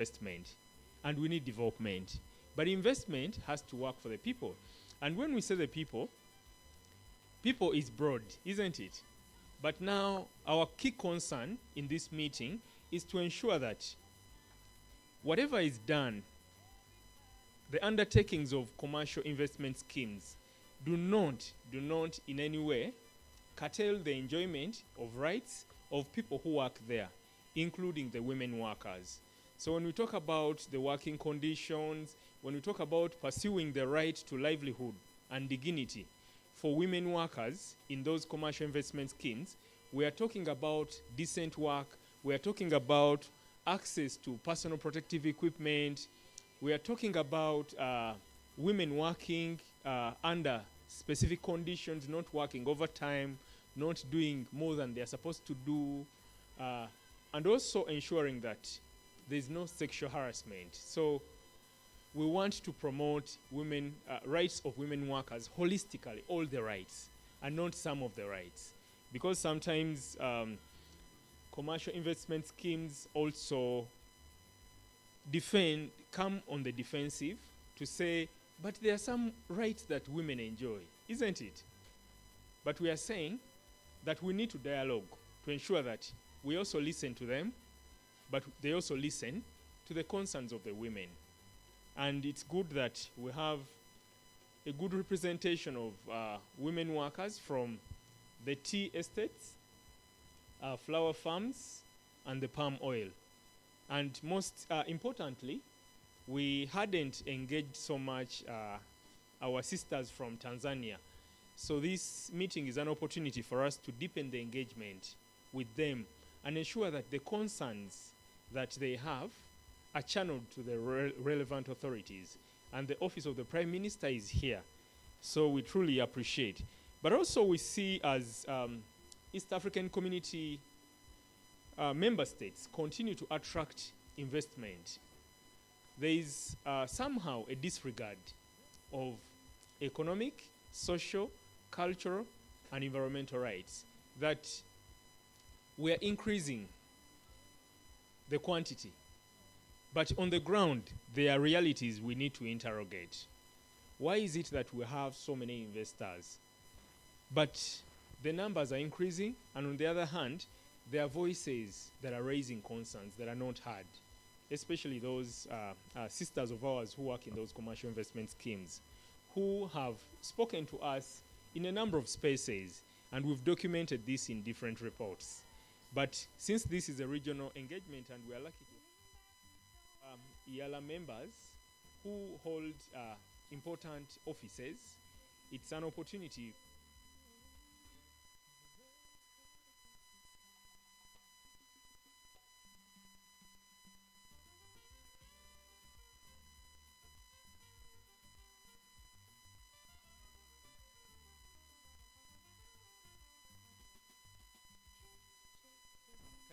investment and we need development. But investment has to work for the people. And when we say the people, people is broad, isn't it? But now our key concern in this meeting is to ensure that whatever is done, the undertakings of commercial investment schemes do not in any way curtail the enjoyment of rights of people who work there, including the women workers. So when we talk about the working conditions, when we talk about pursuing the right to livelihood and dignity for women workers in those commercial investment schemes, we are talking about decent work, we are talking about access to personal protective equipment, we are talking about women working under specific conditions, not working overtime, not doing more than they are supposed to do, and also ensuring that there is no sexual harassment. So we want to promote women rights of women workers holistically, all the rights, and not some of the rights. Because sometimes commercial investment schemes also come on the defensive to say, but there are some rights that women enjoy, isn't it? But we are saying that we need to dialogue to ensure that we also listen to them, but they also listen to the concerns of the women. And it's good that we have a good representation of women workers from the tea estates, flower farms, and the palm oil. And most importantly, we hadn't engaged so much our sisters from Tanzania. So this meeting is an opportunity for us to deepen the engagement with them and ensure that the concerns that they have are channeled to the relevant authorities. And the Office of the Prime Minister is here. So we truly appreciate. But also we see as East African Community member states continue to attract investment, there is somehow a disregard of economic, social, cultural, and environmental rights, that we are increasing the quantity. But on the ground, there are realities we need to interrogate. Why is it that we have so many investors, but the numbers are increasing, and on the other hand, there are voices that are raising concerns that are not heard, especially those sisters of ours who work in those commercial investment schemes, who have spoken to us in a number of spaces, and we've documented this in different reports. But since this is a regional engagement and we are lucky to IALA members who hold important offices, it's an opportunity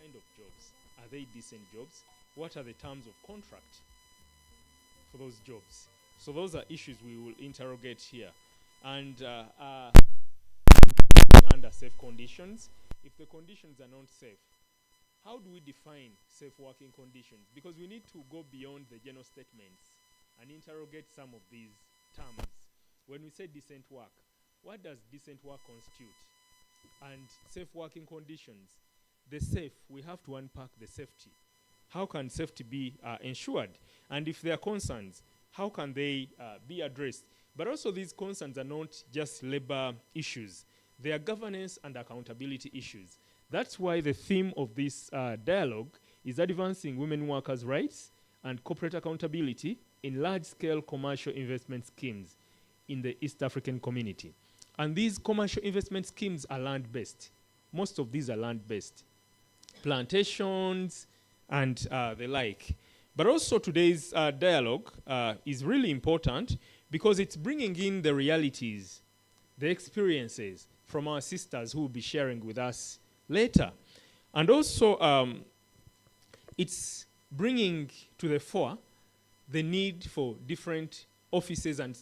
kind of jobs. Are they decent jobs? What are the terms of contract for those jobs? So those are issues we will interrogate here. And under safe conditions, if the conditions are not safe, how do we define safe working conditions? Because we need to go beyond the general statements and interrogate some of these terms. When we say decent work, what does decent work constitute? And safe working conditions, the safe, we have to unpack the safety. How can safety be ensured? And if there are concerns, how can they be addressed? But also these concerns are not just labor issues. They are governance and accountability issues. That's why the theme of this dialogue is advancing women workers' rights and corporate accountability in large-scale commercial investment schemes in the East African community. And these commercial investment schemes are land-based. Most of these are land-based. Plantations and the like. But also today's dialogue is really important because it's bringing in the realities, the experiences from our sisters who will be sharing with us later. And also it's bringing to the fore the need for different offices and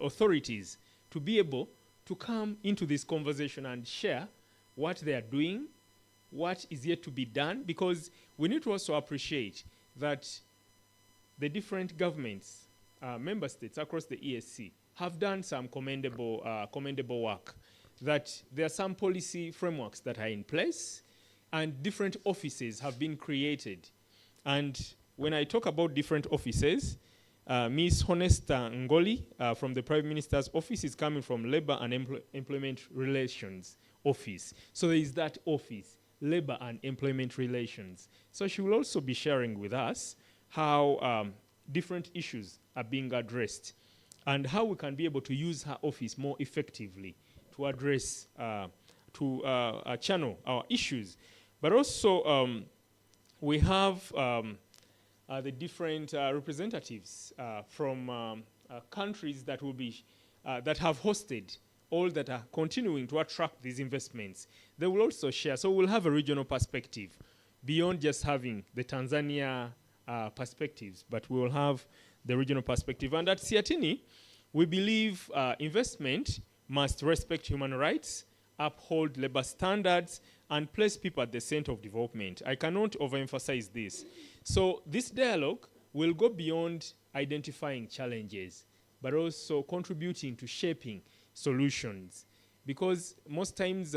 authorities to be able to come into this conversation and share what they are doing, what is yet to be done, because we need to also appreciate that the different governments, member states across the ESC, have done some commendable work. That there are some policy frameworks that are in place, and different offices have been created. And when I talk about different offices, Ms. Honesta Ngoli from the Prime Minister's office is coming from Labor and Employment Relations office. So there is that office, Labor and Employment Relations. So she will also be sharing with us how different issues are being addressed and how we can be able to use her office more effectively to address, to channel our issues. But also, we have the different representatives from countries that will be that have hosted all that are continuing to attract these investments. They will also share. So we'll have a regional perspective beyond just having the Tanzania perspectives, but we will have the regional perspective. And at Siatini, we believe investment must respect human rights, uphold labor standards, and place people at the center of development. I cannot overemphasize this. So this dialogue will go beyond identifying challenges, but also contributing to shaping solutions. Because most times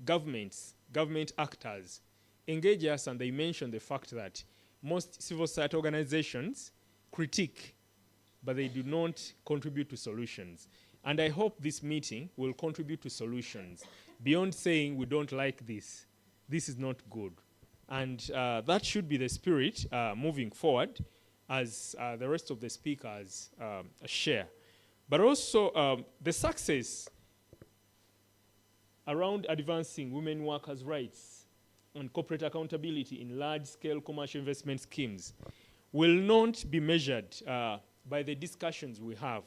government actors engage us, and they mention the fact that most civil society organizations critique, but they do not contribute to solutions. And I hope this meeting will contribute to solutions beyond saying we don't like this. This is not good. And that should be the spirit moving forward as the rest of the speakers share. But also the success around advancing women workers' rights and corporate accountability in large-scale commercial investment schemes will not be measured by the discussions we have,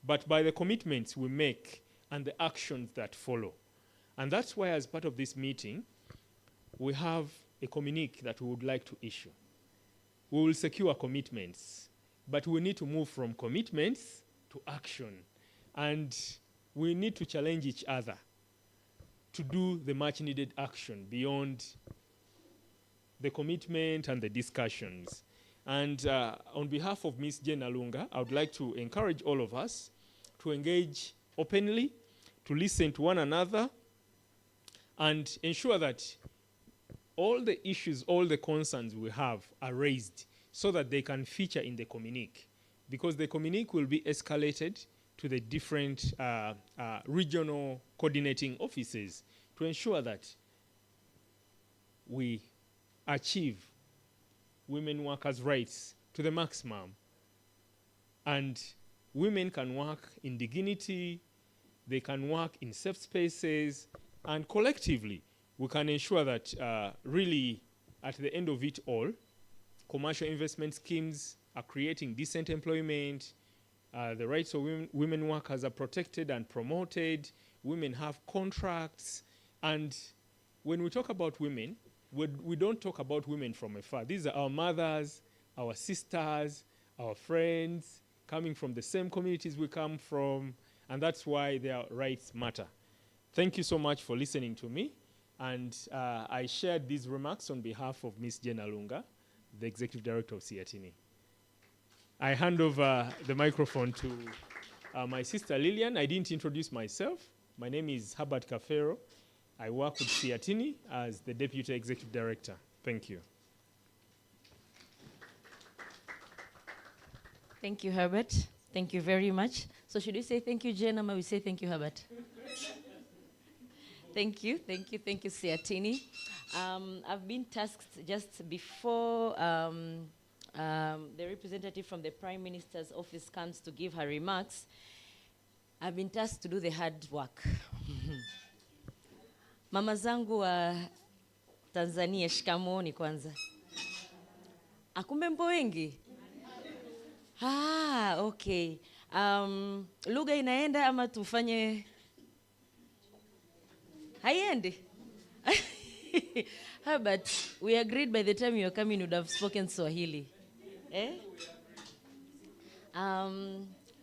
but by the commitments we make and the actions that follow. And that's why, as part of this meeting, we have a communique that we would like to issue. We will secure commitments, but we need to move from commitments to action. And we need to challenge each other to do the much needed action beyond the commitment and the discussions. And on behalf of Ms. Jane Alunga, I would like to encourage all of us to engage openly, to listen to one another, and ensure that all the issues, all the concerns we have are raised so that they can feature in the communique. Because the communique will be escalated to the different regional coordinating offices to ensure that we achieve women workers' rights to the maximum. And women can work in dignity, they can work in safe spaces, and collectively we can ensure that really at the end of it all, commercial investment schemes are creating decent employment, the rights of women workers are protected and promoted, women have contracts, and when we talk about women, we don't talk about women from afar. These are our mothers, our sisters, our friends, coming from the same communities we come from, and that's why their rights matter. Thank you so much for listening to me, and I shared these remarks on behalf of Ms. Jane Alunga, the Executive Director of Siatini. I hand over the microphone to my sister Lillian. I didn't introduce myself. My name is Herbert Kafero. I work with Siatini as the Deputy Executive Director. Thank you. Thank you, Herbert. Thank you very much. So should we say thank you, Jen, or we say thank you, Herbert? Thank you, Siatini. I've been tasked just before the representative from the Prime Minister's office comes to give her remarks. I've been tasked to do the hard work. Mama zangu wa Tanzania, shikamooni kwanza. Akumbe mpo wengi? Okay. Lugha inaenda ama tufanye? Haiendi? But we agreed by the time you were coming you would have spoken Swahili. Eh?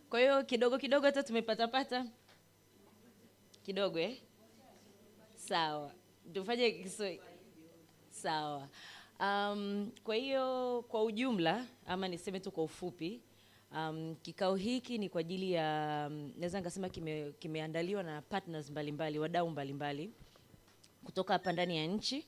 Kwa hiyo kidogo hata tumepata kidogo Sawa. Tufanye Kiswahili. Sawa. Kwa hiyo kwa ujumla ama niseme tu kwa ufupi, kikao hiki ni kwa ajili ya naweza nikasema kimeandaliwa na partners mbalimbali, wadau mbalimbali kutoka hapa ndani ya nchi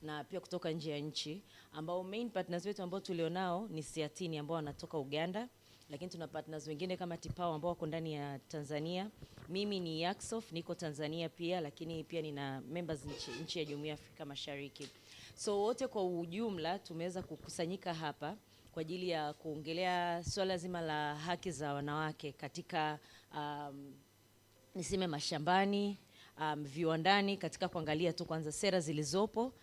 na pia kutoka nje ya nchi, ambao main partners wetu ambao tulionao ni Siatini ambao wanatoka Uganda, lakini tuna partners wengine kama Tipao ambao wako ndani ya Tanzania. Mimi ni Yaksof, niko Tanzania pia, lakini pia nina members nchi ya Jumuiya ya Afrika Mashariki. So wote kwa ujumla tumeweza kukusanyika hapa kwa ajili ya kuongelea swala zima la haki za wanawake katika niseme mashambani, viwandani, katika kuangalia tu kwanza sera zilizopo.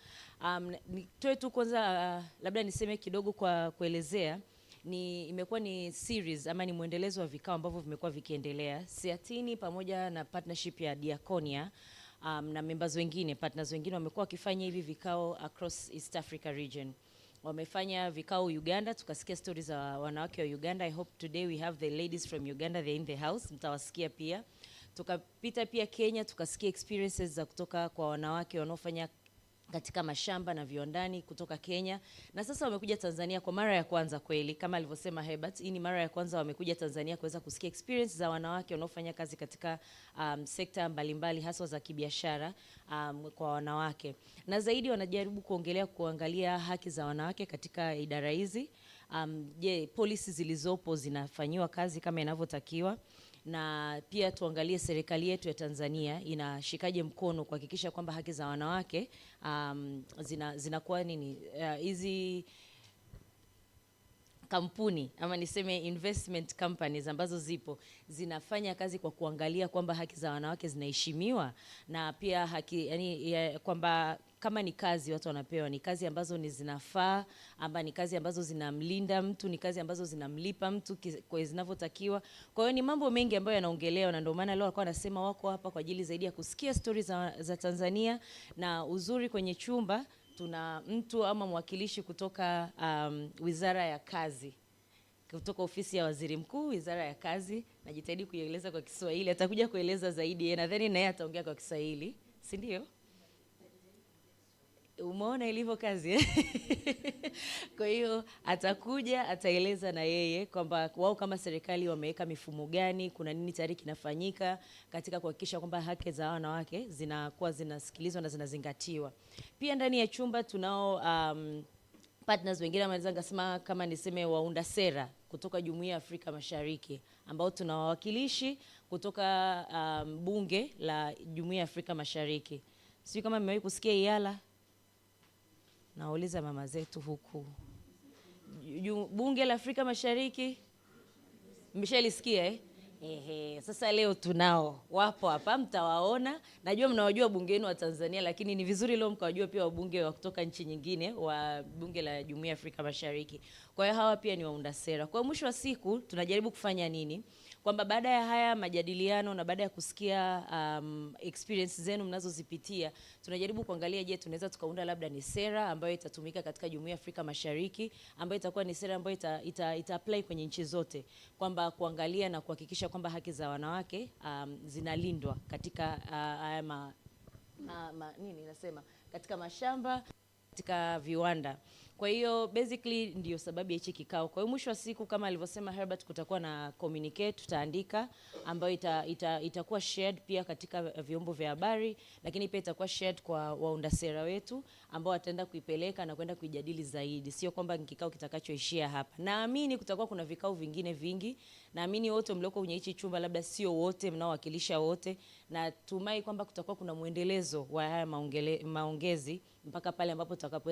Nitoe tu kwanza labda niseme kidogo kwa kuelezea imekuwa ni series ama ni mwendelezo wa vikao ambavyo vimekuwa vikiendelea. Siatini pamoja na partnership ya Diakonia na members wengine, partners wengine wamekuwa wakifanya hivi vikao across East Africa region. Wamefanya vikao Uganda, tukasikia stories za wanawake wa Uganda. I hope today we have the ladies from Uganda, they're in the house, mtawasikia pia. Tukapita pia Kenya, tukasikia experiences za kutoka kwa wanawake wanaofanya katika mashamba na viwandani kutoka Kenya. Na sasa wamekuja Tanzania kwa mara ya kwanza kweli, kama alivyosema Herbert, hii ni mara ya kwanza wamekuja Tanzania kuweza kusikia experience za wanawake wanaofanya kazi katika sekta mbalimbali hasa za kibiashara kwa wanawake. Na zaidi wanajaribu kuangalia haki za wanawake katika idara hizi. Policies zilizopo zinafanyiwa kazi kama inavyotakiwa, na pia tuangalie serikali yetu ya Tanzania inashikaje mkono kuhakikisha kwamba haki za wanawake zinakuwa hizi kampuni ama niseme investment companies ambazo zipo zinafanya kazi kwa kuangalia kwamba haki za wanawake zinaheshimiwa, na pia kwamba kama ni kazi watu wanapewa ni kazi ambazo ni zinafaa, ama ni kazi ambazo zinamlinda mtu, ni kazi ambazo zinamlipa mtu kwa zinavyotakiwa. Kwa hiyo ni mambo mengi ambayo yanaongelewa, na ndio maana leo alikuwa anasema wako hapa kwa ajili zaidi ya kusikia stories za Tanzania. Na uzuri kwenye chumba tuna mtu ama mwakilishi kutoka Wizara ya Kazi, kutoka ofisi ya Waziri Mkuu, Wizara ya Kazi. Najitahidi kuieleza kwa Kiswahili, atakuja kueleza zaidi, nadhani na yeye ataongea kwa Kiswahili, si ndio? Umeona ilivyo kazi Kwa hiyo atakuja ataeleza na yeye kwamba wao kama serikali wameweka mifumo gani, kuna nini tayari kinafanyika katika kuhakikisha kwamba haki za wanawake zinakuwa zinasikilizwa na zinazingatiwa. Pia ndani ya chumba tunao partners wengine wanaweza ngasema kama niseme waunda sera kutoka Jumuiya ya Afrika Mashariki, ambao tuna wawakilishi kutoka bunge la Jumuiya ya Afrika Mashariki. Sio kama mmewahi kusikia IALA? Nauliza mama zetu huku. Bunge la Afrika Mashariki mmeshalisikia sasa leo tunao, wapo hapa, mtawaona. Najua mnawajua bunge wenu wa Tanzania, lakini ni vizuri leo mkawajua pia wabunge wa kutoka nchi nyingine wa bunge la Jumuiya ya Afrika Mashariki. Kwa hiyo hawa pia ni waunda sera. Kwa mwisho wa siku tunajaribu kufanya nini? Kwamba baada ya haya majadiliano na baada ya kusikia experience zenu mnazozipitia, tunajaribu kuangalia je, tunaweza tukaunda labda ni sera ambayo itatumika katika Jumuiya ya Afrika Mashariki, ambayo itakuwa ni sera ambayo ita apply kwenye nchi zote, kwamba kuangalia na kuhakikisha kwamba haki za wanawake zinalindwa katika haya katika mashamba, katika viwanda. Kwa hiyo basically ndio sababu ya hichi kikao. Kwa hiyo mwisho wa siku kama alivyosema Herbert, kutakuwa na communique tutaandika ambayo itakuwa shared pia katika vyombo vya habari, lakini pia itakuwa shared kwa waunda sera wetu ambao wataenda kuipeleka na kwenda kuijadili zaidi. Sio kwamba kikao kitakachoishia hapa. Naamini kutakuwa kuna vikao vingine vingi. Naamini wote mlioko kwenye hichi chumba, labda sio wote mnaowakilisha wote, na tumai kwamba kutakuwa kuna muendelezo wa haya maongezi mpaka pale ambapo tutakapo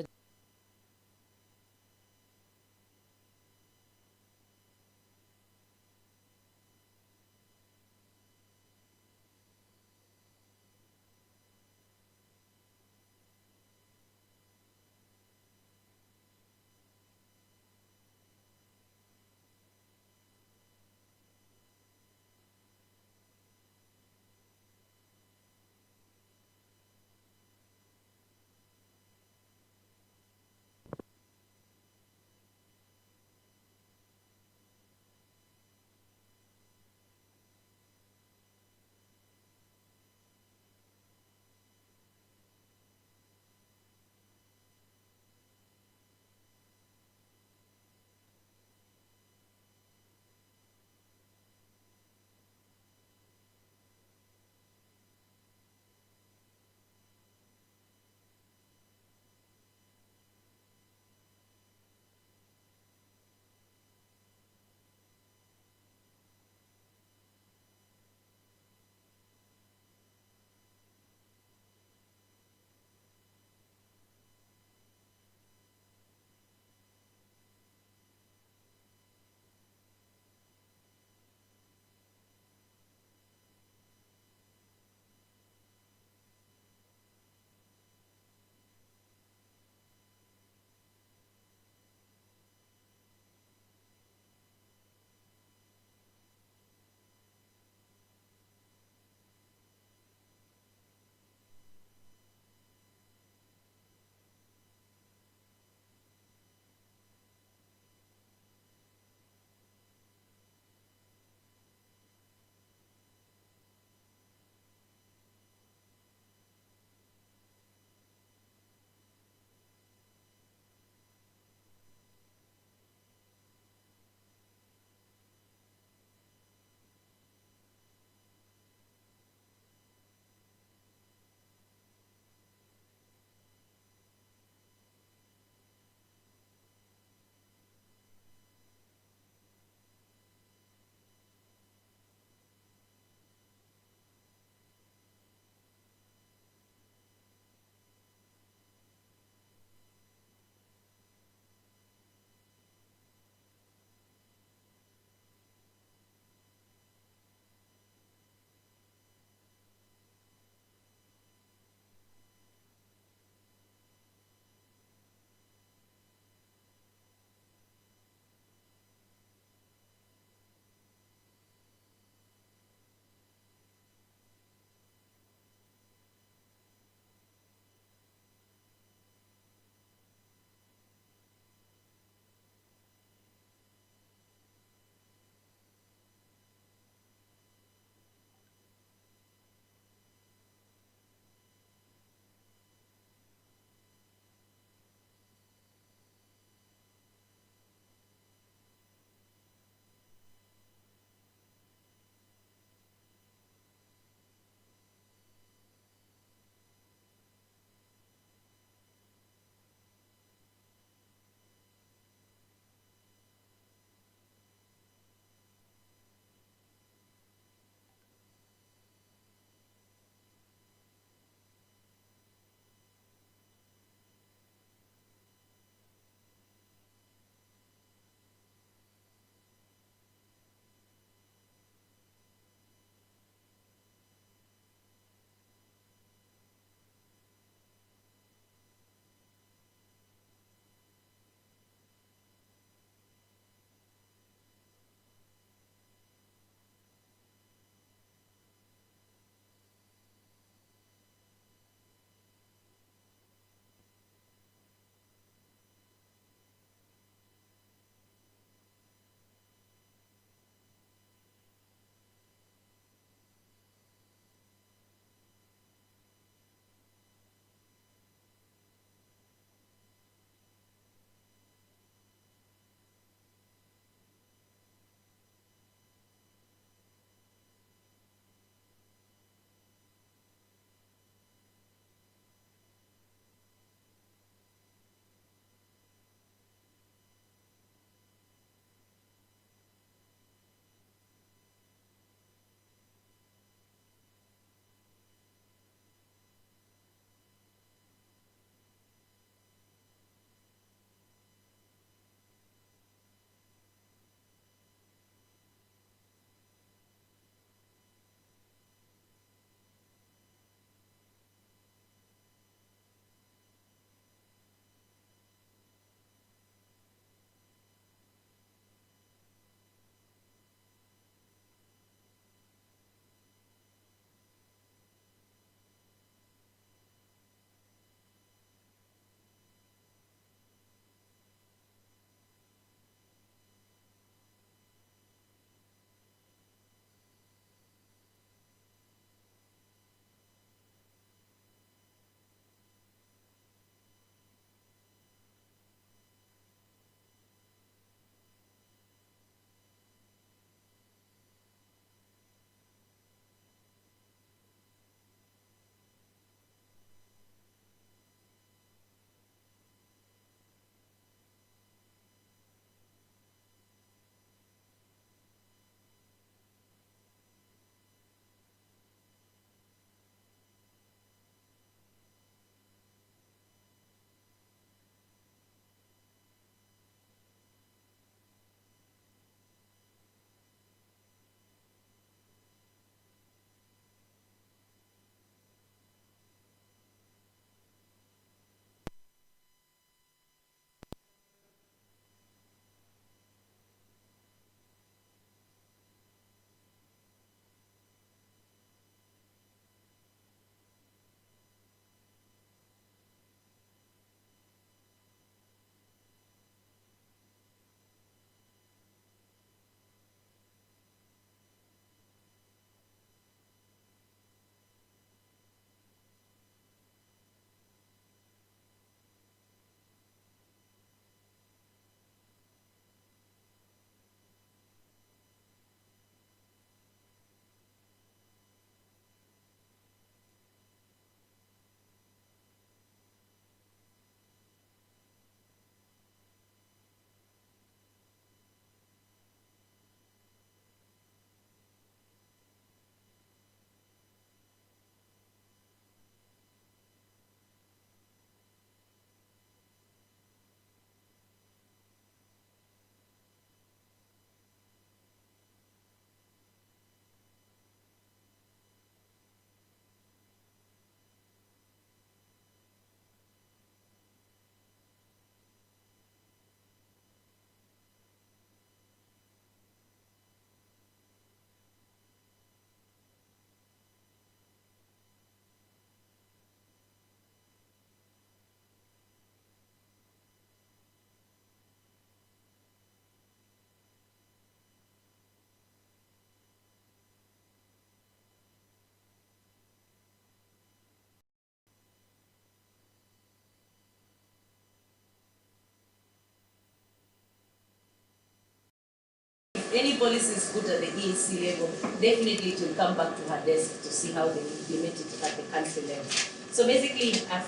any policies put at the EAC level, definitely it will come back to her desk to see how they implement it at the country level. So basically, I'll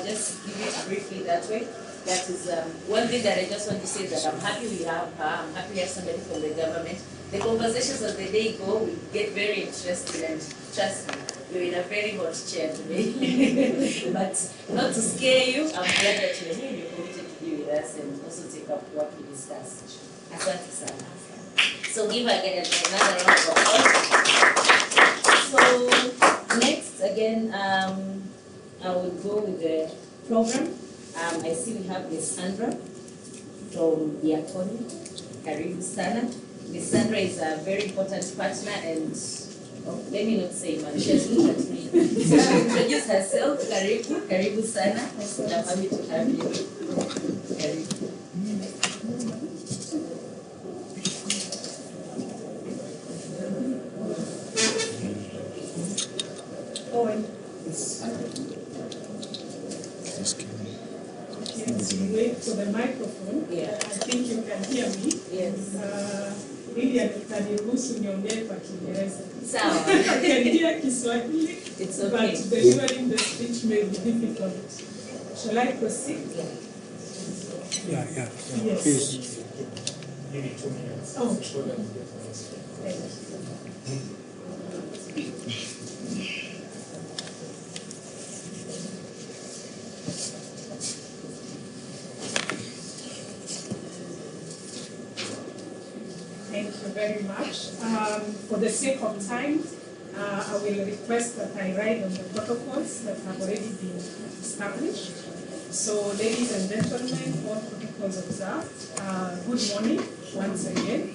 just give it briefly that way. That is one thing that I just want to say, that I'm happy we have her, I'm happy we have somebody from the government. The conversations as the day go will get very interesting, and trust me, you're in a very hot chair today. But not to scare you, I'm glad that you're here, you're committed to be with us and also take up what we discussed. Asante sana. So give again another round of applause. So next, again, I will go with the program. I see we have Miss Sandra from Diakonia. Karibu sana. Miss Sandra is a very important partner, and let me not say much. She has looked at me. So she'll introduce herself. Karibu sana. I'm happy to have you. Karibu. Wait for the microphone. Yeah. I think you can hear me. Yes. Lydia, nitaniruhusu niongee kwa Kiingereza. Sawa. I can hear Kiswahili. It's okay. But delivering the speech may be difficult. Shall I proceed? Yeah. Yes. Please. Okay. Thank you. Thank you very much. For the sake of time, I will request that I write on the protocols that have already been established. So, ladies and gentlemen, all protocols observed. Good morning once again.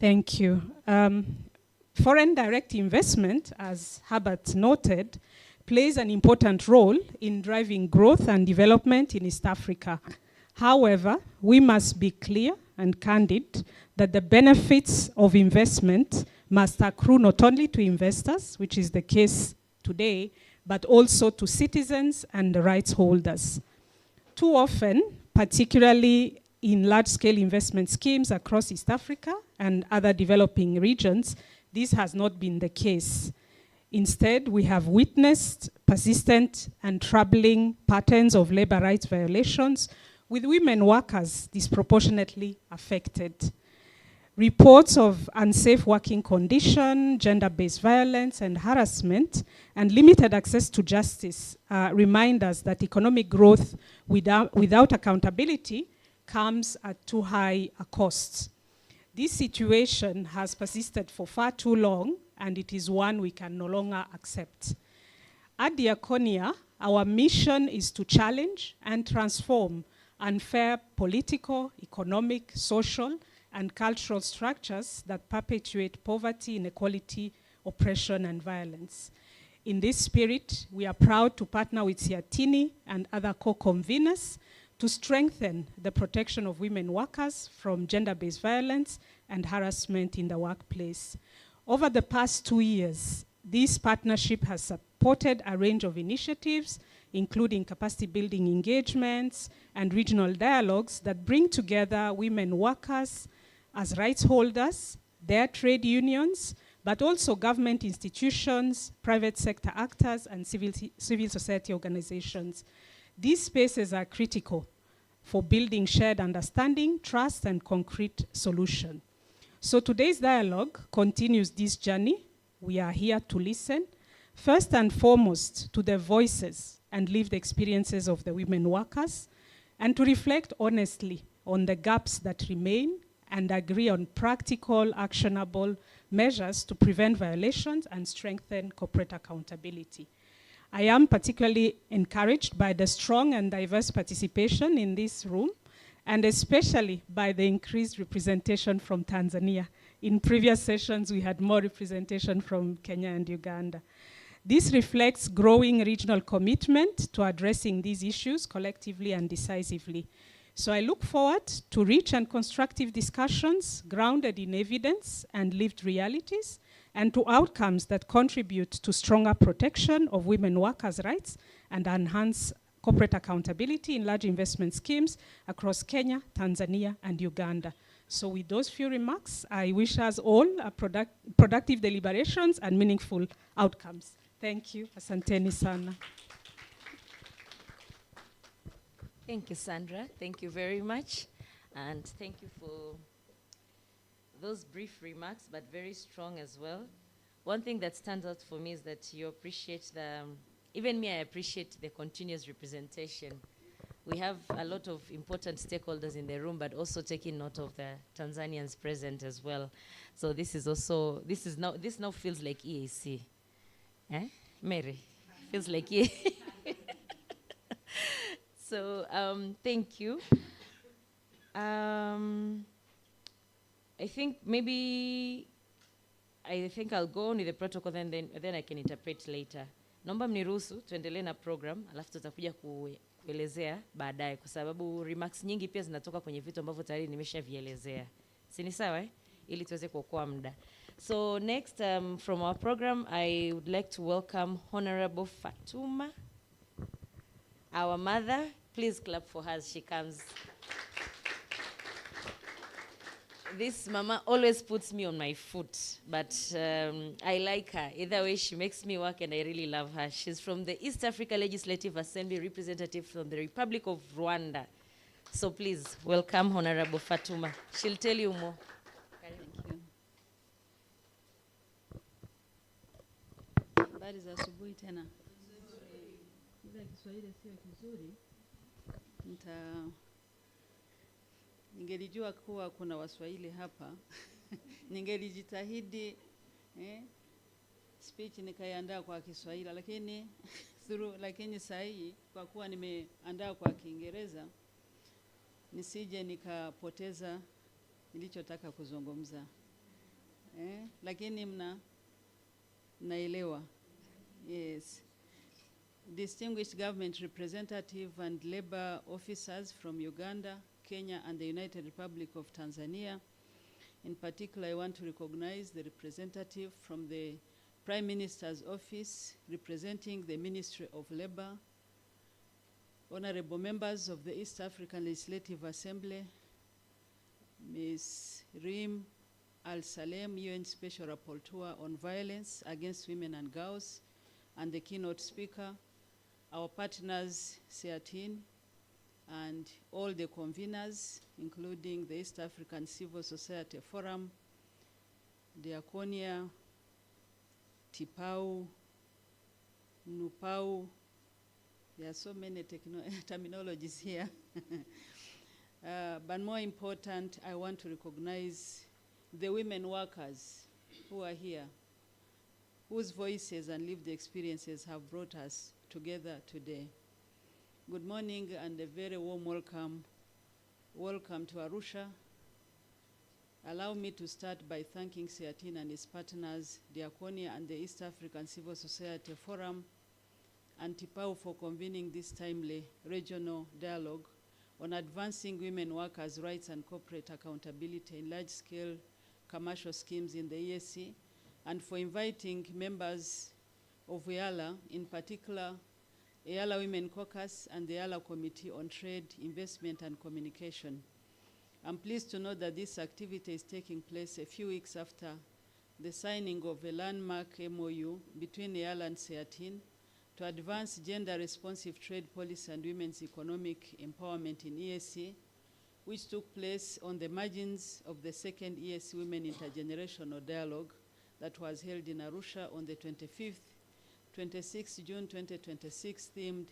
Thank you. Foreign direct investment, as Herbert noted, plays an important role in driving growth and development in East Africa. However, we must be clear and candid that the benefits of investment must accrue not only to investors, which is the case today, but also to citizens and the rights holders. Too often, particularly in large-scale investment schemes across East Africa and other developing regions, this has not been the case. Instead, we have witnessed persistent and troubling patterns of labor rights violations, with women workers disproportionately affected. Reports of unsafe working conditions, gender-based violence and harassment, and limited access to justice remind us that economic growth without accountability comes at too high a cost. This situation has persisted for far too long, and it is one we can no longer accept. At Diakonia, our mission is to challenge and transform unfair political, economic, social, and cultural structures that perpetuate poverty, inequality, oppression, and violence. In this spirit, we are proud to partner with Siatini and other co-conveners to strengthen the protection of women workers from gender-based violence and harassment in the workplace. Over the past 2 years, this partnership has supported a range of initiatives, including capacity building engagements and regional dialogues that bring together women workers as rights holders, their trade unions, but also government institutions, private sector actors, and civil society organizations. These spaces are critical for building shared understanding, trust, and concrete solution. So today's dialogue continues this journey. We are here to listen, first and foremost, to the voices and lived experiences of the women workers, and to reflect honestly on the gaps that remain and agree on practical, actionable measures to prevent violations and strengthen corporate accountability. I am particularly encouraged by the strong and diverse participation in this room, and especially by the increased representation from Tanzania. In previous sessions, we had more representation from Kenya and Uganda. This reflects growing regional commitment to addressing these issues collectively and decisively. So I look forward to rich and constructive discussions grounded in evidence and lived realities, and to outcomes that contribute to stronger protection of women workers' rights and enhance corporate accountability in large investment schemes across Kenya, Tanzania, and Uganda. So with those few remarks, I wish us all a productive deliberations and meaningful outcomes. Thank you. Asanteni sana. Thank you, Sandra. Thank you very much. And thank you for those brief remarks, but very strong as well. One thing that stands out for me is that you appreciate even me, I appreciate the continuous representation. We have a lot of important stakeholders in the room, but also taking note of the Tanzanians present as well. So this now feels like EAC. Eh? Mary, feels like EAC. So thank you. I think I'll go on with the protocol, then I can interpret later. Naomba mniruhusu tuendelee na program, alafu tutakuja kuelezea baadaye kwa sababu remarks nyingi pia zinatoka kwenye vitu ambavyo tayari nimeshavielezea. Si ni sawa ili tuweze kuokoa muda. So next from our program, I would like to welcome Honorable Fatuma, our mother. Please clap for her as she comes. This mama always puts me on my foot, but I like her. Either way, she makes me work, and I really love her. She's from the East Africa Legislative Assembly, representative from the Republic of Rwanda. So please, welcome Honorable Fatuma. She'll tell you more. Thank you. Habari za asubuhi tena. Ila Kiswahili sio kizuri. Ningelijua kuwa kuna Waswahili hapa. Ningelijitahidi speech nikaiandaa kwa Kiswahili, lakini sahi kwa kuwa nimeandaa kwa Kiingereza nisije nikapoteza nilichotaka kuzungumza. Lakini mnaelewa. Yes. Distinguished government representative and labor officers from Uganda, Kenya, and the United Republic of Tanzania. In particular, I want to recognize the representative from the Prime Minister's office representing the Ministry of Labor, honorable members of the East African Legislative Assembly, Ms. Reem Al-Salem, UN Special Rapporteur on Violence Against Women and Girls, and the keynote speaker, our partners, SEATIN, and all the conveners, including the East African Civil Society Forum, Diakonia, TIPAU, NUPAU. There are so many terminologies here. But more important, I want to recognize the women workers who are here, whose voices and lived experiences have brought us together today. Good morning and a very warm welcome. Welcome to Arusha. Allow me to start by thanking SEATIN and its partners, Diakonia and the East African Civil Society Forum, and TIPAU for convening this timely regional dialogue on advancing women workers' rights and corporate accountability in large-scale commercial schemes in the EAC, and for inviting members of EALA, in particular, EALA Women Caucus and the EALA Committee on Trade, Investment and Communication. I'm pleased to know that this activity is taking place a few weeks after the signing of a landmark MOU between EALA and SEATIN to advance gender-responsive trade policy and women's economic empowerment in EAC, which took place on the margins of the second EAC Women Intergenerational Dialogue that was held in Arusha on the 25th 26 June 2026, themed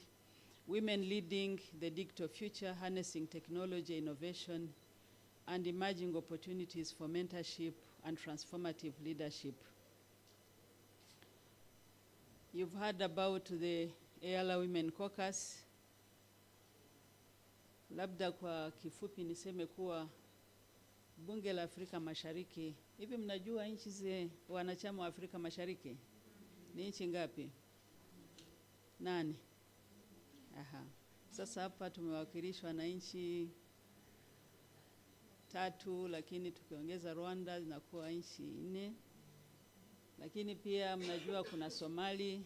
Women Leading the Digital Future, Harnessing Technology, Innovation, and Emerging Opportunities for Mentorship and Transformative Leadership. You've heard about the EALA Women Caucus. Labda kwa kifupi niseme kuwa Bunge la Afrika Mashariki, hivi mnajua nchi ze wanachama wa Afrika Mashariki ni nchi ngapi? 8. Aha. Sasa hapa tumewakilishwa na nchi 3, lakini tukiongeza Rwanda zinakuwa nchi 4. Lakini pia mnajua kuna Somali,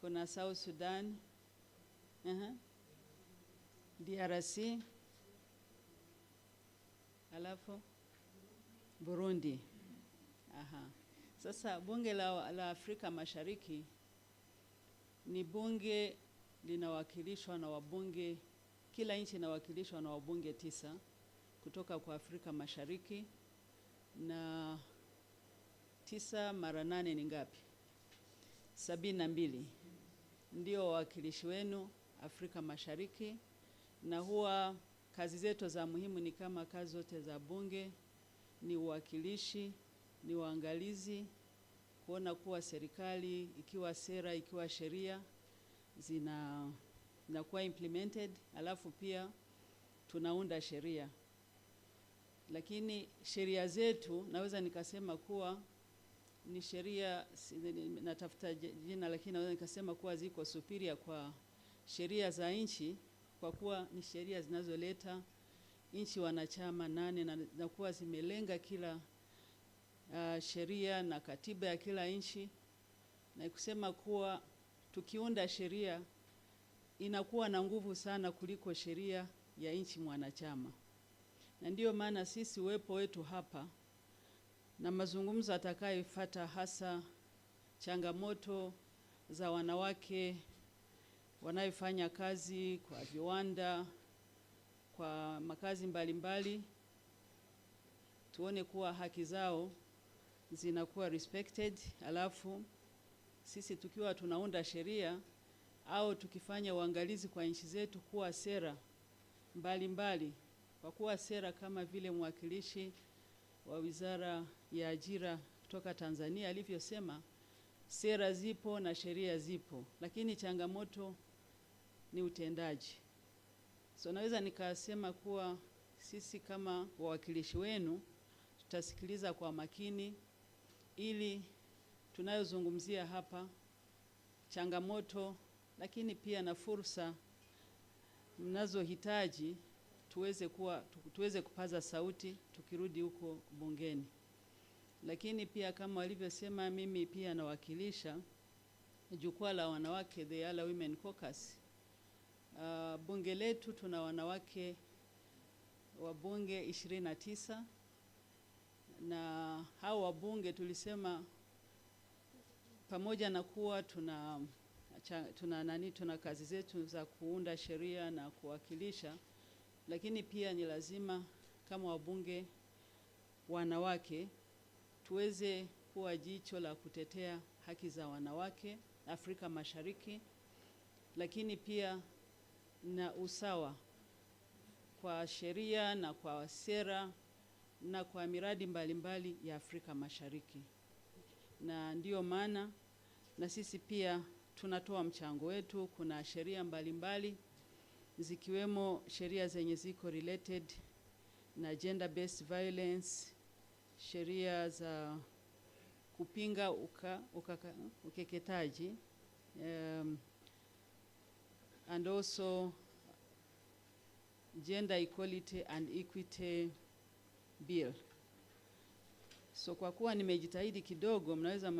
kuna South Sudan, DRC, alafu Burundi. Aha. Sasa bunge la Afrika Mashariki ni bunge linawakilishwa na wabunge, kila nchi inawakilishwa na wabunge 9 kutoka kwa Afrika Mashariki, na 9 mara 8 ni ngapi? 72. Ndio wawakilishi wenu Afrika Mashariki, na huwa kazi zetu za muhimu ni kama kazi zote za bunge, ni uwakilishi, ni uangalizi, kuona kuwa serikali, ikiwa sera, ikiwa sheria, zinakuwa implemented, alafu pia tunaunda sheria. Lakini sheria zetu, naweza nikasema kuwa ni sheria, natafuta jina, lakini naweza nikasema kuwa ziko superior kwa sheria za nchi, kwa kuwa ni sheria zinazoleta nchi wanachama 8 na kuwa zimelenga kila sheria na katiba ya kila nchi, na kusema kuwa tukiunda sheria inakuwa na nguvu sana kuliko sheria ya nchi mwanachama. Na ndio maana sisi uwepo wetu hapa na mazungumzo atakayofuata, hasa changamoto za wanawake wanaofanya kazi kwa viwanda, kwa makazi mbalimbali, tuone kuwa haki zao zinakuwa respected. Alafu sisi tukiwa tunaunda sheria au tukifanya uangalizi kwa nchi zetu, kuwa sera mbalimbali, kwa kuwa sera kama vile mwakilishi wa Wizara ya Ajira kutoka Tanzania alivyosema, sera zipo na sheria zipo, lakini changamoto ni utendaji. So naweza nikasema kuwa sisi kama wawakilishi wenu tutasikiliza kwa makini, ili tunayozungumzia hapa, changamoto lakini pia na fursa mnazohitaji, tuweze kupaza sauti tukirudi huko bungeni. Lakini pia kama walivyosema, mimi pia nawakilisha jukwaa la wanawake, the EALA Women Caucus. Bunge letu tuna wanawake wabunge 29, na hao wabunge tulisema pamoja na kuwa tuna kazi zetu za kuunda sheria na kuwakilisha, lakini pia ni lazima kama wabunge wanawake tuweze kuwa jicho la kutetea haki za wanawake Afrika Mashariki, lakini pia na usawa kwa sheria na kwa sera na kwa miradi mbalimbali ya Afrika Mashariki. Na ndio maana na sisi pia tunatoa mchango wetu. Kuna sheria mbalimbali zikiwemo sheria zenye ziko related na gender based violence, sheria za kupinga ukeketaji, and also Gender Equality and Equity Bill. So kwa kuwa nimejitahidi kidogo, mnaweza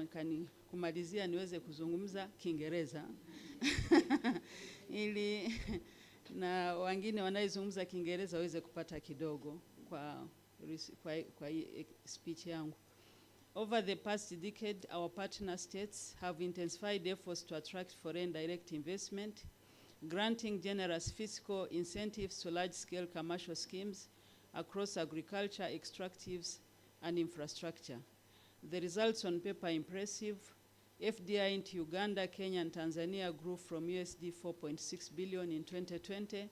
kumalizia niweze kuzungumza Kiingereza ili na wengine wanaozungumza Kiingereza waweze kupata kidogo kwa speech yangu. Over the past decade, our partner states have intensified efforts to attract foreign direct investment, granting generous fiscal incentives to large-scale commercial schemes across agriculture, extractives, and infrastructure. The results on paper are impressive, FDI into Uganda, Kenya, and Tanzania grew from USD 4.6 billion in 2020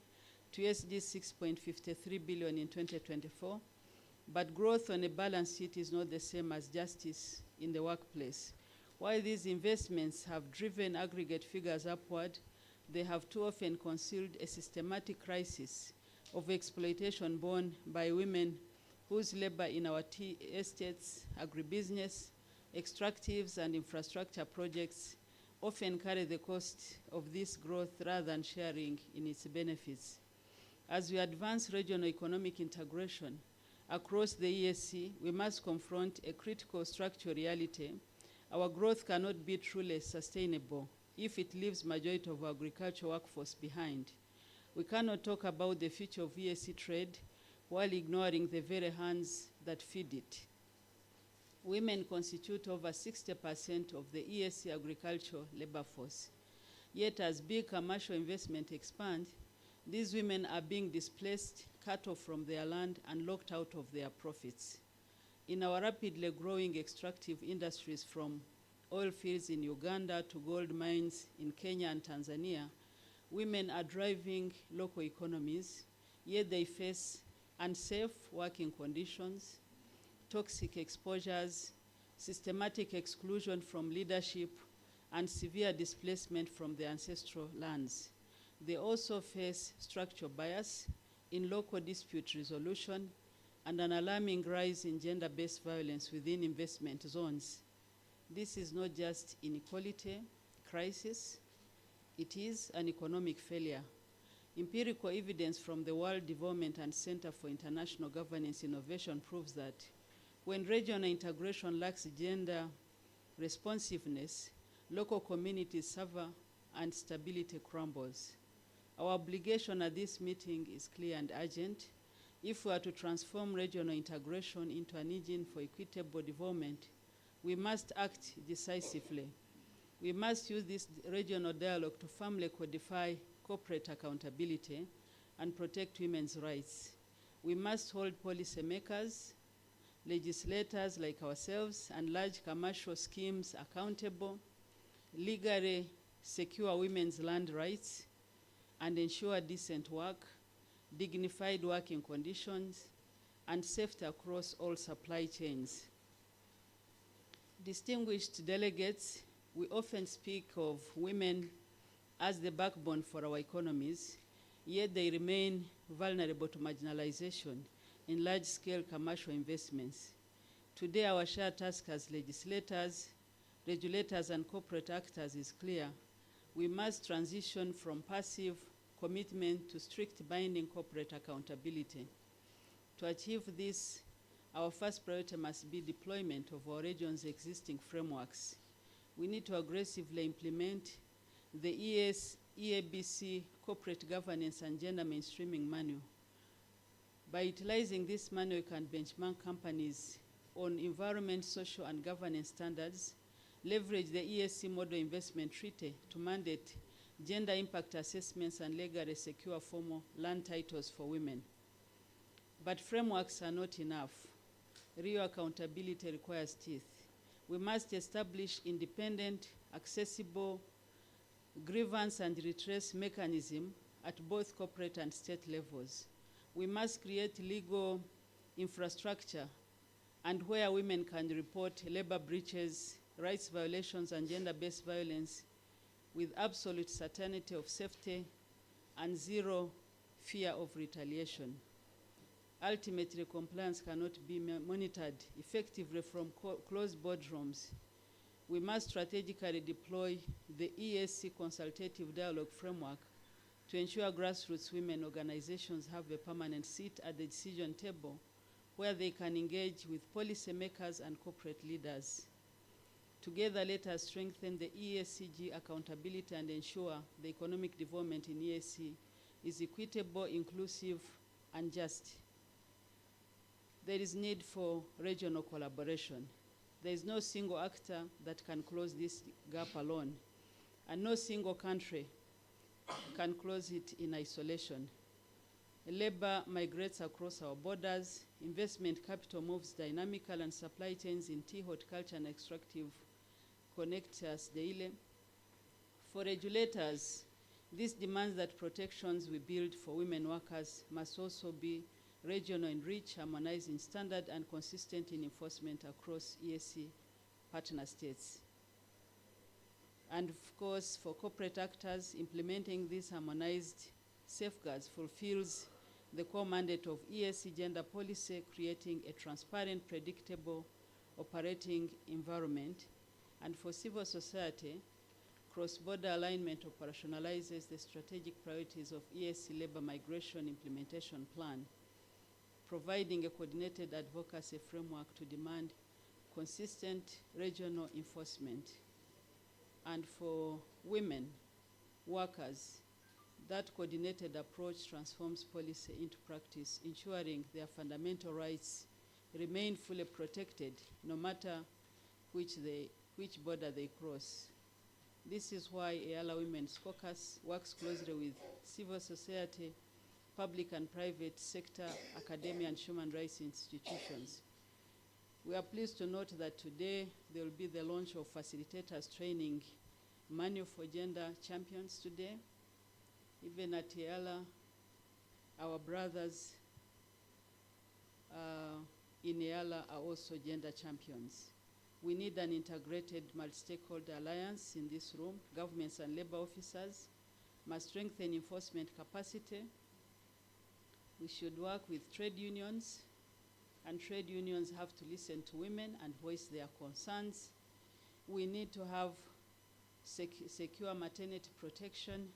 to USD 6.53 billion in 2024. But growth on a balance sheet is not the same as justice in the workplace. While these investments have driven aggregate figures upward, they have too often concealed a systematic crisis of exploitation borne by women whose labor in our tea estates, agribusiness, extractives, and infrastructure projects often carry the cost of this growth rather than sharing in its benefits. As we advance regional economic integration across the EAC, we must confront a critical structural reality. Our growth cannot be truly sustainable if it leaves majority of our agricultural workforce behind. We cannot talk about the future of EAC trade while ignoring the very hands that feed it. Women constitute over 60% of the EAC agricultural labor force. Yet as big commercial investment expands, these women are being displaced, cut off from their land, and locked out of their profits. In our rapidly growing extractive industries, from oil fields in Uganda to gold mines in Kenya and Tanzania, women are driving local economies, yet they face unsafe working conditions, toxic exposures, systematic exclusion from leadership, and severe displacement from their ancestral lands. They also face structural bias in local dispute resolution and an alarming rise in gender-based violence within investment zones. This is not just inequality crisis, it is an economic failure. Empirical evidence from the World Development and Center for International Governance Innovation proves that when regional integration lacks gender responsiveness, local communities suffer and stability crumbles. Our obligation at this meeting is clear and urgent. If we are to transform regional integration into an engine for equitable development, we must act decisively. We must use this regional dialogue to firmly codify corporate accountability and protect women's rights. We must hold policymakers, legislators like ourselves, and large commercial schemes accountable, legally secure women's land rights, and ensure decent work, dignified working conditions, and safety across all supply chains. Distinguished delegates, we often speak of women as the backbone for our economies, yet they remain vulnerable to marginalization in large-scale commercial investments. Today, our shared task as legislators, regulators, and corporate actors is clear. We must transition from passive commitment to strict binding corporate accountability. To achieve this, our first priority must be deployment of our region's existing frameworks. We need to aggressively implement the EABC Corporate Governance and Gender Mainstreaming Manual. By utilizing this manual, we can benchmark companies on environment, social, and governance standards, leverage the EAC Model Investment Treaty to mandate gender impact assessments, and legally secure formal land titles for women. But frameworks are not enough. Real accountability requires teeth. We must establish independent, accessible grievance and redress mechanism at both corporate and state levels. We must create legal infrastructure and where women can report labor breaches, rights violations, and gender-based violence with absolute certainty of safety and zero fear of retaliation. Ultimately, compliance cannot be monitored effectively from closed boardrooms. We must strategically deploy the EAC consultative dialogue framework to ensure grassroots women organizations have a permanent seat at the decision table where they can engage with policymakers and corporate leaders. Together, let us strengthen the EACG accountability and ensure the economic development in EAC is equitable, inclusive, and just. There is need for regional collaboration. There is no single actor that can close this gap alone, and no single country can close it in isolation. Labor migrates across our borders, investment capital moves dynamical, and supply chains in tea, horticulture, and extractive connect us daily. For regulators, this demands that protections we build for women workers must also be regional in reach, harmonized in standard, and consistent in enforcement across EAC partner states. And of course, for corporate actors, implementing these harmonized safeguards fulfills the core mandate of EAC gender policy, creating a transparent, predictable operating environment. And for civil society, cross-border alignment operationalizes the strategic priorities of EAC labor migration implementation plan, providing a coordinated advocacy framework to demand consistent regional enforcement. And for women workers, that coordinated approach transforms policy into practice, ensuring their fundamental rights remain fully protected no matter which border they cross. This is why EALA Women's Caucus works closely with civil society, public and private sector, academia, and human rights institutions. We are pleased to note that today there will be the launch of facilitators training manual for gender champions today. Even at EALA, our brothers in EALA are also gender champions. We need an integrated multi-stakeholder alliance in this room. Governments and labor officers must strengthen enforcement capacity. We should work with trade unions, and trade unions have to listen to women and voice their concerns. We need to have secure maternity protection,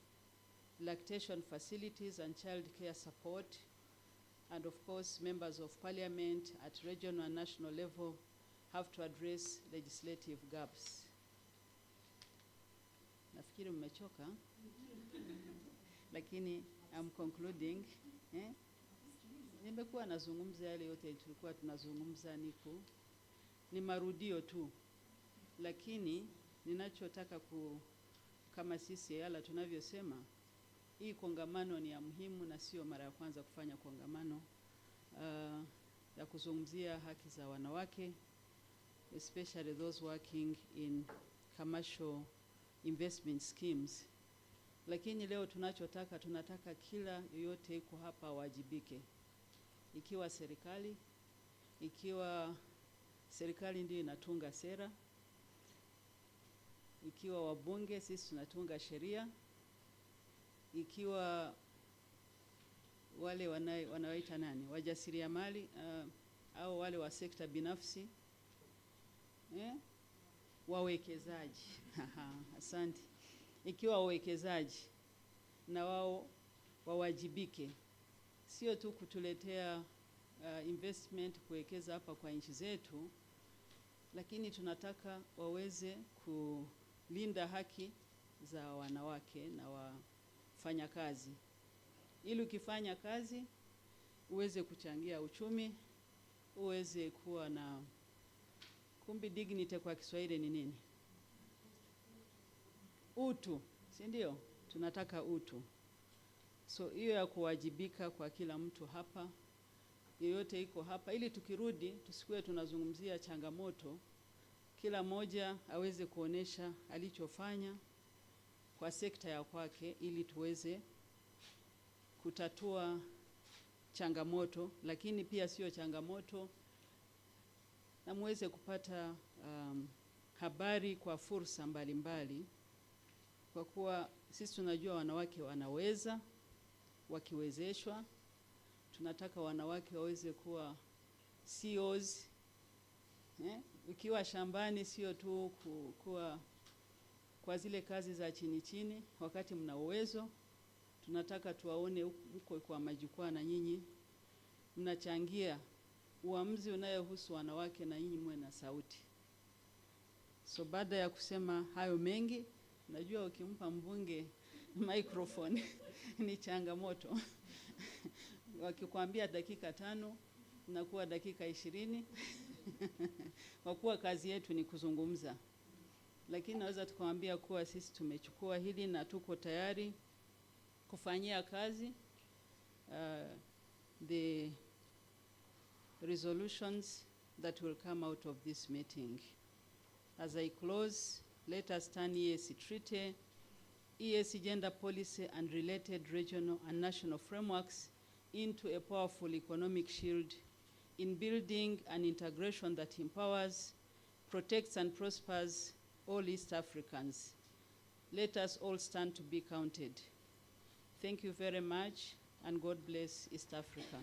lactation facilities, and child care support. And of course, members of parliament at regional and national level have to address legislative gaps. Nafikiri mmechoka, lakini I'm concluding. Nimekuwa nazungumza yale yote tulikuwa tunazungumza, ni marudio tu, lakini ninachotaka kama sisi EALA tunavyosema, hii kongamano ni ya muhimu na sio mara ya kwanza kufanya kongamano ya kuzungumzia haki za wanawake, especially those working in commercial investment schemes. Lakini leo tunataka kila yoyote iko hapa wajibike. Ikiwa serikali ndio inatunga sera, ikiwa wabunge sisi tunatunga sheria, ikiwa wale wanawaita nani, wajasiriamali au wale wa sekta binafsi, wawekezaji. Asante. Ikiwa wawekezaji na wao wawajibike, sio tu kutuletea investment kuwekeza hapa kwa nchi zetu, lakini tunataka waweze kulinda haki za wanawake na wafanya kazi, ili ukifanya kazi uweze kuchangia uchumi, uweze kuwa na dignity. Kwa Kiswahili ni nini? Utu, si ndio? Tunataka utu. So hiyo ya kuwajibika kwa kila mtu hapa, yoyote iko hapa, ili tukirudi tusikuwe tunazungumzia changamoto, kila moja aweze kuonesha alichofanya kwa sekta ya kwake, ili tuweze kutatua changamoto, lakini pia sio changamoto, na muweze kupata habari kwa fursa mbalimbali, kwa kuwa sisi tunajua wanawake wanaweza, wakiwezeshwa. Tunataka wanawake waweze kuwa CEOs. Ukiwa shambani sio tu kuwa kwa zile kazi za chini, wakati mna uwezo. Tunataka tuwaone huko kwa majukwaa, na nyinyi mnachangia uamuzi unayohusu wanawake, na nyinyi mwe na sauti. So baada ya kusema hayo mengi, najua ukimpa mbunge microphone ni changamoto. Wakikwambia dakika 5, inakuwa dakika 20. Kwa kuwa kazi yetu ni kuzungumza. Lakini naweza tukamwambia kuwa sisi tumechukua hili na tuko tayari kufanyia kazi the resolutions that will come out of this meeting. As I close, Let us turn EAC Treaty, EAC Gender Policy and related regional and national frameworks into a powerful economic shield in building an integration that empowers, protects, and prospers all East Africans. Let us all stand to be counted. Thank you very much, and God bless East Africa.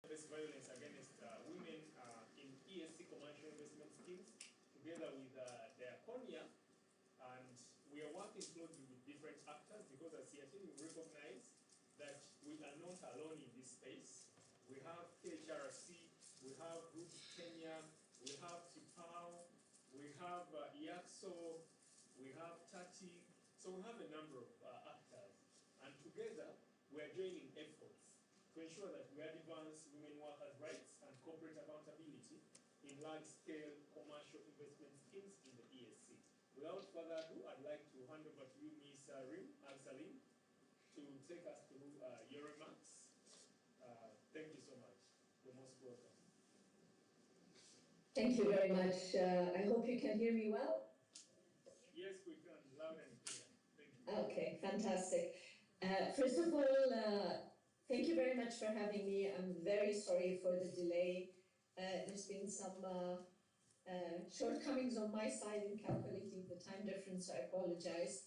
This violence against women in ESC commercial investment schemes, together with Diaconia, and we are working closely with different actors because as CRT we recognize that we are not alone in this space. We have KHRC, we have Group Kenya, we have TIPAO, we have IACSO, we have TATI, so we have a number of actors, and together we we are joining efforts to ensure that we advance women workers' rights and corporate accountability in large-scale commercial investment schemes in the ESC. Without further ado, I'd like to hand over to you, Ms. Rim Al-Salim, to take us through your remarks. Thank you so much. You're most welcome. Thank you very much. I hope you can hear me well. Yes, we can, loud and clear. Thank you. Okay, fantastic. First of all, thank you very much for having me. I'm very sorry for the delay. There's been some shortcomings on my side in calculating the time difference, so I apologize.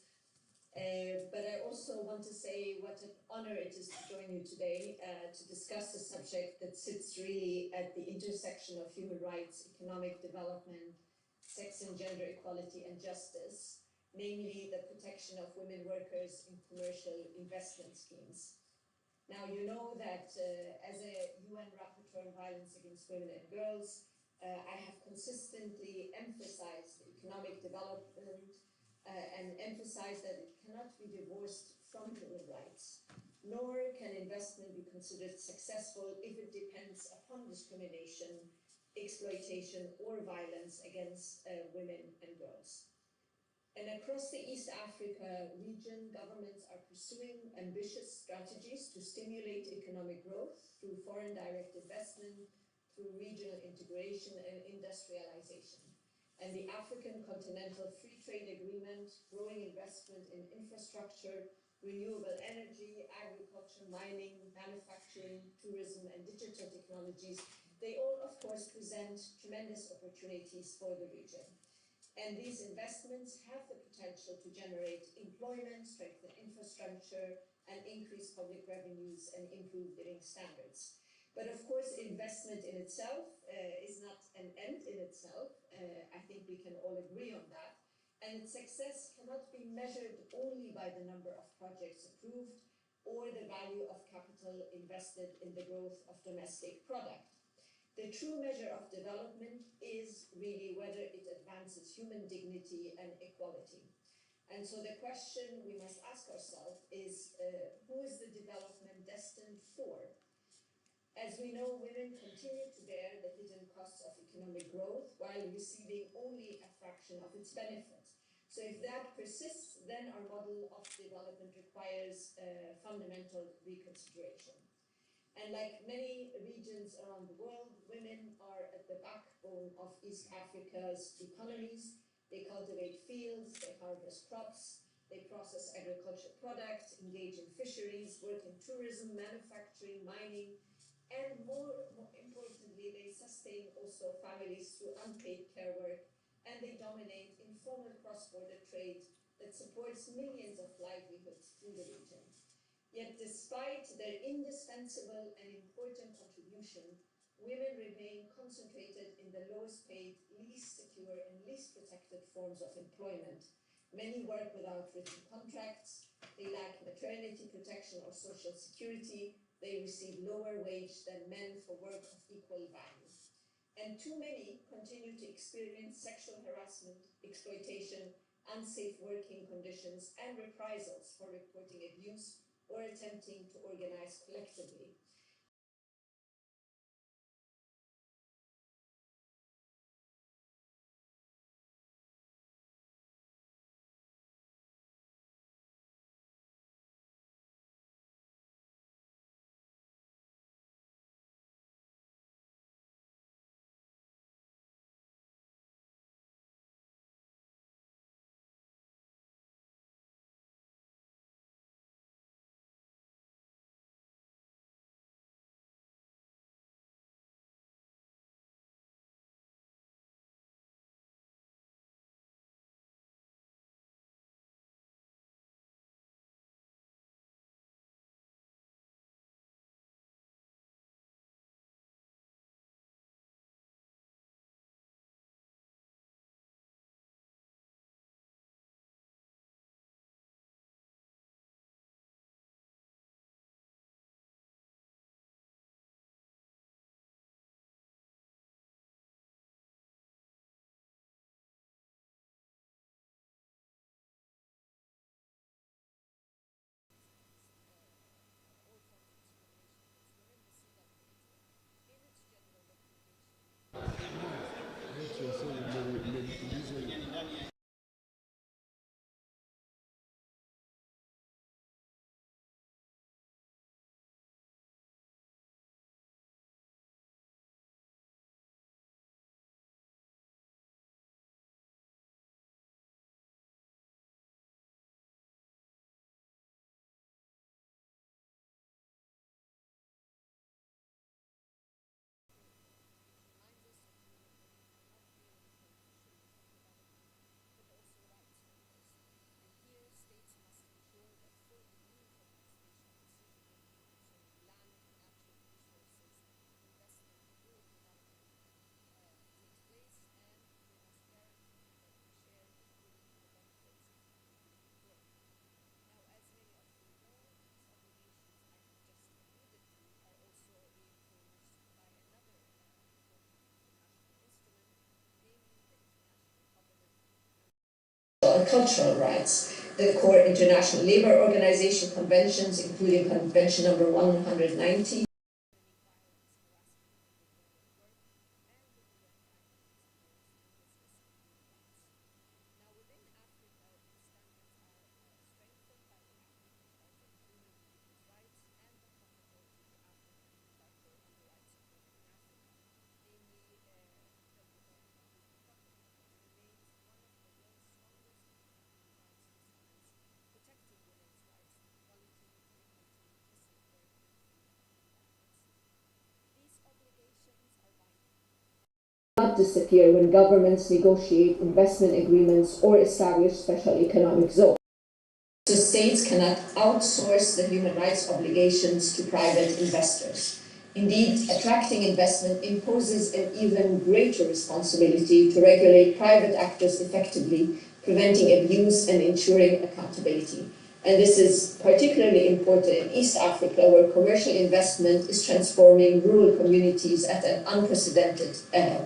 But I also want to say what an honor it is to join you today to discuss a subject that sits really at the intersection of human rights, economic development, sex and gender equality, and justice, namely the protection of women workers in commercial investment schemes. Now, you know that as a UN Rapporteur on Violence Against Women and Girls, I have consistently emphasized economic development and emphasized that it cannot be divorced from human rights, nor can investment be considered successful if it depends upon discrimination, exploitation, or violence against women and girls. And across the East Africa region, governments are pursuing ambitious strategies to stimulate economic growth through foreign direct investment, through regional integration and industrialization. And the African Continental Free Trade Agreement, growing investment in infrastructure, renewable energy, agriculture, mining, manufacturing, tourism, and digital technologies, they all, of course, present tremendous opportunities for the region. And these investments have the potential to generate employment, strengthen infrastructure, and increase public revenues and improve living standards. But of course, investment in itself is not an end in itself. I think we can all agree on that. And its success cannot be measured only by the number of projects approved or the value of capital invested in the growth of domestic product. The true measure of development is really whether it advances human dignity and equality. And so the question we must ask ourselves is, who is the development destined for? As we know, women continue to bear the hidden costs of economic growth while receiving only a fraction of its benefits. So if that persists, then our model of development requires fundamental reconsideration. And like many regions around the world, women are at the backbone of East Africa's economies. They cultivate fields, they harvest crops, they process agricultural products, engage in fisheries, work in tourism, manufacturing, mining, and more importantly, they sustain also families through unpaid care work, and they dominate informal cross-border trade that supports millions of livelihoods in the region. Yet despite their indispensable and important contribution, women remain concentrated in the lowest paid, least secure, and least protected forms of employment. Many work without written contracts, they lack maternity protection or social security, they receive lower wage than men for work of equal value. And too many continue to experience sexual harassment, exploitation, unsafe working conditions, and reprisals for reporting abuse or attempting to organize collectively. On cultural rights, the core International Labour Organization conventions, including Convention number 190. Not disappear when governments negotiate investment agreements or establish special economic zones. So states cannot outsource the human rights obligations to private investors. Indeed, attracting investment imposes an even greater responsibility to regulate private actors effectively, preventing abuse and ensuring accountability. And this is particularly important in East Africa, where commercial investment is transforming rural communities at an unprecedented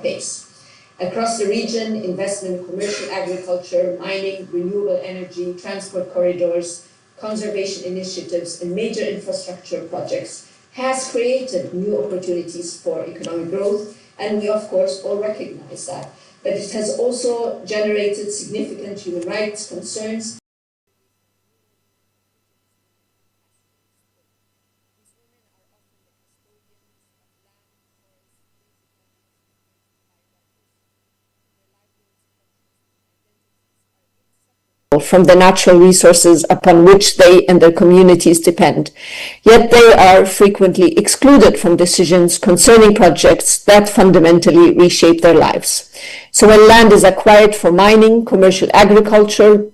pace. Across the region, investment in commercial agriculture, mining, renewable energy, transport corridors, conservation initiatives, and major infrastructure projects has created new opportunities for economic growth, and we of course all recognize that. But it has also generated significant human rights concerns. From the natural resources upon which they and their communities depend. Yet they are frequently excluded from decisions concerning projects that fundamentally reshape their lives. So when land is acquired for mining, commercial agriculture,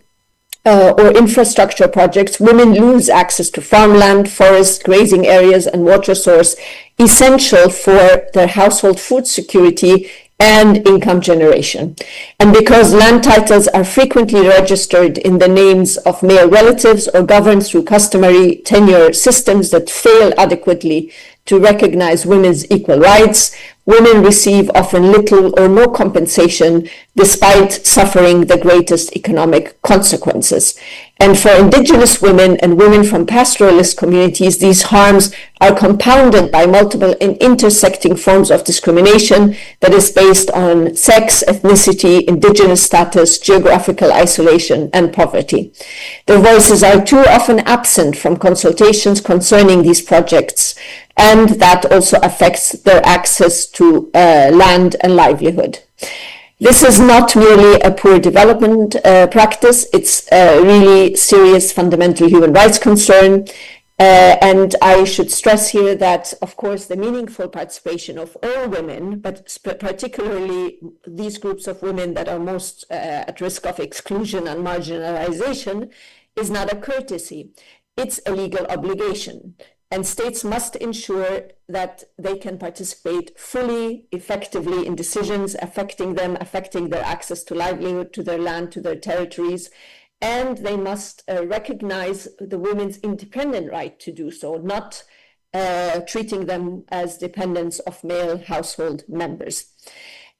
or infrastructure projects, women lose access to farmland, forest, grazing areas, and water source essential for their household food security and income generation. And because land titles are frequently registered in the names of male relatives or governed through customary tenure systems that fail adequately to recognize women's equal rights, women receive often little or no compensation despite suffering the greatest economic consequences. And for indigenous women and women from pastoralist communities, these harms are compounded by multiple and intersecting forms of discrimination that is based on sex, ethnicity, indigenous status, geographical isolation, and poverty. Their voices are too often absent from consultations concerning these projects, and that also affects their access to land and livelihood. This is not merely a poor development practice, it's a really serious fundamental human rights concern. And I should stress here that, of course, the meaningful participation of all women, but particularly these groups of women that are most at risk of exclusion and marginalization, is not a courtesy. It's a legal obligation. And states must ensure that they can participate fully, effectively in decisions affecting them, affecting their access to livelihood, to their land, to their territories. And they must recognize the women's independent right to do so, not treating them as dependents of male household members.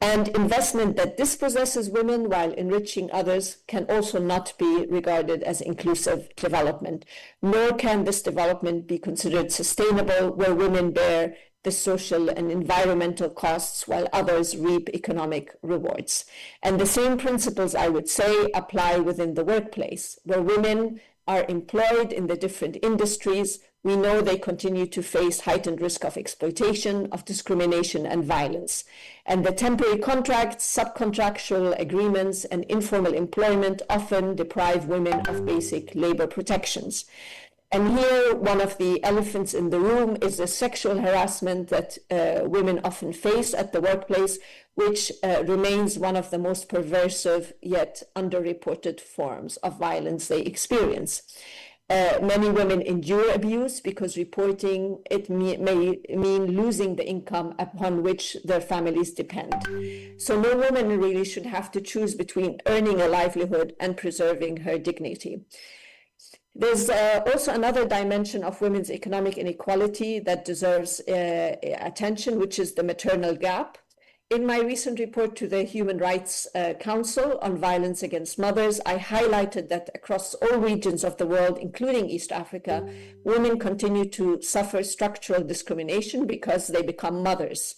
And investment that dispossesses women while enriching others can also not be regarded as inclusive development, nor can this development be considered sustainable where women bear the social and environmental costs while others reap economic rewards. And the same principles, I would say, apply within the workplace, where women are employed in the different industries. We know they continue to face heightened risk of exploitation, of discrimination and violence. And the temporary contracts, subcontractual agreements, and informal employment often deprive women of basic labor protections. And here, one of the elephants in the room is the sexual harassment that women often face at the workplace, which remains one of the most pervasive yet underreported forms of violence they experience. Many women endure abuse because reporting it may mean losing the income upon which their families depend. So no woman really should have to choose between earning a livelihood and preserving her dignity. There's also another dimension of women's economic inequality that deserves attention, which is the maternal gap. In my recent report to the Human Rights Council on violence against mothers, I highlighted that across all regions of the world, including East Africa, women continue to suffer structural discrimination because they become mothers.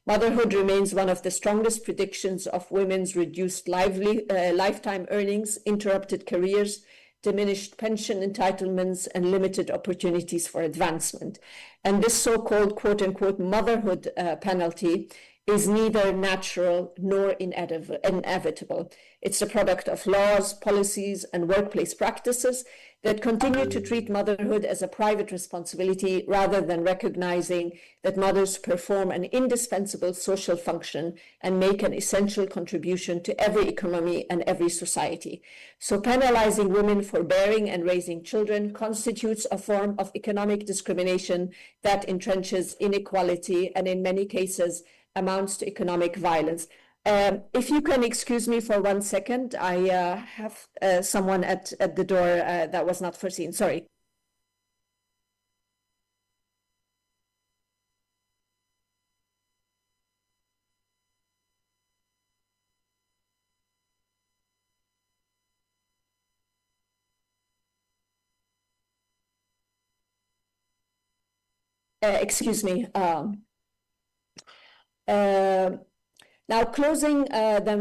Motherhood remains one of the strongest predictions of women's reduced lifetime earnings, interrupted careers, diminished pension entitlements, and limited opportunities for advancement. And this so-called quote-unquote motherhood penalty is neither natural nor inevitable. It's a product of laws, policies, and workplace practices that continue to treat motherhood as a private responsibility rather than recognizing that mothers perform an indispensable social function and make an essential contribution to every economy and every society. So penalizing women for bearing and raising children constitutes a form of economic discrimination that entrenches inequality and in many cases amounts to economic violence. If you can excuse me for 1 second, I have someone at the door that was not foreseen. Sorry. Excuse me. Now, closing the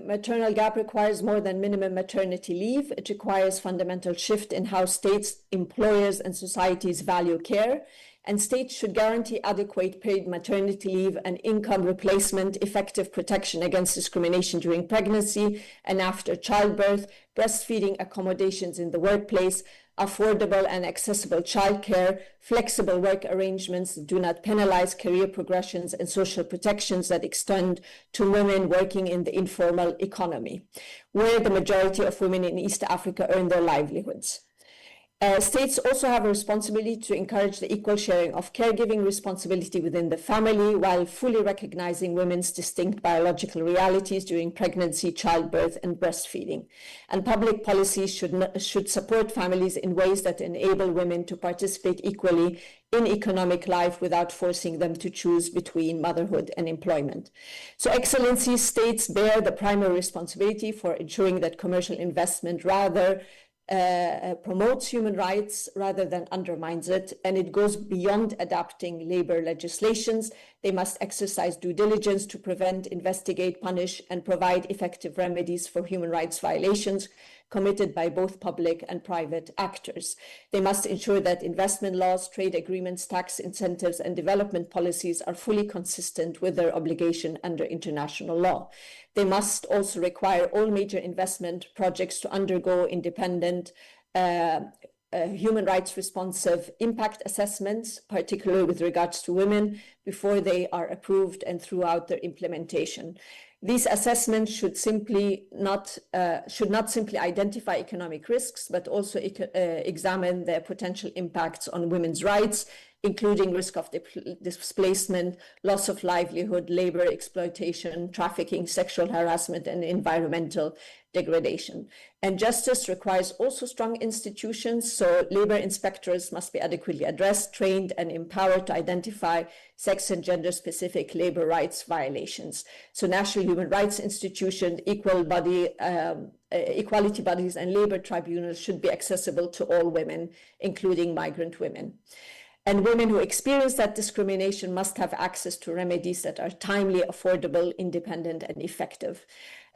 maternal gap requires more than minimum maternity leave. It requires fundamental shift in how states, employers, and societies value care. And states should guarantee adequate paid maternity leave and income replacement, effective protection against discrimination during pregnancy and after childbirth, breastfeeding accommodations in the workplace, affordable and accessible childcare, flexible work arrangements that do not penalize career progressions, and social protections that extend to women working in the informal economy, where the majority of women in East Africa earn their livelihoods. States also have a responsibility to encourage the equal sharing of caregiving responsibility within the family while fully recognizing women's distinct biological realities during pregnancy, childbirth, and breastfeeding. And public policies should support families in ways that enable women to participate equally in economic life without forcing them to choose between motherhood and employment. So, Excellencies, states bear the primary responsibility for ensuring that commercial investment promotes human rights rather than undermines it, and it goes beyond adapting labor legislations. They must exercise due diligence to prevent, investigate, punish, and provide effective remedies for human rights violations committed by both public and private actors. They must ensure that investment laws, trade agreements, tax incentives, and development policies are fully consistent with their obligation under international law. They must also require all major investment projects to undergo independent human rights responsive impact assessments, particularly with regards to women, before they are approved and throughout their implementation. These assessments should not simply identify economic risks, but also examine their potential impacts on women's rights, including risk of displacement, loss of livelihood, labor exploitation, trafficking, sexual harassment, and environmental degradation. And justice requires also strong institutions, so labor inspectors must be adequately addressed, trained, and empowered to identify sex and gender-specific labor rights violations. So national human rights institutions, equality bodies, and labor tribunals should be accessible to all women, including migrant women. And women who experience that discrimination must have access to remedies that are timely, affordable, independent, and effective.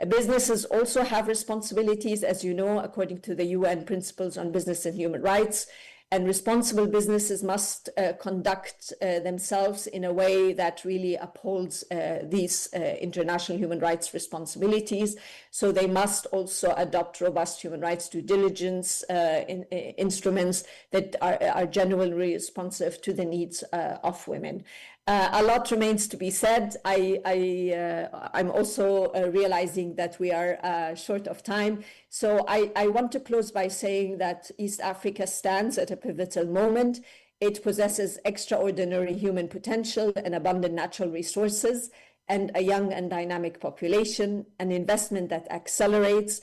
Businesses also have responsibilities, as you know, according to the UN Principles on Business and Human Rights. And responsible businesses must conduct themselves in a way that really upholds these international human rights responsibilities. So they must also adopt robust human rights due diligence instruments that are genuinely responsive to the needs of women. A lot remains to be said. I'm also realizing that we are short of time. So I want to close by saying that East Africa stands at a pivotal moment. It possesses extraordinary human potential and abundant natural resources, and a young and dynamic population. An investment that accelerates,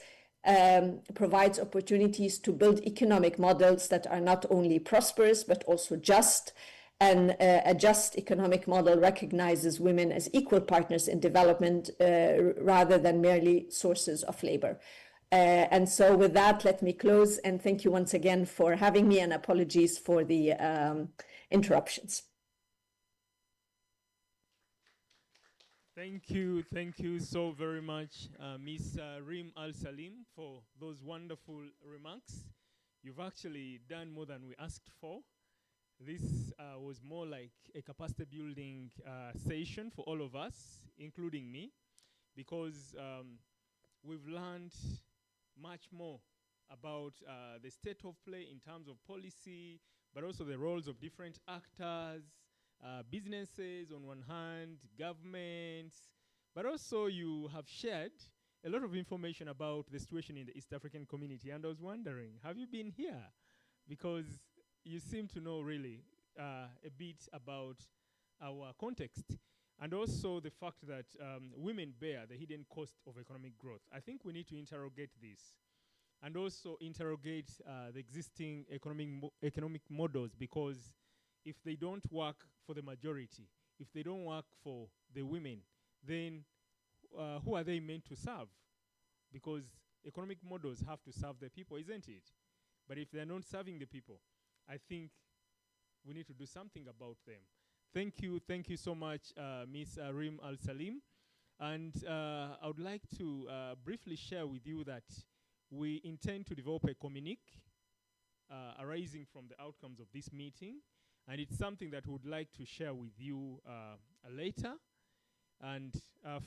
provides opportunities to build economic models that are not only prosperous, but also just. And a just economic model recognizes women as equal partners in development rather than merely sources of labor. And so with that, let me close and thank you once again for having me, and apologies for the interruptions. Thank you so very much, Ms. Reem Al Salim, for those wonderful remarks. You've actually done more than we asked for. This was more like a capacity building session for all of us, including me, because we've learned much more about the state of play in terms of policy, but also the roles of different actors, businesses on one hand, governments, but also you have shared a lot of information about the situation in the East African community. And I was wondering, have you been here? Because you seem to know really a bit about our context, and also the fact that women bear the hidden cost of economic growth. I think we need to interrogate this, and also interrogate the existing economic models, because if they don't work for the majority, if they don't work for the women, then who are they meant to serve? Because economic models have to serve the people, isn't it? But if they're not serving the people, I think we need to do something about them. Thank you so much, Ms. Reem Al Salim. And I would like to briefly share with you that we intend to develop a communique arising from the outcomes of this meeting. And it's something that we would like to share with you later. And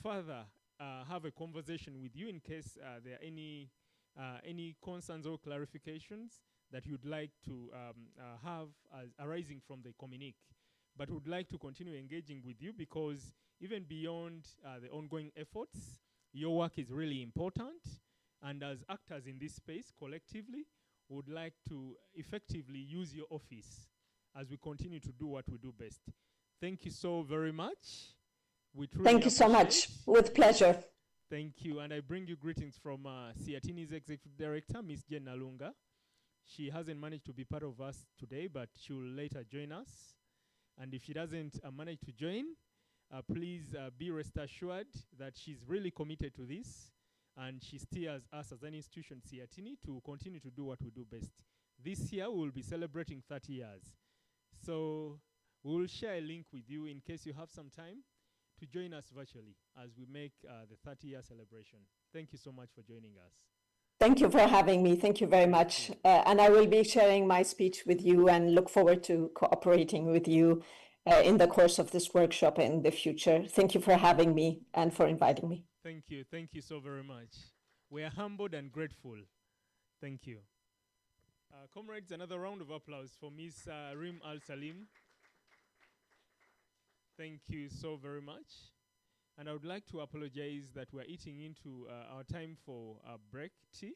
further, have a conversation with you in case there are any concerns or clarifications that you'd like to have as arising from the communique. But would like to continue engaging with you, because even beyond the ongoing efforts, your work is really important. And as actors in this space, collectively, would like to effectively use your office as we continue to do what we do best. Thank you so very much. Thank you so much. With pleasure. Thank you. And I bring you greetings from Siatini's Executive Director, Ms. Jen Nalunga. She hasn't managed to be part of us today, but she will later join us. And if she doesn't manage to join, please be rest assured that she's really committed to this, and she steers us as an institution, Siatini, to continue to do what we do best. This year, we will be celebrating 30 years. So we will share a link with you in case you have some time to join us virtually as we make the 30-year celebration. Thank you so much for joining us. Thank you for having me. Thank you very much. And I will be sharing my speech with you and look forward to cooperating with you in the course of this workshop in the future. Thank you for having me and for inviting me. Thank you. Thank you so very much. We are humbled and grateful. Thank you. Comrades, another round of applause for Ms. Reem Al Salim. Thank you so very much. And I would like to apologize that we're eating into our time for break tea,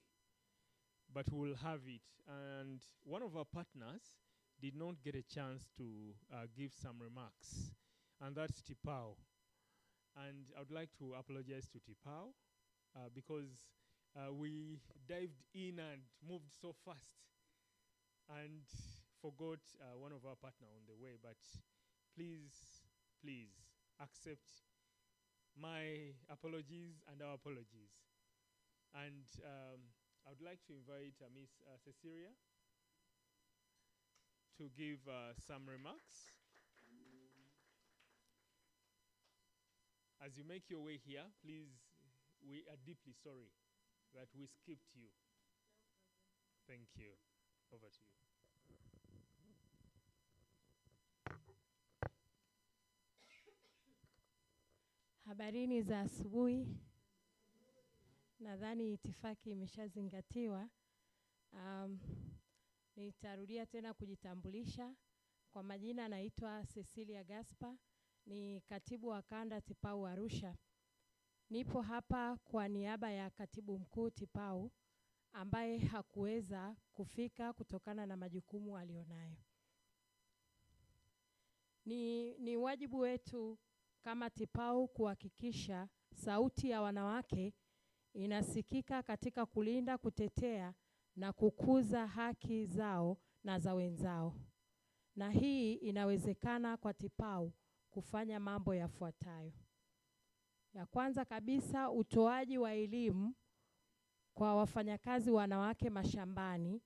but we'll have it. And one of our partners did not get a chance to give some remarks, and that's Tipao. And I would like to apologize to Tipao because we dived in and moved so fast and forgot one of our partner on the way. But please accept my apologies and our apologies. And I would like to invite Miss Cecilia. to give some remarks. As you make your way here, please, we are deeply sorry that we skipped you. Thank you. Over to you. Habarini za asubuhi. Nadhani itifaki imeshazingatiwa. Nitarudia tena kujitambulisha. Kwa majina naitwa Cecilia Gaspar, ni katibu wa kanda TIPAU Arusha. Nipo hapa kwa niaba ya katibu mkuu TIPAU ambaye hakuweza kufika kutokana na majukumu alionayo. Ni wajibu wetu kama TIPAU kuhakikisha sauti ya wanawake inasikika katika kulinda, kutetea na kukuza haki zao na za wenzao. Na hii inawezekana kwa TIPAU kufanya mambo yafuatayo. Ya kwanza kabisa, utoaji wa elimu kwa wafanyakazi wanawake mashambani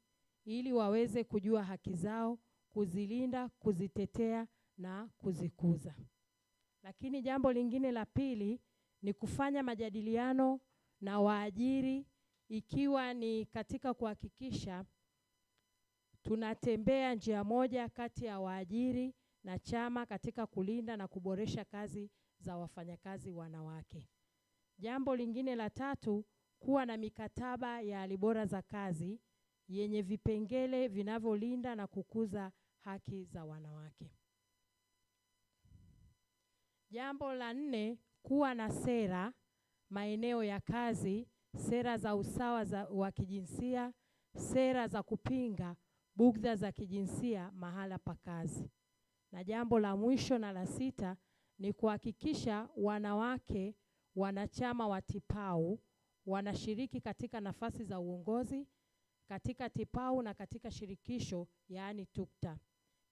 ili waweze kujua haki zao, kuzilinda, kuzitetea na kuzikuza. Lakini jambo lingine la pili ni kufanya majadiliano na waajiri, ikiwa ni katika kuhakikisha tunatembea njia moja kati ya waajiri na chama katika kulinda na kuboresha kazi za wafanyakazi wanawake. Jambo lingine la tatu, kuwa na mikataba ya hali bora za kazi yenye vipengele vinavyolinda na kukuza haki za wanawake. Jambo la nne, kuwa na sera maeneo ya kazi, sera za usawa wa kijinsia, sera za kupinga bugdha za kijinsia mahala pa kazi. Na jambo la mwisho na la sita ni kuhakikisha wanawake wanachama wa TIPAU wanashiriki katika nafasi za uongozi katika TIPAU na katika shirikisho, yaani TUKTA.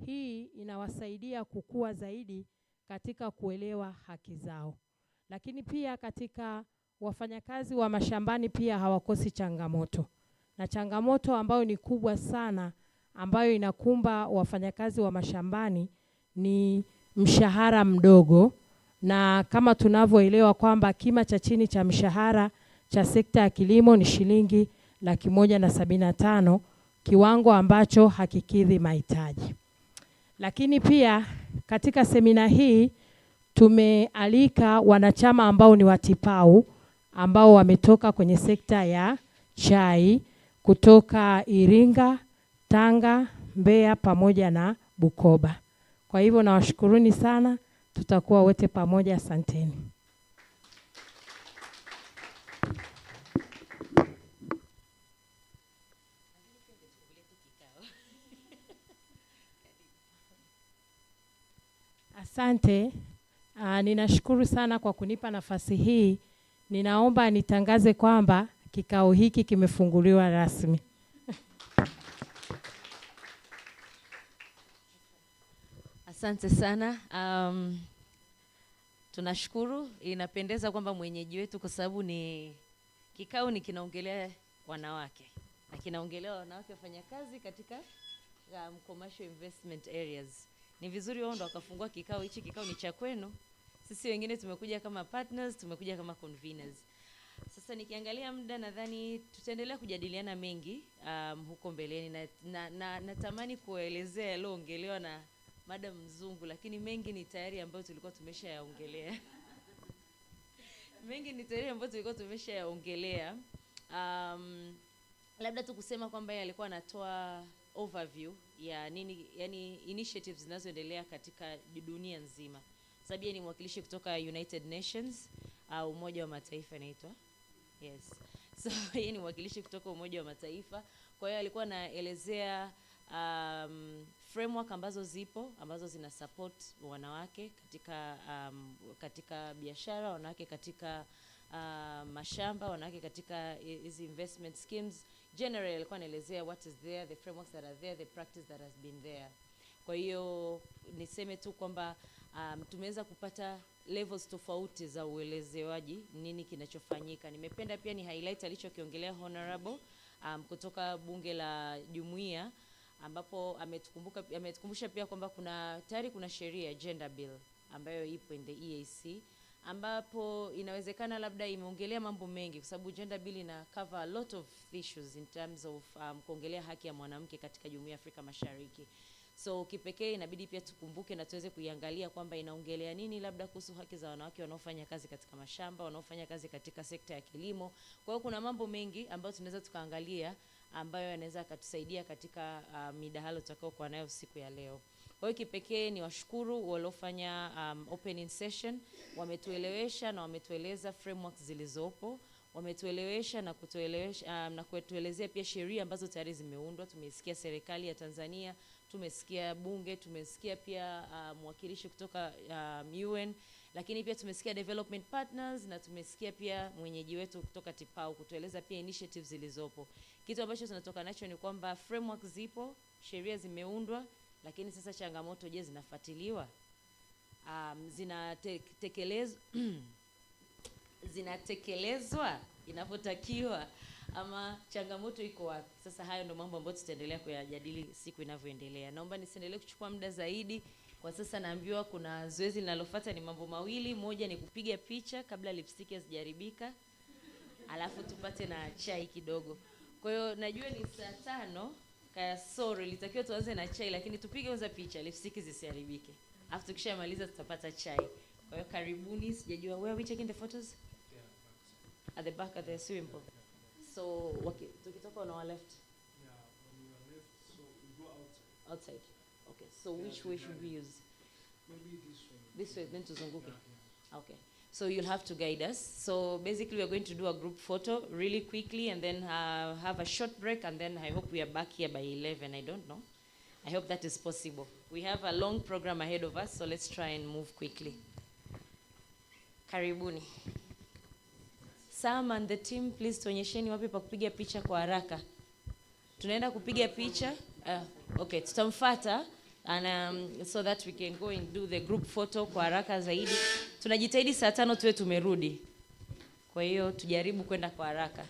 Hii inawasaidia kukua zaidi katika kuelewa haki zao. Lakini pia katika wafanyakazi wa mashambani pia hawakosi changamoto. Na changamoto ambayo ni kubwa sana ambayo inakumba wafanyakazi wa mashambani ni mshahara mdogo. Na kama tunavyoelewa kwamba kima cha chini cha mshahara cha sekta ya kilimo ni shilingi 175,000, kiwango ambacho hakikidhi mahitaji. Lakini pia katika semina hii tumealika wanachama ambao ni wa TIPAU ambao wametoka kwenye sekta ya chai kutoka Iringa, Tanga, Mbeya pamoja na Bukoba. Kwa hivyo nawashukuruni sana, tutakuwa wote pamoja, asanteni. Asante. Ninashukuru sana kwa kunipa nafasi hii. Ninaomba nitangaze kwamba kikao hiki kimefunguliwa rasmi. Asante sana. Tunashukuru. Inapendeza kwamba mwenyeji wetu, kwa sababu ni kikao ni kinaongelea wanawake. Na kinaongelea wanawake wafanyakazi katika commercial investment areas. Ni vizuri wao ndo wakafungua kikao hichi. Kikao ni cha kwenu. Sisi wengine tumekuja kama partners, tumekuja kama conveners. Sasa nikiangalia muda, nadhani tutaendelea kujadiliana mengi huko mbeleni, na natamani kuelezea yaliyoongelewa na Madam Mzungu, lakini mengi ni tayari ambayo tulikuwa tumeshayaongelea. Mengi ni tayari ambayo tulikuwa tumeshayaongelea. Labda tu kusema kwamba yeye alikuwa anatoa overview ya nini, yani initiatives zinazoendelea katika dunia nzima. Sababu yeye ni mwakilishi kutoka United Nations, Umoja wa Mataifa inaitwa. Yes. So yeye ni mwakilishi kutoka Umoja wa Mataifa. Kwa hiyo alikuwa anaelezea framework ambazo zipo, ambazo zina support wanawake katika biashara, wanawake katika mashamba, wanawake katika hizi investment schemes. Generally alikuwa anaelezea what is there, the frameworks that are there, the practice that has been there. Kwa hiyo niseme tu kwamba tumeweza kupata levels tofauti za uelezewaji nini kinachofanyika. Nimependa pia ni highlight alichokiongelea Honorable kutoka bunge la Jumuiya, ambapo ametukumbusha pia kwamba tayari kuna sheria gender bill ambayo ipo in the EAC, ambapo inawezekana labda imeongelea mambo mengi, kwa sababu gender bill ina cover a lot of issues in terms of kuongelea haki ya mwanamke katika Jumuiya ya Afrika Mashariki. So kipekee inabidi pia tukumbuke na tuweze kuiangalia kwamba inaongelea nini labda kuhusu haki za wanawake wanaofanya kazi katika mashamba, wanaofanya kazi katika sekta ya kilimo. Kwa hiyo kuna mambo mengi ambayo tunaweza tukaangalia ambayo yanaweza kutusaidia katika midahalo tutakao kwa nayo siku ya leo. Kwa hiyo kipekee ni washukuru waliofanya opening session, wametuelewesha na wametueleza frameworks zilizopo, wametuelewesha na kutuelewesha na kutuelezea pia sheria ambazo tayari zimeundwa. Tumesikia serikali ya Tanzania, tumesikia bunge, tumesikia pia mwakilishi kutoka UN, lakini pia tumesikia development partners na tumesikia pia mwenyeji wetu kutoka TIPAU kutueleza pia initiatives zilizopo. Kitu ambacho tunatoka nacho ni kwamba framework zipo, sheria zimeundwa, lakini sasa changamoto je, zinafuatiliwa? Zinatekelezwa inapotakiwa, ama changamoto iko wapi? Sasa hayo ndio mambo ambayo tutaendelea kuyajadili siku inavyoendelea. Naomba nisiendelee kuchukua muda zaidi. Kwa sasa naambiwa kuna zoezi linalofuata, ni mambo mawili. Moja ni kupiga picha kabla lipstick hazijaribika, alafu tupate na chai kidogo. Kwa hiyo najua ni saa 5 kasoro ilitakiwa tuanze na chai, lakini tupige kwanza picha lipstick zisiharibike. Alafu tukishamaliza tutapata chai. Kwa hiyo karibuni. Sijajua where are we taking the photos? At the back at the swimming pool. So okay, tukitoka on our left. Yeah, on your left, so we go outside. Outside. Okay. So which way should we use? Maybe this way. This way, then tuzunguke. Yeah. Okay. So you'll have to guide us. So basically we are going to do a group photo really quickly and then have a short break, and then I hope we are back here by 11. I don't know. I hope that is possible. We have a long program ahead of us, so let's try and move quickly. Karibuni. Sam and the team, please tuonyesheni wapi pa kupiga picha kwa haraka. Tunaenda kupiga picha. Okay, tutamfuata and so that we can go and do the group photo kwa haraka zaidi. Tunajitahidi saa 5 tuwe tumerudi. Kwa hiyo tujaribu kwenda kwa haraka.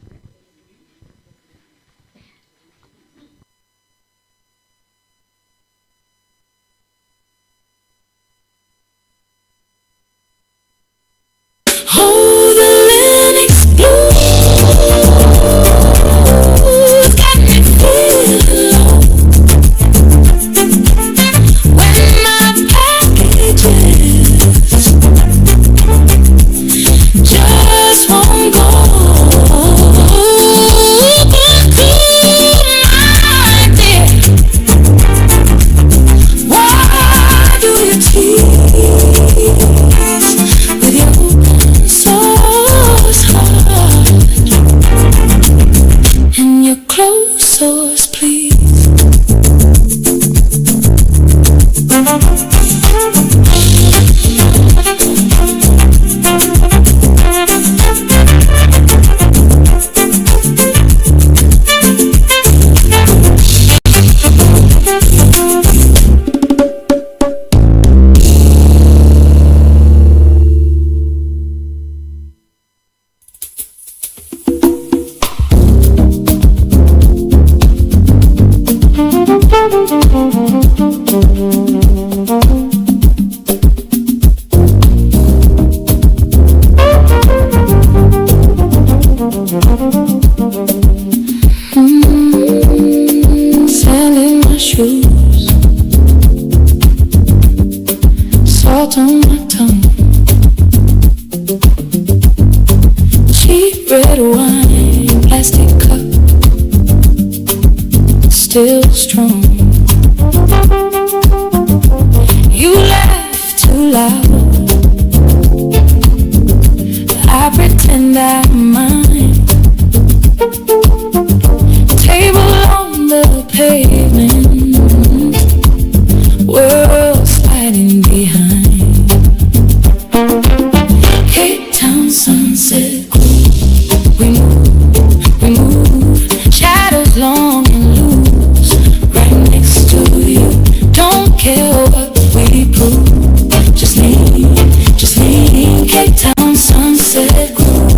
Selling my shoes, salt on my tongue, cheap red wine, plastic cup, still strong. You laugh too loud, I pretend I'm mine. Table on the pavement, world sliding behind. Cape Town sunset, we move, shadows long and loose, right next to you. Don't care what we prove, just lean, Cape Town sunset groove.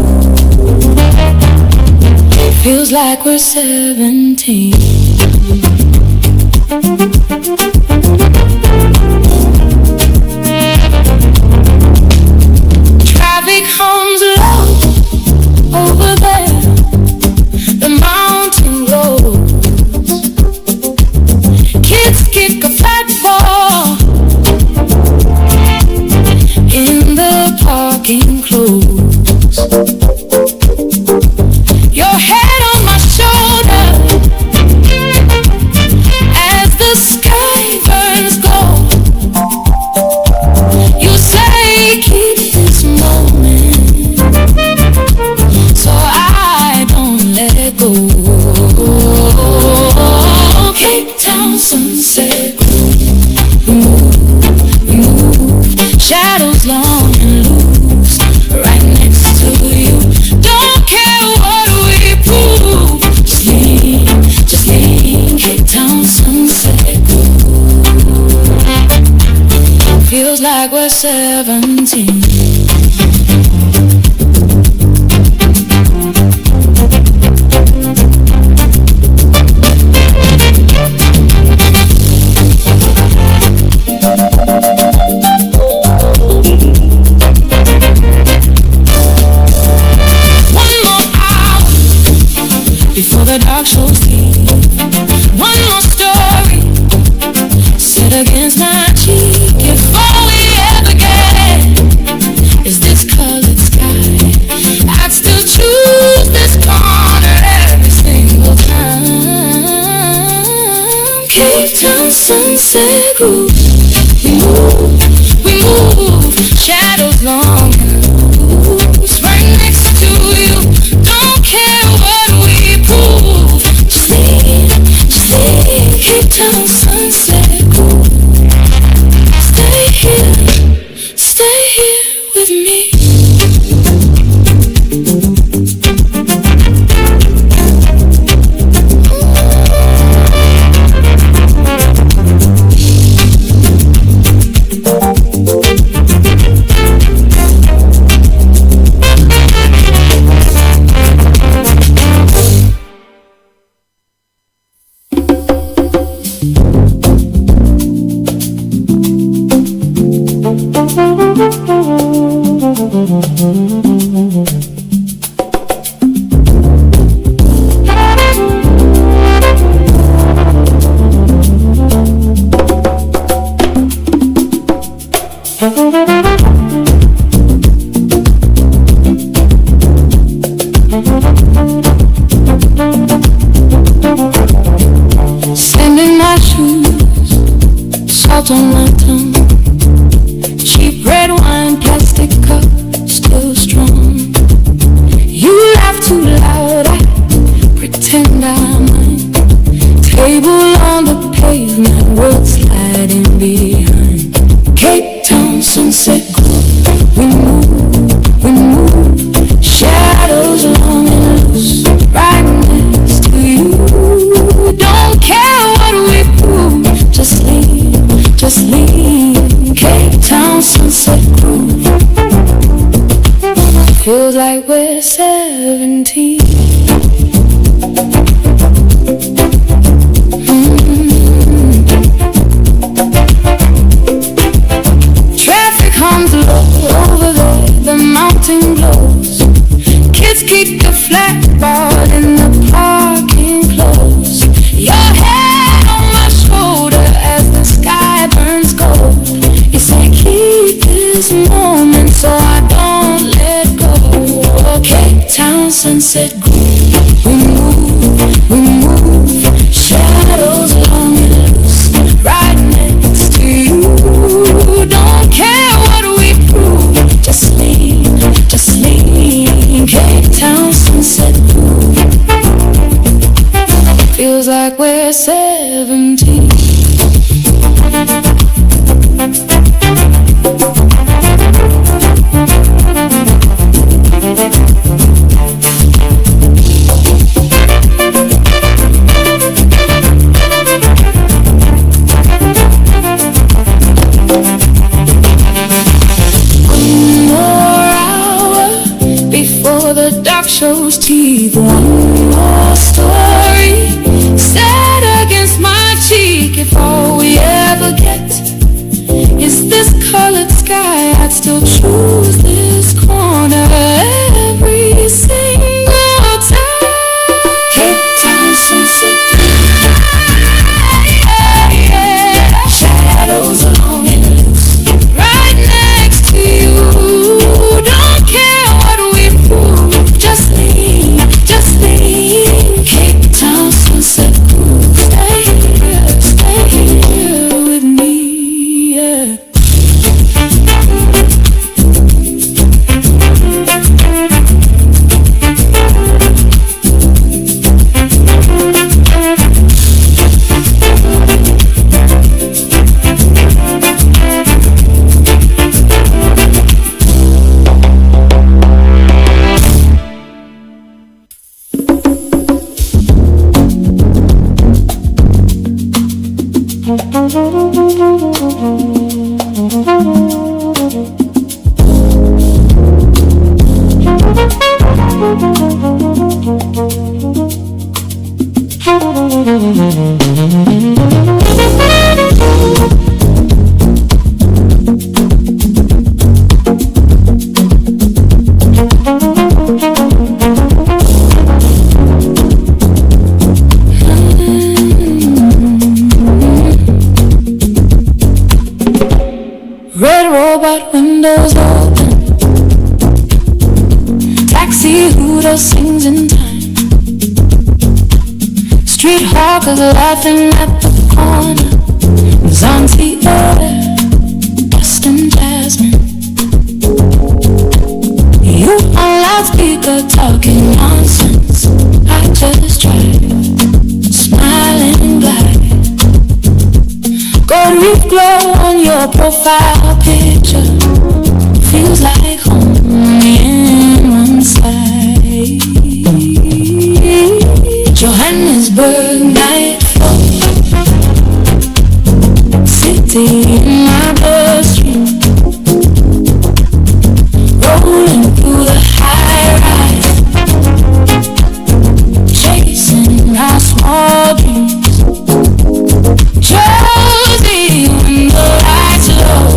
Feels like we're 17. Traffic hums low over there, the mountain roads. Kids kick a fat ball in the parking close. Your head on my shoulder as the sky burns gold. You say keep this moment so I don't let it go. Cape Town sunset, we move, shadows long and loose, right next to you. Don't care what we prove, just lean, Cape Town sunset. Feels like we're 17. Before the dark shows me one more story set against my cheek. If all we ever get is this colored sky, I'd still choose this corner every single time. Cape Town sunset groove, we move, shadows long and loose, right next to you. Don't care what we prove, just leave, Cape Town sunset groove. Stay here with me. Sand in my shoes, salt on my tongue, cheap red wine, plastic cup, still strong. You laugh too loud, I pretend I mind. Table on the pavement, world sliding behind. Cape Town sunset groove, we move, shadows long and loose, right next to you. Don't care what we prove, just lean, Cape Town sunset groove. Feels like we're 17. Traffic hums low over there, the mountain glows. Kids kick a flat ball in the parking close. Your head on my shoulder as the sky burns gold. You say keep this moment so I don't let go. Cape Town sunset groove, we move, shadows long and loose, right next to you. Don't care what we prove, just lean, Cape Town sunset groove. Feels like we're 17. Shows teeth, one more story set against my cheek. If windows open. Taxi hooter sings in time. Street hawkers laughing at the corner. Zanti air, dust and jasmine. You on loudspeaker talking nonsense. I just drive, smiling black. Gold leaf glow on your profile picture. Feels like home in one side. Johannesburg nightfall. City in my bloodstream. Rolling through the high rise. Chasing our small dreams. Josie when the lights low.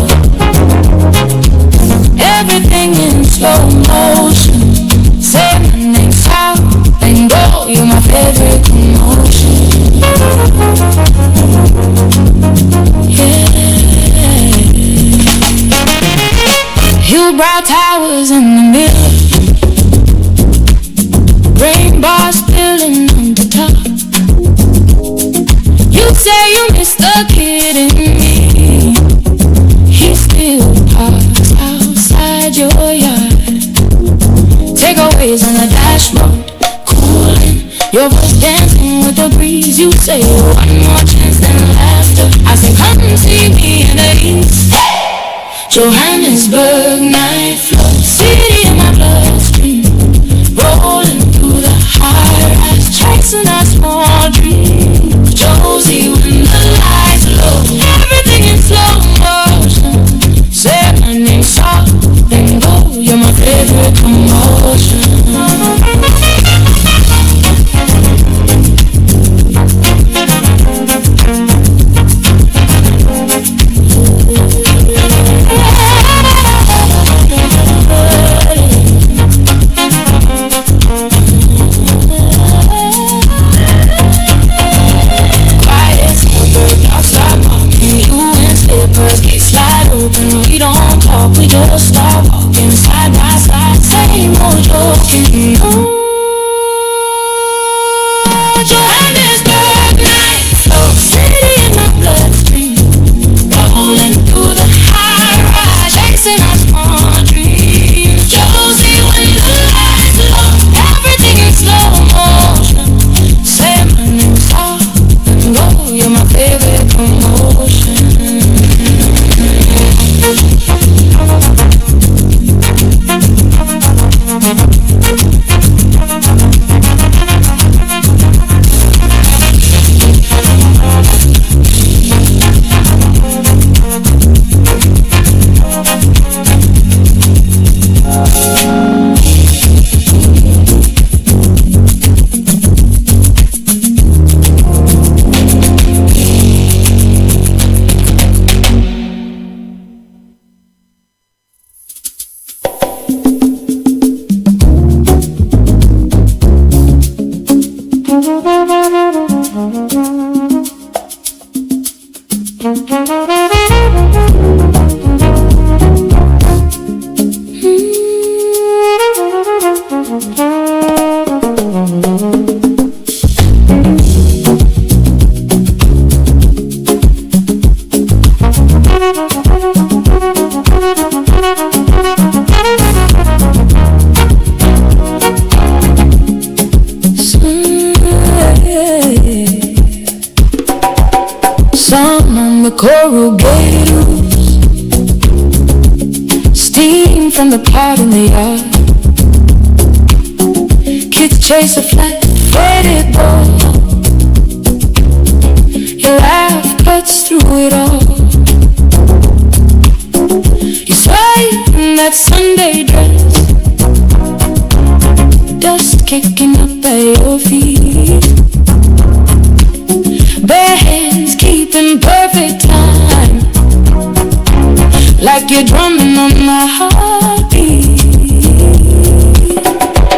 Everything in slow motion. Say my name out and go. You're my favorite emotion. Hillbrow Towers in the middle. Rain bars spilling on the top. You say you miss the kid in me. He still parks outside your yard. Takeaways on the dashboard, cooling. Your voice dancing with the breeze. You say one more chance than laughter. I say come see me in the east. Johannesburg night flow, city in my bloodstream. Rolling through the high rise, chasing our small dreams. Josie when the lights low, everything in slow motion. Say my name soft, then go. You're my favorite commotion. We don't talk, we just start walking side by side. Same old joking. Johannesburg night flow, city in my bloodstream. Rolling through the high rise, chasing our small dreams. Josie when the lights low, everything in slow motion. Say my name soft and go. You're my favorite commotion. Sun on the corrugated, steam from the pot in the yard. Kids chase a flat faded ball. Your laugh cuts through it all. You sway in that Sunday dress, dust kicking up at your feet. Bare hands keeping perfect time, like you're drumming on my heartbeat.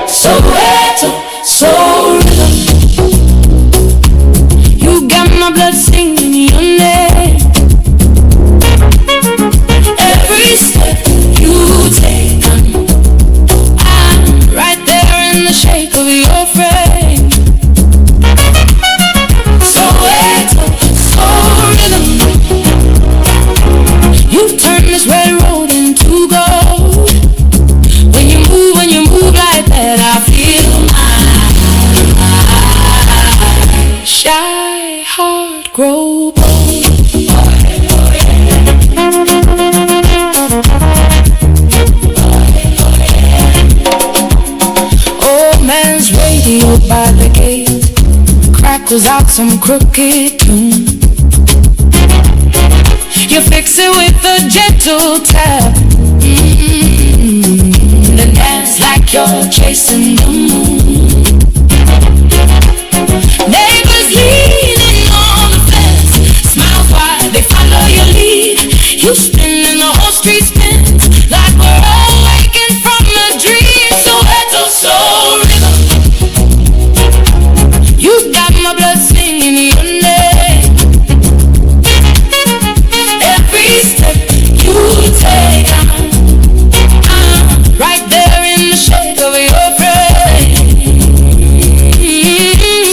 Soweto, soul rhythm. You got my blood singing your name. Every step radio by the gate crackles out some crooked tune. You fix it with a gentle tap, and dance like you're chasing the moon. Neighbors leaning on the fence, smiles wide, they follow your lead. You spin and the whole street spins, like we're all waking from a dream. Soweto soul rhythm, you got my blood singing your name. Every step you take, right there in the shade of your frame.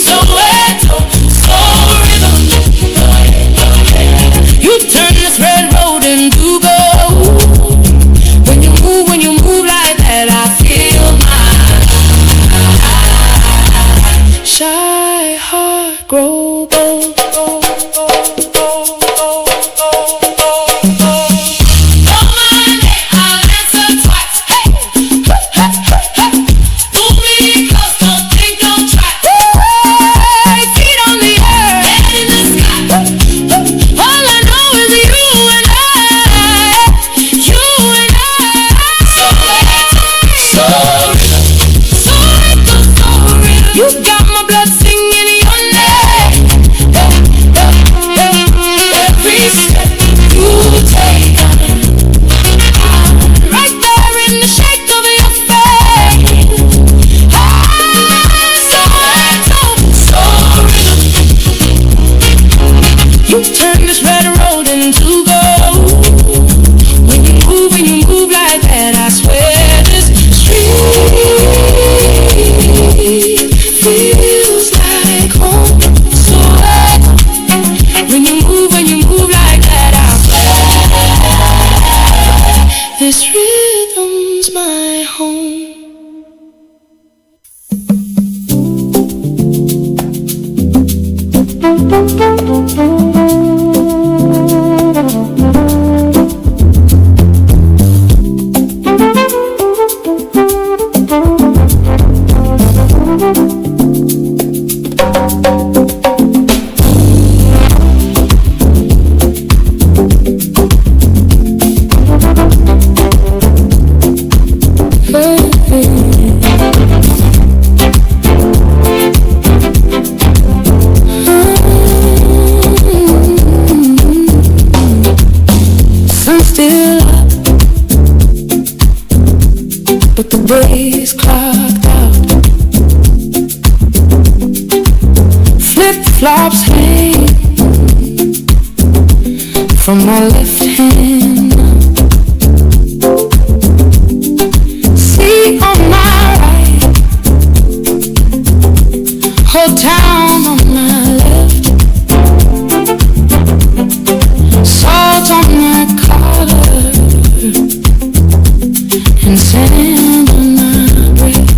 Soweto soul rhythm, you turn this red road into gold. When you move like that, I feel my shy heart grow bold. You got my blood singing your name. Every step you take, right there in the shake of your face. You turn this red road into gold. When you move like that, I swear this street feels like home. So when you move like that, I swear this rhythm's my home. But the day's clocked out. Flip-flops hang from my left hand. See on my right, whole town on my left. Salt on my collar and sand on my breath.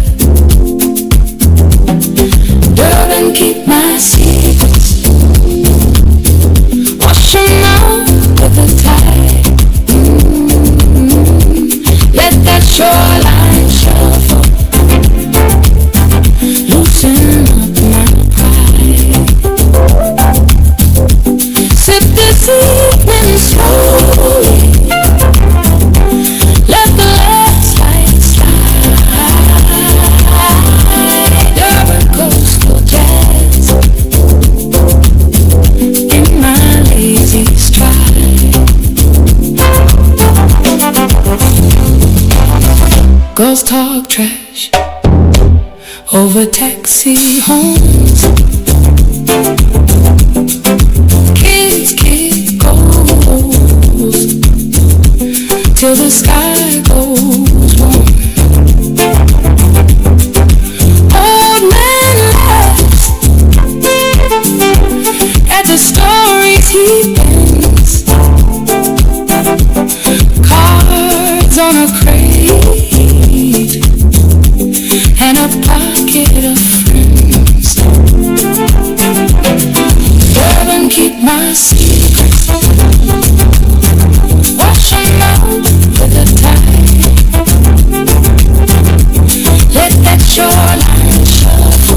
Durban, keep my secrets, wash them out with the tide. Let that shoreline shuffle, loosen up my pride. Sip this evening slowly, let the last light slide. Durban coastal jazz in my lazy stride. Girls talk trash over taxi homes. Kids kick goals till the sky goes warm. Old man laughs at the stories he bends. Cards on a crate and a pocket of friends. Durban, keep my secrets, wash them out with a tide. Let that shoreline shuffle,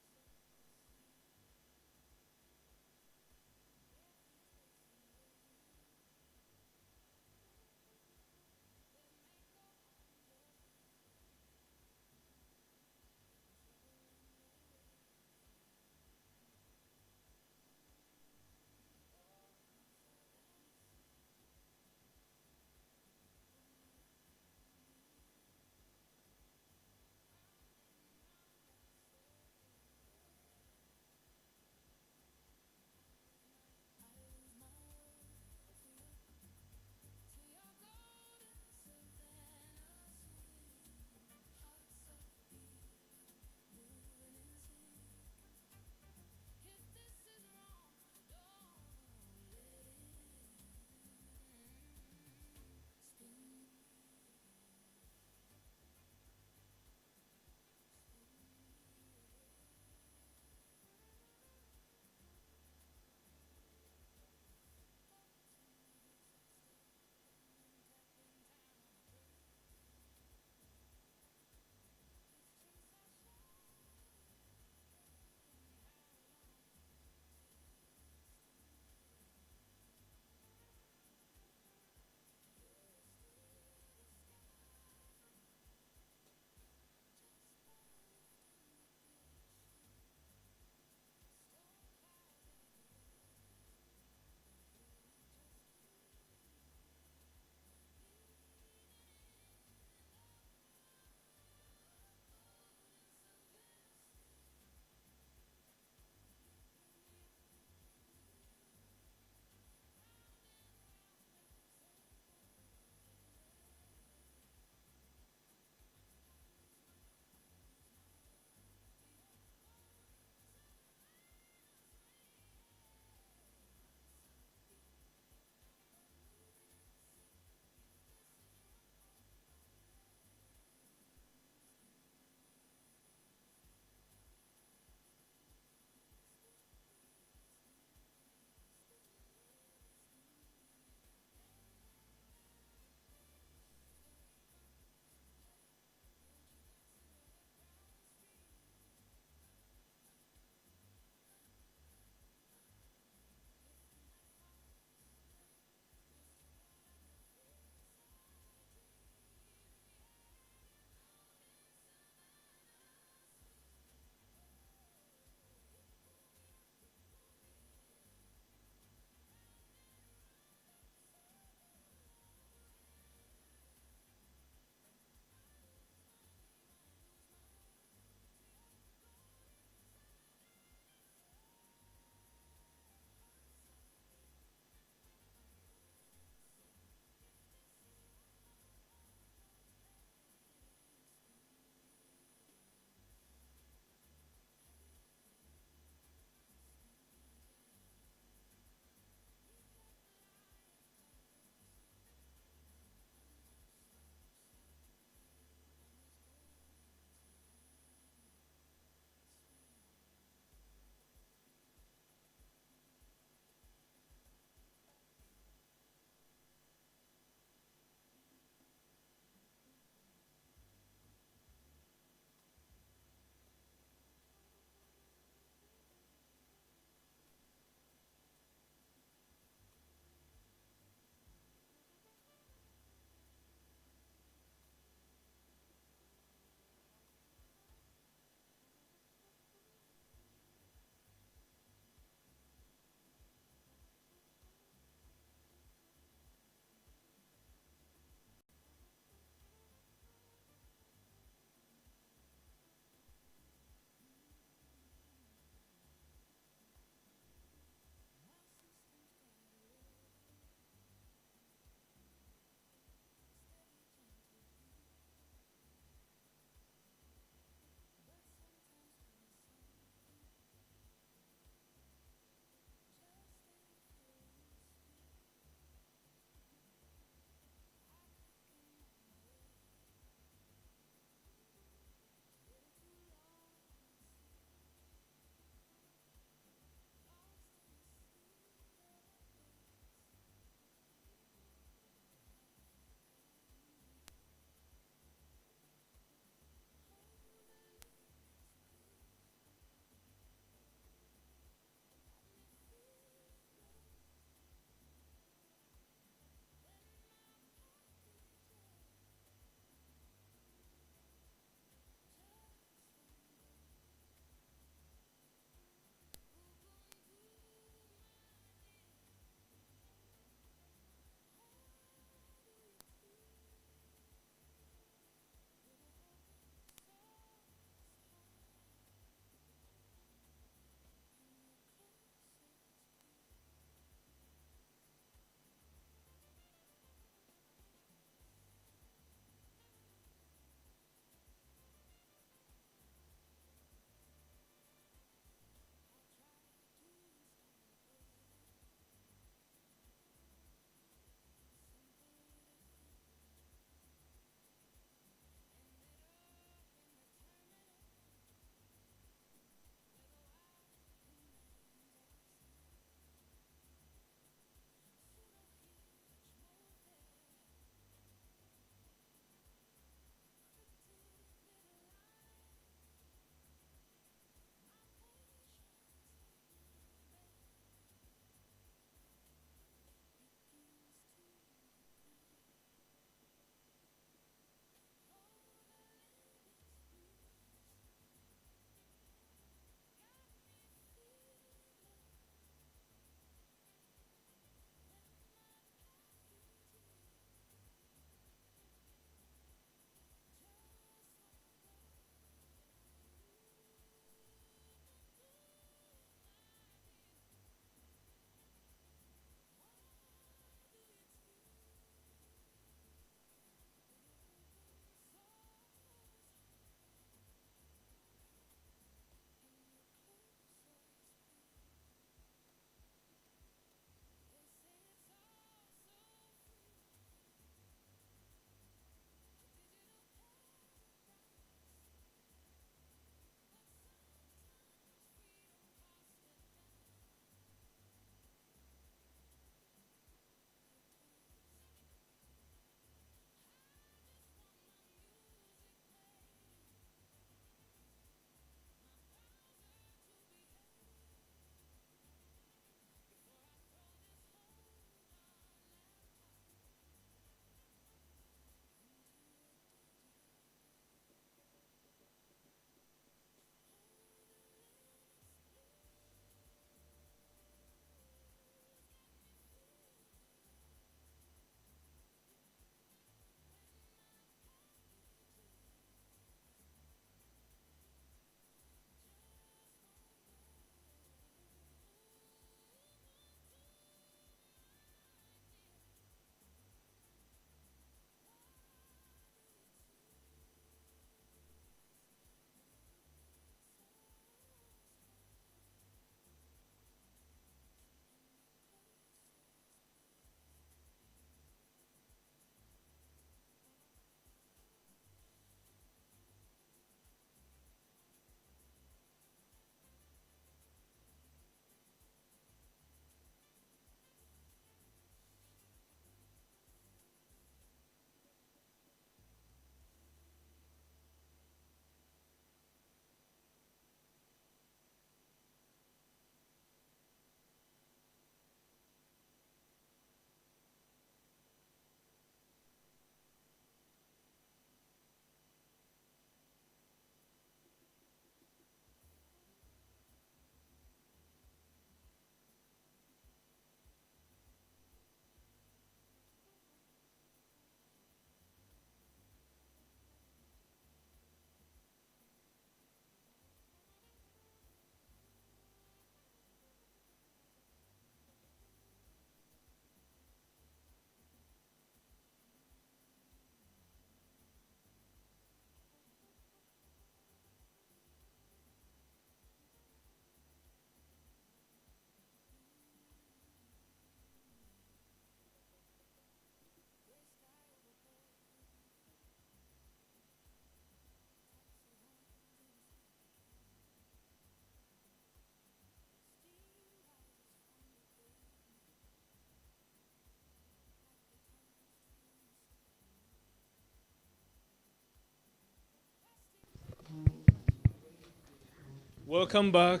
Welcome back,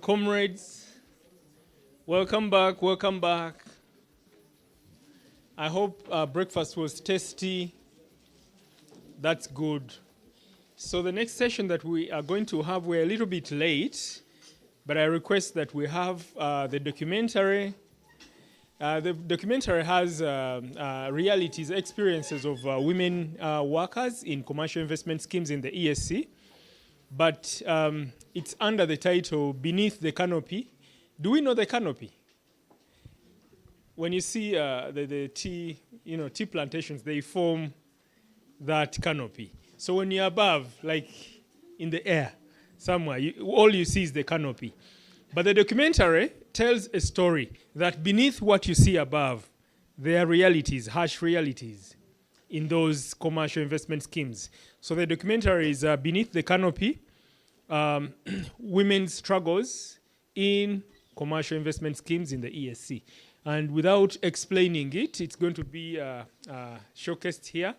comrades. Welcome back, welcome back. I hope breakfast was tasty. That's good. So the next session that we are going to have, we're a little bit late, but I request that we have the documentary. The documentary has realities, experiences of women workers in commercial investment schemes in the ESC, but it's under the title Beneath the Canopy. Do we know the canopy? When you see the tea, tea plantations, they form that canopy. So when you're above, like in the air, somewhere, all you see is the canopy. But the documentary tells a story that beneath what you see above, there are realities, harsh realities in those commercial investment schemes. So the documentary is Beneath the Canopy, Women's Struggles in Commercial Investment Schemes in the ESC. And without explaining it, it's going to be showcased here.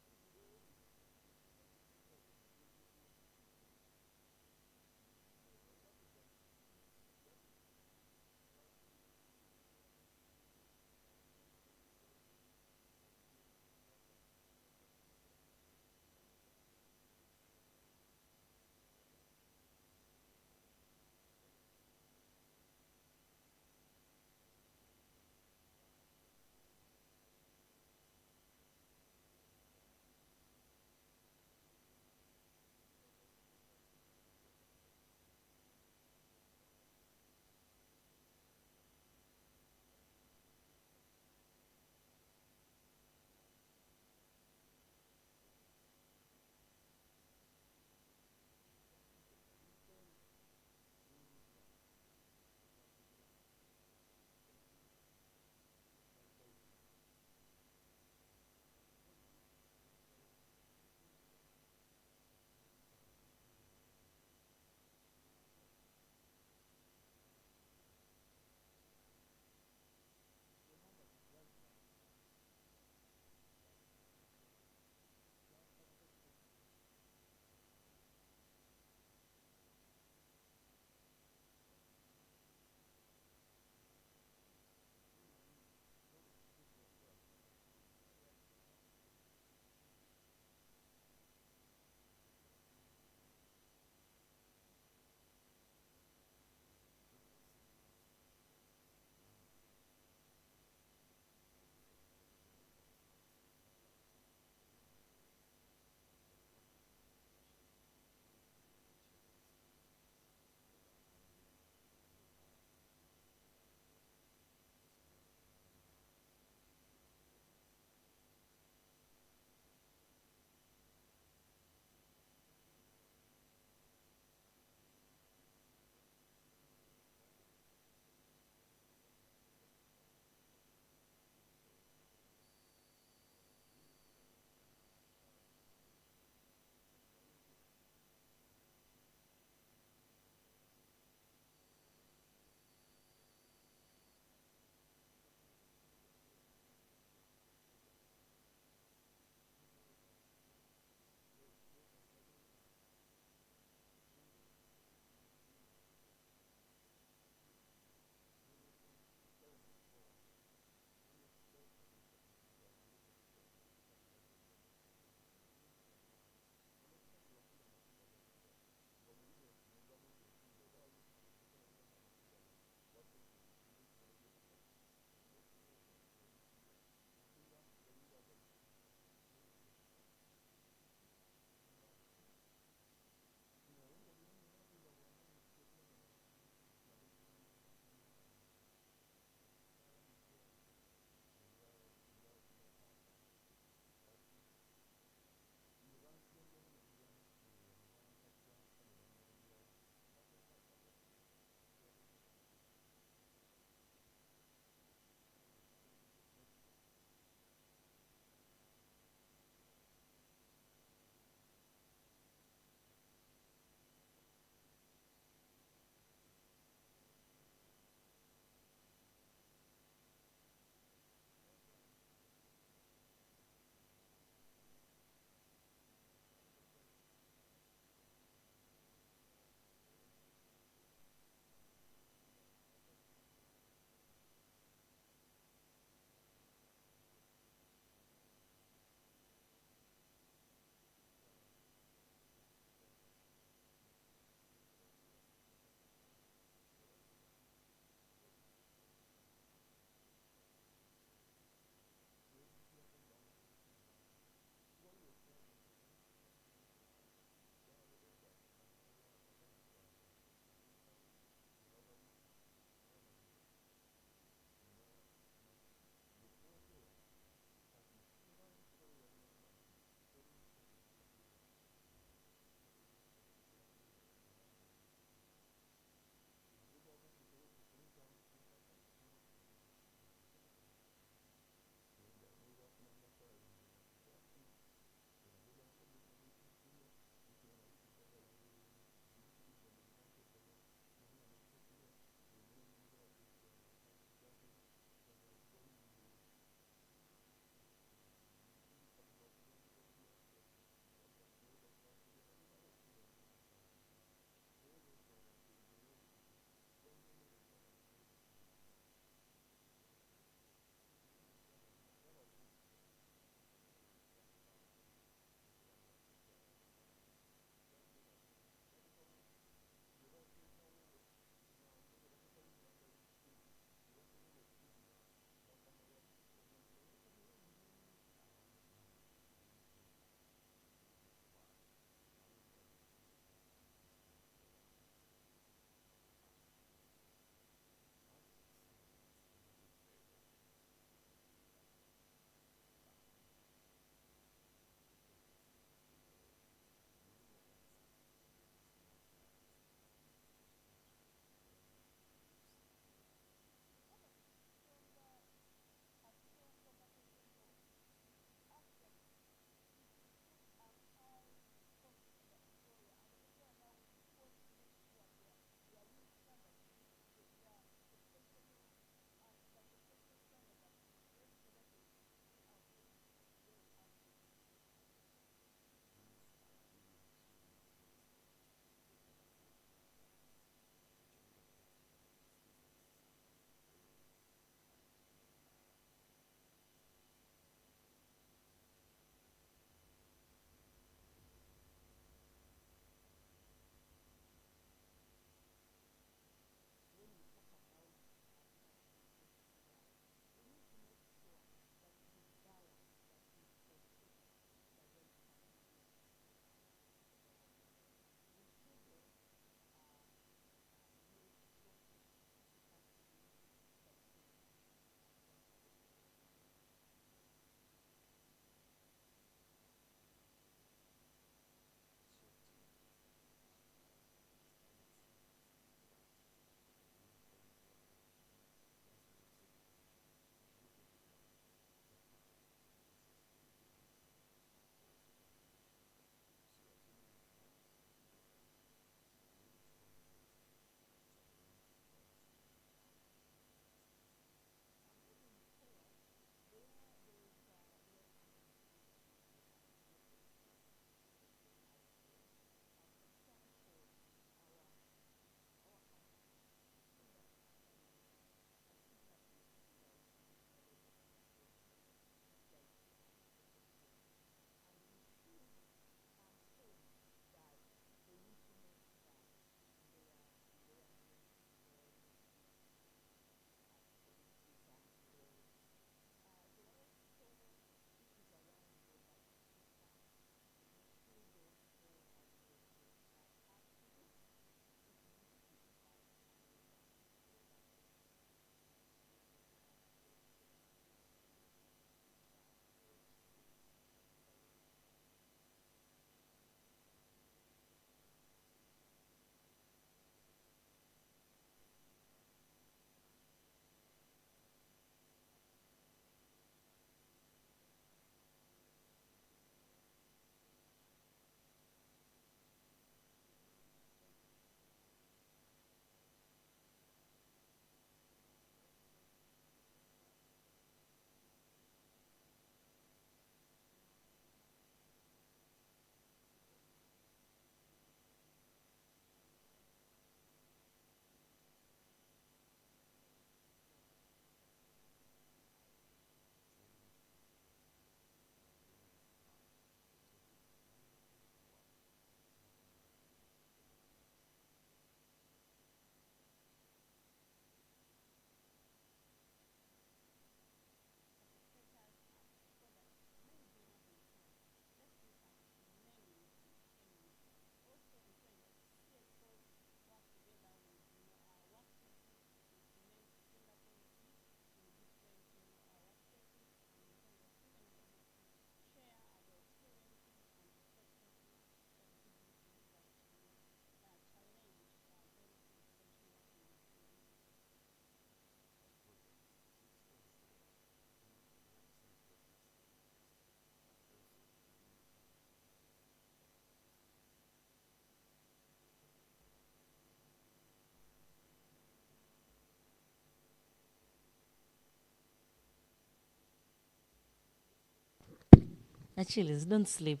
Achilles, don't sleep.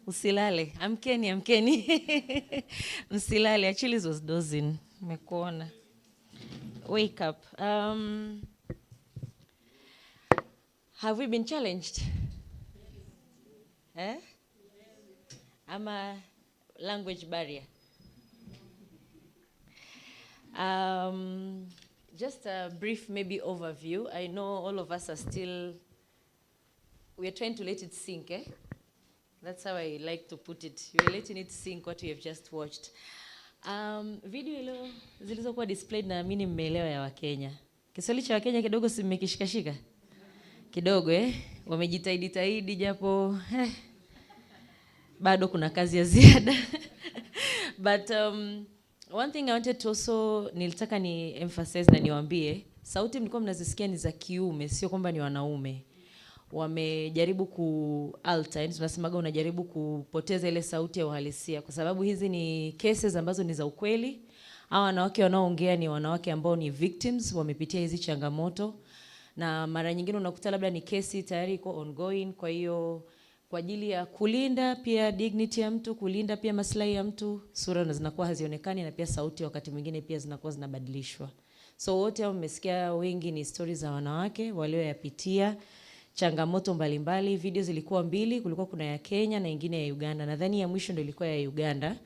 Usilale. Amkeni. Msilale. Achilles was dozing. Mekuona. Wake up. Have we been challenged? I'm a language barrier. Just a brief maybe overview. I know all of us are still, we are trying to let it sink, That's how I like to put it. We're letting it sink what we have just watched. Video ilo zilizokuwa displayed na mimi mmeelewa ya Wakenya. Kiswahili cha Wakenya kidogo si mmekishikashika? Kidogo wamejitahidi japo bado kuna kazi ya ziada. But one thing I wanted to also nilitaka ni emphasize na niwaambie, sauti mlikuwa mnazisikia ni za kiume, sio kwamba ni wanaume. Wamejaribu alter, tunasemaga unajaribu kupoteza ile sauti ya uhalisia kwa sababu hizi ni cases ambazo ni za ukweli. Hawa wanawake wanaoongea ni wanawake ambao ni victims, wamepitia hizi changamoto. Na mara nyingine unakuta labda ni kesi tayari iko ongoing, kwa hiyo kwa ajili ya kulinda pia dignity ya mtu, kulinda pia maslahi ya mtu, sura zinakuwa hazionekani na pia sauti wakati mwingine pia zinakuwa zinabadilishwa. So wote hao mmesikia wengi ni stories za wanawake walioyapitia changamoto mbalimbali. Video zilikuwa 2, kulikuwa kuna ya Kenya na nyingine ya Uganda. Nadhani ya mwisho ndio ilikuwa ya Uganda,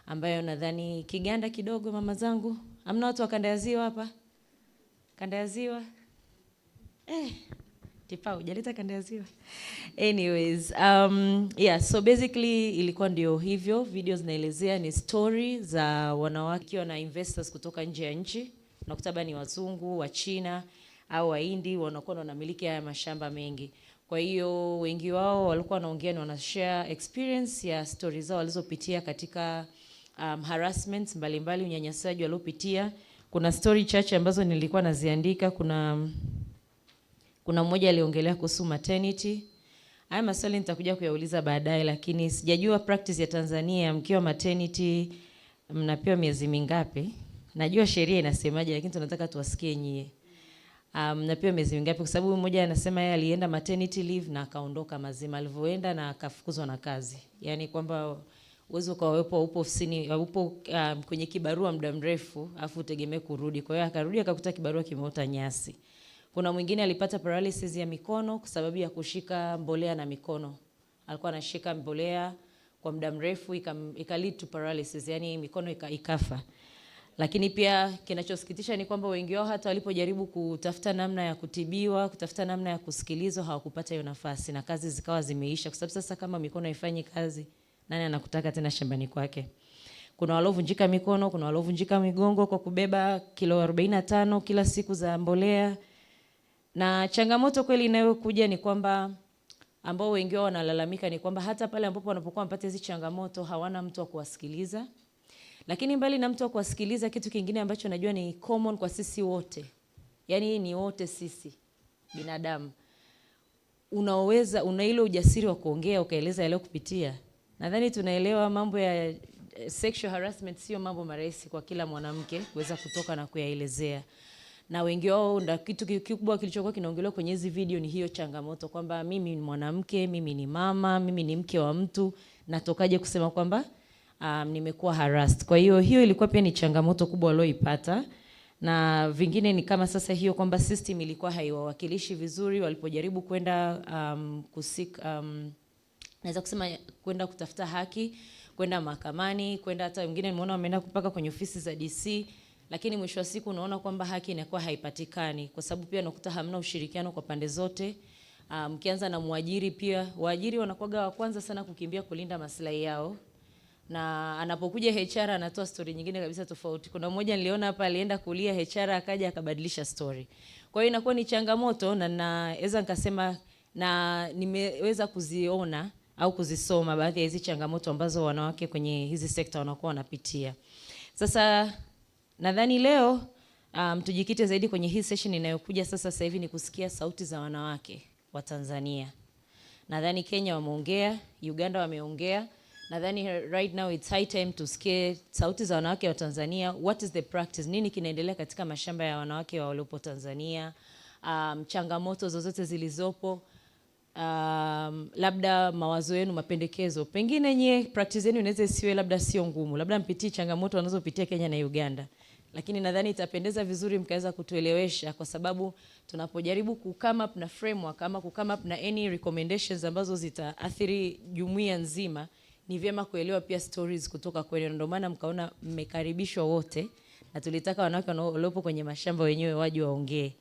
ambayo nadhani Kiganda kidogo mama zangu. Hamna watu wa kanda ya Ziwa hapa? Kanda ya Ziwa? Tipa hujaleta kanda ya Ziwa. Anyways, so basically ilikuwa ndio hivyo. Videos zinaelezea ni story za wanawake na investors kutoka nje ya nchi. Unakuta ni wazungu, wa China au Wahindi wanakuwa wanamiliki haya mashamba mengi. Kwa hiyo wengi wao walikuwa wanaongea na wanashare experience ya stories zao walizopitia katika harassments mbalimbali, unyanyasaji waliopitia. Kuna story chache ambazo nilikuwa naziandika. Kuna mmoja aliongelea kuhusu maternity. Haya maswali nitakuja kuyauliza baadaye, lakini sijajua practice ya Tanzania mkiwa maternity mnapewa miezi mingapi? Najua sheria inasemaje, lakini tunataka tuwasikie nyie. Mnapewa miezi mingapi? Kwa sababu mmoja anasema yeye alienda maternity leave na akaondoka mazima, alivyoenda na akafukuzwa na kazi. Yaani kwamba uwezo upo ofisini, upo kwenye kibarua muda mrefu afu utegemee kurudi. Kwa hiyo akarudi akakuta kibarua kimeota nyasi. Kuna mwingine alipata paralysis ya mikono kwa sababu ya kushika mbolea na mikono. Alikuwa anashika mbolea kwa muda mrefu lead to paralysis, yani mikono ikafa. Lakini pia kinachosikitisha ni kwamba wengi wao hata walipojaribu kutafuta namna ya kutibiwa, kutafuta namna ya kusikilizwa, hawakupata hiyo nafasi na kazi zikawa zimeisha. Kwa sababu sasa kama mikono haifanyi kazi, nani anakutaka tena shambani kwake? Kuna waliovunjika mikono, kuna waliovunjika migongo kwa kubeba kilo 45 kila siku za mbolea. Na changamoto kweli inayokuja ni kwamba ambao wengi wao wanalalamika ni kwamba hata pale ambapo wanapokuwa mpate hizo changamoto hawana mtu wa kuwasikiliza. Lakini mbali na mtu wa kuwasikiliza, kitu kingine ambacho najua ni common kwa sisi wote. Yaani ni wote sisi binadamu. Una ile ujasiri wa kuongea ukaeleza yale kupitia. Nadhani tunaelewa mambo ya sexual harassment sio mambo marahisi kwa kila mwanamke kuweza kutoka na kuyaelezea. Na wengi wao ndio kitu kikubwa kilichokuwa kinaongelewa kwenye hizi video ni hiyo changamoto kwamba mimi ni mwanamke, mimi ni mama, mimi ni mke wa mtu, natokaje kusema kwamba nimekuwa harassed. Kwa hiyo ilikuwa pia ni changamoto kubwa walioipata. Na vingine ni kama sasa hiyo kwamba system ilikuwa haiwawakilishi vizuri walipojaribu kwenda naweza kusema kwenda kutafuta haki, kwenda mahakamani, kwenda hata wengine nimeona wameenda kupaka kwenye ofisi za DC. Lakini mwisho wa siku unaona kwamba haki inakuwa haipatikani kwa sababu pia unakuta hamna ushirikiano kwa pande zote. Mkianza na muajiri pia, waajiri wanakuwa wa kwanza sana kukimbia kulinda maslahi yao. Na anapokuja HR anatoa story nyingine kabisa tofauti. Kuna mmoja niliona hapa alienda kulia HR akaja akabadilisha story. Kwa hiyo inakuwa ni changamoto na naweza nikasema na nimeweza kuziona au kuzisoma baadhi ya hizi changamoto ambazo wanawake kwenye hizi sekta wanakuwa wanapitia. Sasa nadhani leo tujikite zaidi kwenye hii session inayokuja sasa hivi ni kusikia sauti za wanawake wa Tanzania. Nadhani Kenya wameongea, Uganda wameongea. Nadhani right now it's high time to sikia sauti za wanawake wa Tanzania. What is the practice? Nini kinaendelea katika mashamba ya wanawake waliopo Tanzania? Changamoto zozote zilizopo. labda mawazo yenu, mapendekezo. Pengine nyie practice yenu inaweza isiwe labda sio ngumu, labda mpitie changamoto wanazopitia Kenya na Uganda, lakini nadhani itapendeza vizuri mkaweza kutuelewesha, kwa sababu tunapojaribu come up na framework ama come up na any recommendations ambazo zitaathiri jumuiya nzima, ni vyema kuelewa pia stories kutoka kwenu. Ndio maana mkaona mmekaribishwa wote, na tulitaka wanawake waliopo kwenye mashamba wenyewe waje waongee.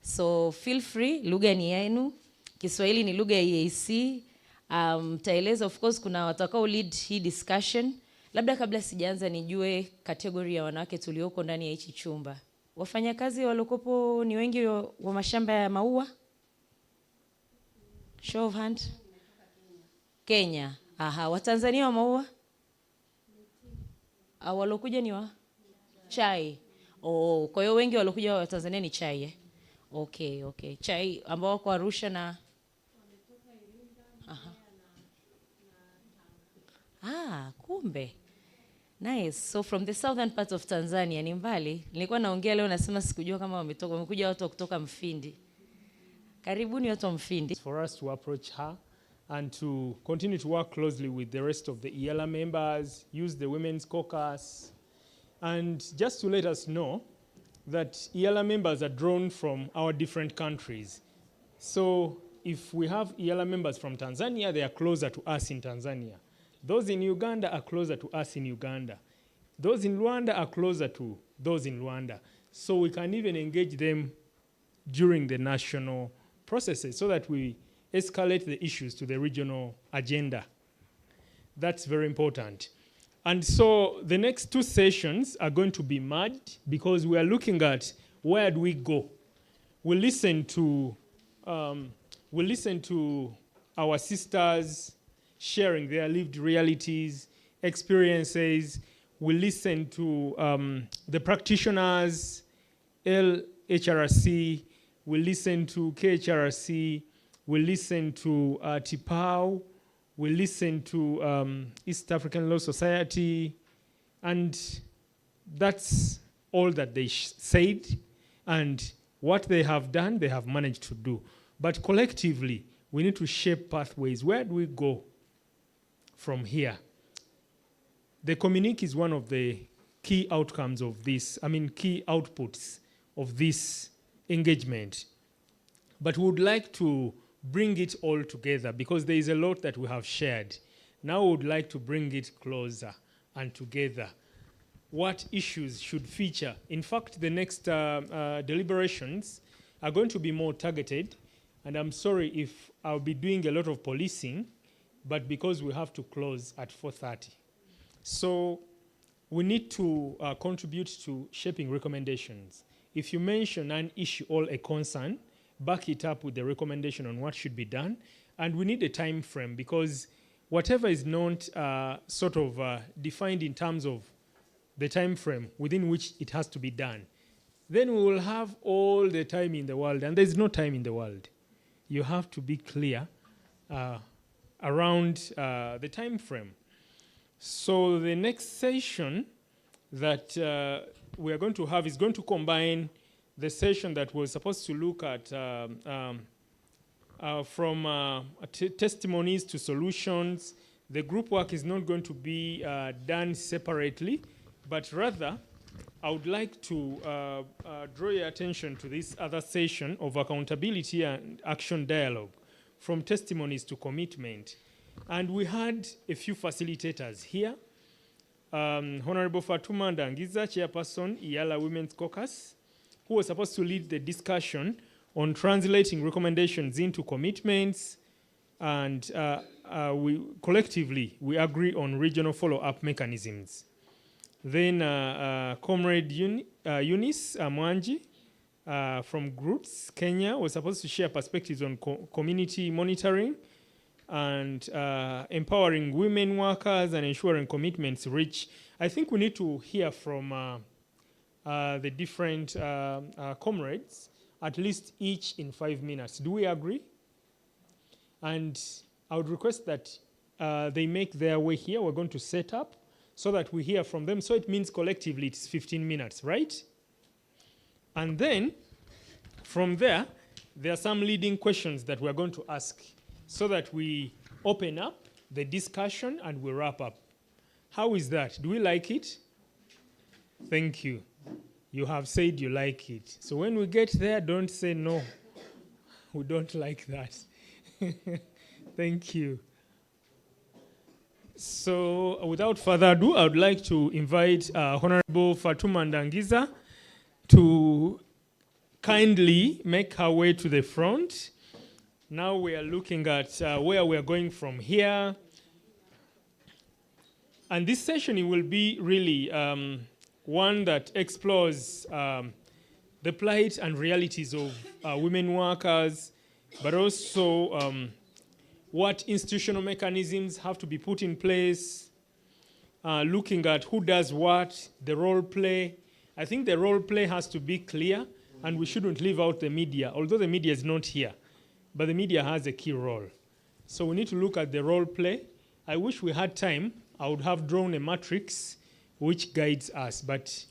So feel free, lugha ni yenu. Kiswahili ni lugha ya EAC. Taeleza, of course kuna watakao lead hii discussion. Labda kabla sijaanza nijue kategori ya wanawake tulioko ndani ya hichi chumba. Wafanyakazi waliokopo ni wengi wa mashamba ya maua? Show of hand. Kenya. Aha, Watanzania wa maua? Walokuja ni wa chai. Oh, kwa hiyo wengi walokuja wa Tanzania ni chai eh? Okay. Chai ambao wako Arusha na kumbe. Nice. So from the southern part of Tanzania, ni mbali. Nilikuwa naongea leo nasema sikujua kama wamekuja watu kutoka Mfindi. Karibuni watu wa Mfindi. For us to approach her and to continue to work closely with the rest of the IELA members, use the Women's Caucus, and just to let us know that IELA members are drawn from our different countries. So if we have IELA members from Tanzania, they are closer to us in Tanzania. Those in Uganda are closer to us in Uganda. Those in Rwanda are closer to those in Rwanda. So we can even engage them during the national processes so that we escalate the issues to the regional agenda. That's very important. And so the next two sessions are going to be merged because we are looking at where do we go. We'll listen to our sisters sharing their lived realities, experiences. We'll listen to the practitioners, LHRC. We'll listen to KHRC. We'll listen to TIPAO. We'll listen to East African Law Society. And that's all that they said. And what they have done, they have managed to do. But collectively, we need to shape pathways. Where do we go from here? The communique is one of the key outcomes of this, key outputs of this engagement. But we would like to bring it all together because there is a lot that we have shared. Now we would like to bring it closer and together. What issues should feature? In fact, the next deliberations are going to be more targeted, and I'm sorry if I'll be doing a lot of policing, but because we have to close at 4:30. So we need to contribute to shaping recommendations. If you mention an issue or a concern, back it up with the recommendation on what should be done. And we need a time frame because whatever is not defined in terms of the time frame within which it has to be done, then we will have all the time in the world, and there's no time in the world. You have to be clear around the time frame. So the next session that we are going to have is going to combine the session that was supposed to look at from testimonies to solutions. The group work is not going to be done separately, but rather I would like to draw your attention to this other session of accountability and action dialogue, from testimonies to commitment. And we had a few facilitators here. Honorable Fatuma Ndangiza, Chairperson, IELA Women's Caucus, who was supposed to lead the discussion on translating recommendations into commitments, and we collectively agree on regional follow-up mechanisms. Then Comrade Eunice Mwanji from Groups Kenya was supposed to share perspectives on community monitoring and empowering women workers and ensuring commitments reach. I think we need to hear from the different comrades, at least each in 5 minutes. Do we agree? And I would request that they make their way here. We're going to set up so that we hear from them. So it means collectively it's 15 minutes, right? And then from there are some leading questions that we're going to ask so that we open up the discussion and we wrap up. How is that? Do we like it? Thank you. You have said you like it. So when we get there, don't say no. We don't like that. Thank you. So without further ado, I would like to invite Honorable Fatuma Ndangiza to kindly make her way to the front. Now we are looking at where we are going from here. And this session it will be really one that explores the plight and realities of women workers, but also what institutional mechanisms have to be put in place, looking at who does what, the role play. I think the role play has to be clear, and we shouldn't leave out the media, although the media is not here, but the media has a key role. So we need to look at the role play. I wish we had time. I would have drawn a matrix which guides us, but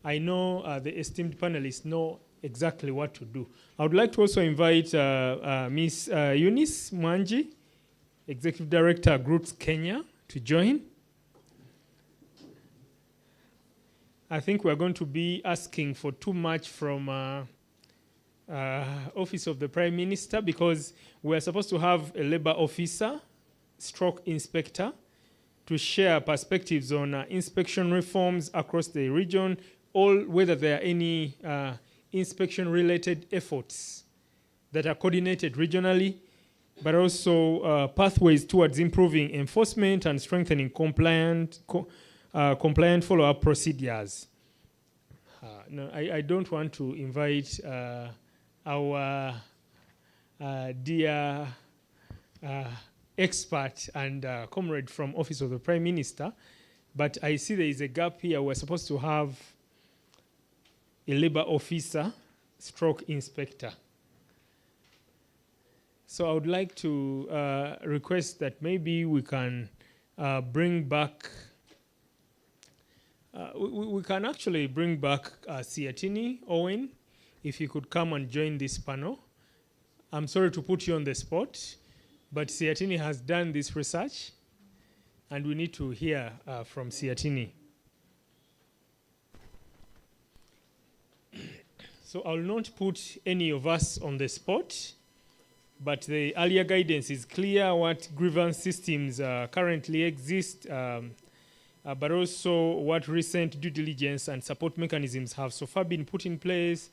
I know the esteemed panelists know exactly what to do. I would like to also invite Ms. Eunice Mwangi, Executive Director, Groups Kenya, to join. I think we're going to be asking for too much from Office of the Prime Minister, because we're supposed to have a labor officer, stroke inspector, to share perspectives on inspection reforms across the region, or whether there are any inspection-related efforts that are coordinated regionally, but also pathways towards improving enforcement and strengthening compliant follow-up procedures. No, I don't want to invite our dear expert and comrade from Office of the Prime Minister, but I see there is a gap here. We're supposed to have a labor officer, stroke inspector. So I would like to request that maybe we can bring back, we can actually bring back Siatini Owen, if he could come and join this panel. I'm sorry to put you on the spot, but Siatini has done this research, and we need to hear from Siatini. So I will not put any of us on the spot, but the earlier guidance is clear what grievance systems currently exist, but also what recent due diligence and support mechanisms have so far been put in place,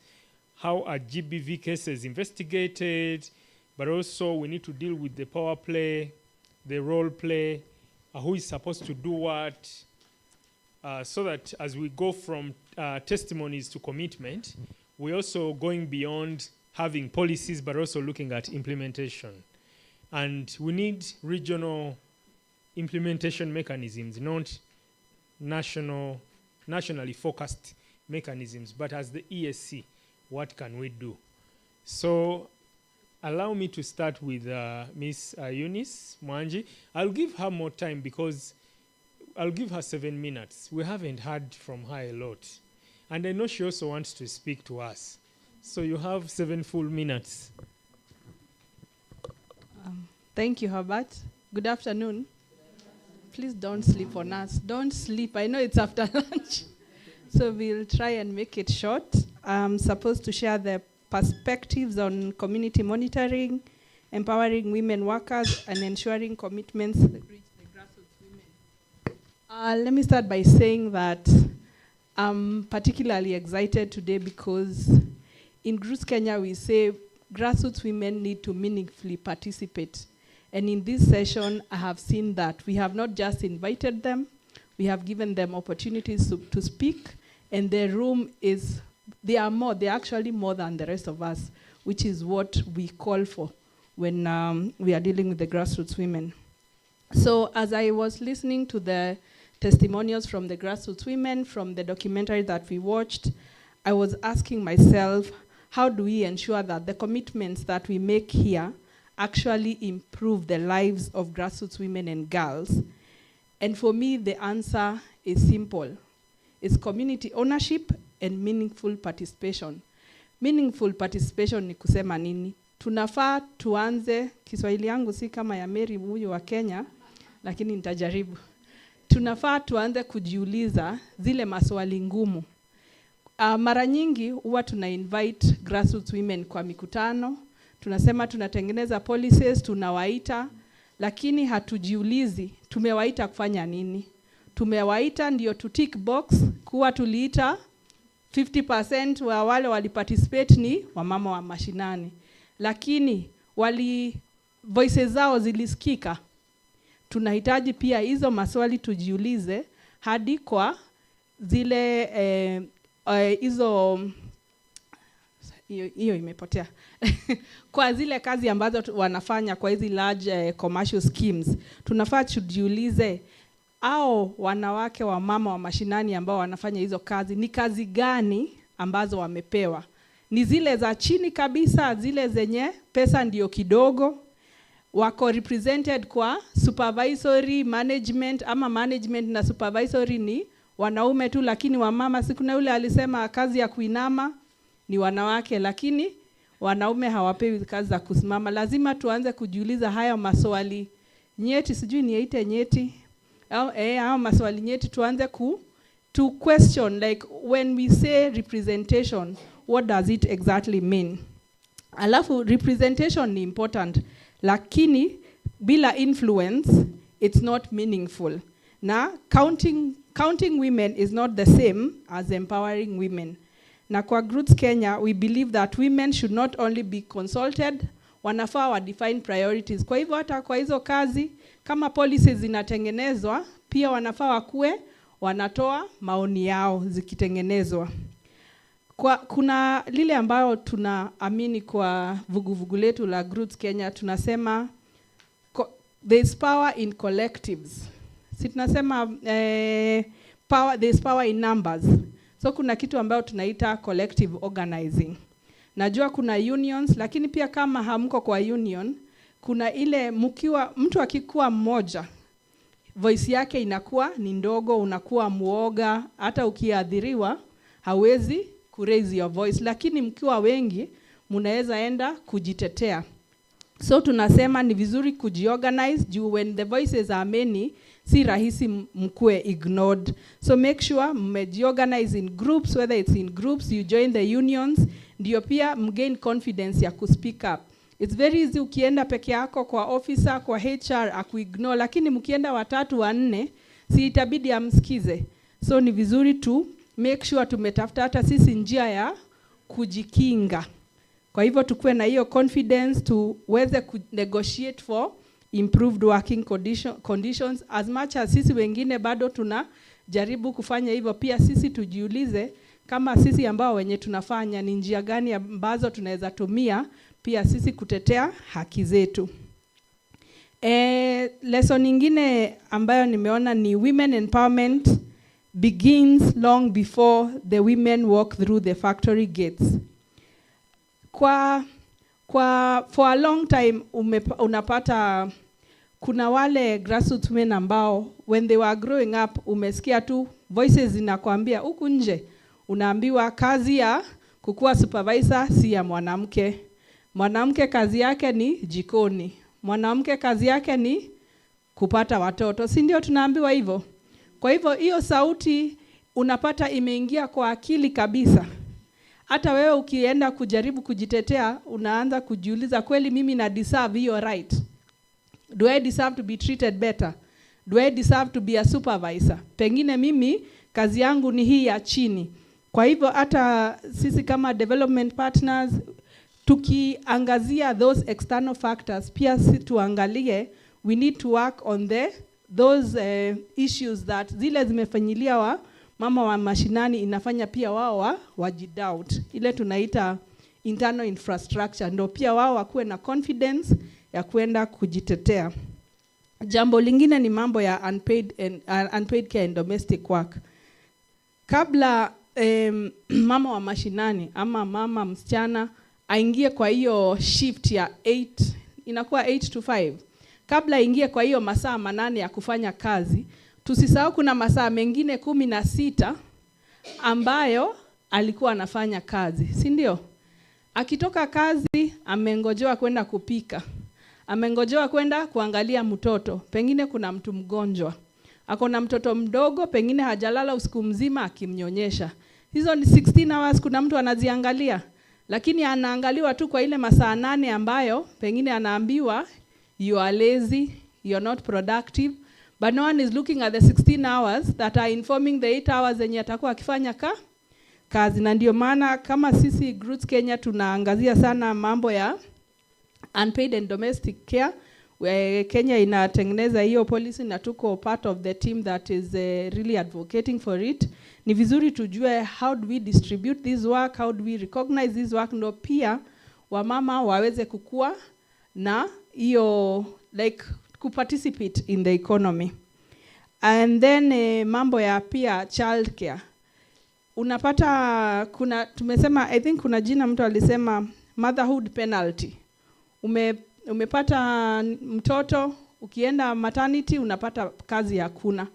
how are GBV cases investigated, but also we need to deal with the power play, the role play, who is supposed to do what, so that as we go from testimonies to commitment, we're also going beyond having policies, but also looking at implementation. And we need regional implementation mechanisms, not nationally focused mechanisms, but as the ESC, what can we do? So allow me to start with Ms. Eunice Mwangi. I'll give her more time because I'll give her 7 minutes. We haven't heard from her a lot. And I know she also wants to speak to us. So you have 7 full minutes. Thank you, Herbert. Good afternoon. Please don't sleep on us. Don't sleep. I know it's after lunch. So we'll try and make it short. I'm supposed to share the perspectives on community monitoring, empowering women workers, and ensuring commitments that reach the grassroots women. Let me start by saying that I'm particularly excited today because in Groups Kenya we say grassroots women need to meaningfully participate. And in this session, I have seen that we have not just invited them, we have given them opportunities to speak, and the room is, they're actually more than the rest of us, which is what we call for when we are dealing with the grassroots women. So as I was listening to the testimonials from the grassroots women, from the documentary that we watched, I was asking myself, how do we ensure that the commitments that we make here actually improve the lives of grassroots women and girls? And for me, the answer is simple. It's community ownership and meaningful participation. Meaningful participation ni kusema nini? tunafaa tuanze, Kiswahili yangu si kama ya Mary huyu wa Kenya, lakini nitajaribu. Tunafaa tuanze kujiuliza zile maswali ngumu. Mara nyingi huwa tuna invite grassroots women kwa mikutano, tunasema tunatengeneza policies, tunawaita, lakini hatujiulizi tumewaita kufanya nini. Tumewaita ndio to tick box kuwa tuliita 50% wa wale waliparticipate ni wamama wa mashinani, lakini voices zao zilisikika. Tunahitaji pia hizo maswali tujiulize hadi kwa zile hizo hiyo imepotea kwa zile kazi ambazo wanafanya kwa hizi large commercial schemes. Tunafaa tujiulize au wanawake wa mama wa mashinani ambao wanafanya hizo kazi ni kazi gani ambazo wamepewa? Ni zile za chini kabisa, zile zenye pesa ndio kidogo? Wako represented kwa supervisory management, ama management na supervisory ni wanaume tu, lakini wamama, siku na yule alisema kazi ya kuinama ni wanawake, lakini wanaume hawapewi kazi za kusimama. Lazima tuanze kujiuliza haya maswali nyeti, sijui niite nyeti au maswali nyeti, tuanze to question, like when we say representation, what does it exactly mean? Alafu representation ni important, lakini bila influence it's not meaningful. Na counting women is not the same as empowering women. Na kwa Roots Kenya, we believe that women should not only be consulted, wanafaa wa define priorities. Kwa hivyo hata kwa hizo kazi, kama policies zinatengenezwa, pia wanafaa wakue wanatoa maoni yao zikitengenezwa. Kuna lile ambayo tunaamini kwa vuguvugu letu la Roots Kenya, tunasema there is power in collectives. Si tunasema there is power in numbers. So kuna kitu ambayo tunaita collective organizing. Najua kuna unions, lakini pia kama hamko kwa union, kuna ile mtu akikuwa mmoja, voice yake inakuwa ni ndogo, unakuwa muoga, hata ukiadhiriwa hawezi raise your voice, lakini mkiwa wengi mnaweza enda kujitetea. So tunasema ni vizuri kujiorganize, juu when the voices are many, si rahisi mkue ignored. So make sure mmejiorganize in groups, whether it's in groups, you join the unions, ndio pia mgain confidence ya kuspeak up. It's very easy ukienda peke yako kwa officer, kwa HR, akuignore, lakini mkienda 3 4, si itabidi amsikize. So ni vizuri tu make sure tumetafuta hata sisi njia ya kujikinga. Kwa hivyo tukue na hiyo confidence, tuweze negotiate for improved working conditions. As much as sisi wengine bado tunajaribu kufanya hivyo, pia sisi tujiulize kama sisi ambao wenye tunafanya ni njia gani ambazo tunaweza tumia pia sisi kutetea haki zetu. Lesson nyingine ambayo nimeona ni women empowerment begins long before the women walk through the factory gates. For a long time unapata kuna wale grassroots women ambao when they were growing up umesikia tu voices zinakwambia huku nje, unaambiwa kazi ya kukuwa supervisor si ya mwanamke. Mwanamke kazi yake ni jikoni. Mwanamke kazi yake ni kupata watoto. Si ndio tunaambiwa hivyo? Kwa hivyo hiyo sauti unapata imeingia kwa akili kabisa. Hata wewe ukienda kujaribu kujitetea, unaanza kujiuliza, kweli mimi na deserve hiyo right? Do I deserve to be treated better? Do I deserve to be a supervisor? Pengine mimi kazi yangu ni hii ya chini. Kwa hivyo hata sisi kama development partners tukiangazia those external factors, pia si tuangalie we need to work on those issues that zile zimefanyilia wa mama wa mashinani inafanya pia wao wajidoubt. Ile tunaita internal infrastructure, ndio pia wao wakuwe na confidence ya kwenda kujitetea. Jambo lingine ni mambo ya unpaid care and domestic work. Kabla mama wa mashinani ama mama msichana aingie kwa hiyo shift ya 8, inakuwa 8 to 5. Kabla ingie kwa hiyo masaa 8 ya kufanya kazi, tusisahau kuna masaa mengine 16 ambayo alikuwa anafanya kazi, si ndio? Akitoka kazi amengojewa kwenda kupika, amengojewa kwenda kuangalia mtoto, pengine kuna mtu mgonjwa, ako na mtoto mdogo, pengine hajalala usiku mzima akimnyonyesha. Hizo ni 16 hours kuna mtu anaziangalia, lakini anaangaliwa tu kwa ile masaa 8 ambayo pengine anaambiwa you are lazy, you are not productive, but no one is looking at the 16 hours that are informing the 8 hours zenye atakuwa akifanya kazi. Na ndio maana kama sisi Roots Kenya tunaangazia sana mambo ya unpaid and domestic care. Kenya inatengeneza hiyo policy na tuko part of the team that is really advocating for it. Ni vizuri tujue how do we distribute this work, how do we recognize this work, ndo pia wamama waweze kukua na hiyo like kuparticipate in the economy. And then mambo ya pia child care. Unapata kuna tumesema I think kuna jina mtu alisema motherhood penalty. Umepata mtoto, ukienda maternity unapata kazi hakuna.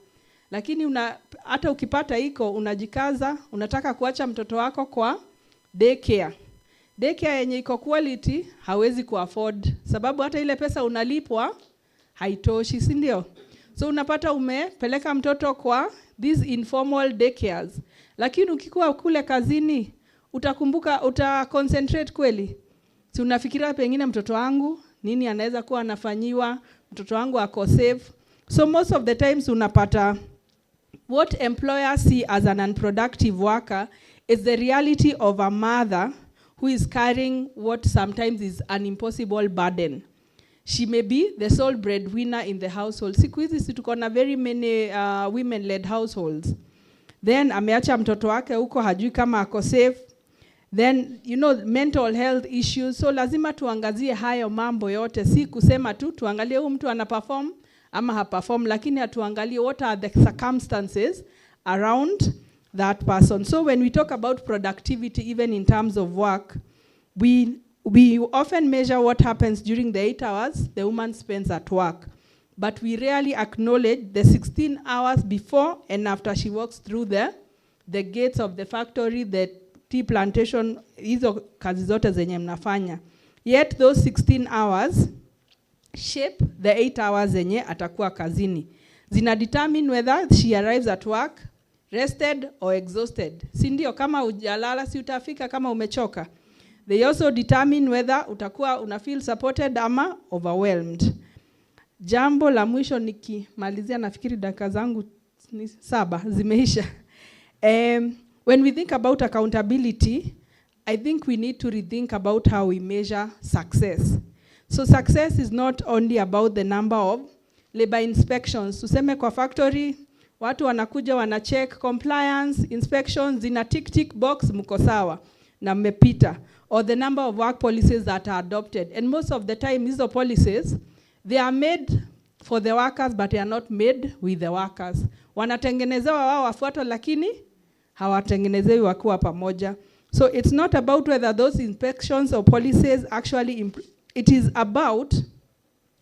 Lakini hata ukipata iko unajikaza, unataka kuacha mtoto wako kwa daycare. Daycare yenye iko quality hawezi kuafford, sababu hata ile pesa unalipwa haitoshi, si ndio? So unapata umepeleka mtoto kwa these informal daycares. Lakini ukikuwa kule kazini, utakumbuka, utaconcentrate kweli. Si unafikiria pengine mtoto wangu nini anaweza kuwa anafanyiwa, mtoto wangu ako safe. So most of the times unapata what employers see as an unproductive worker is the reality of a mother who is carrying what sometimes is an impossible burden. She may be the sole breadwinner in the household. Siku hizi si tuko na very many women-led households. Then ameacha mtoto wake huko, hajui kama ako safe. Then you know mental health issues. So lazima tuangazie hayo mambo yote, si kusema tu tuangalie huyu mtu ana perform ama ha perform, lakini atuangalie what are the circumstances around that person. So when we talk about productivity, even in terms of work, we often measure what happens during the 8 hours the woman spends at work, but we rarely acknowledge the 16 hours before and after she walks through the gates of the factory, the tea plantation, hizo kazi zote zenye mnafanya. Yet those 16 hours shape the 8 hours zenye atakuwa kazini. Zina determine whether she arrives at work rested or exhausted. Si ndio? Kama hujalala si utafika kama umechoka. They also determine whether utakuwa una feel supported ama overwhelmed. Jambo la mwisho nikimalizia, nafikiri dakika zangu 7 zimeisha. When we think about accountability, I think we need to rethink about how we measure success. So success is not only about the number of labor inspections. Tuseme kwa factory, watu wanakuja wanacheck compliance, inspections, zina tick box, mko sawa na mmepita. Or the number of work policies that are adopted. And most of the time, these policies, they are made for the workers, but they are not made with the workers. Wanatengenezewa wao wafuata, lakini hawatengenezewi wakiwa pamoja. So it's not about whether those inspections or policies actually it is about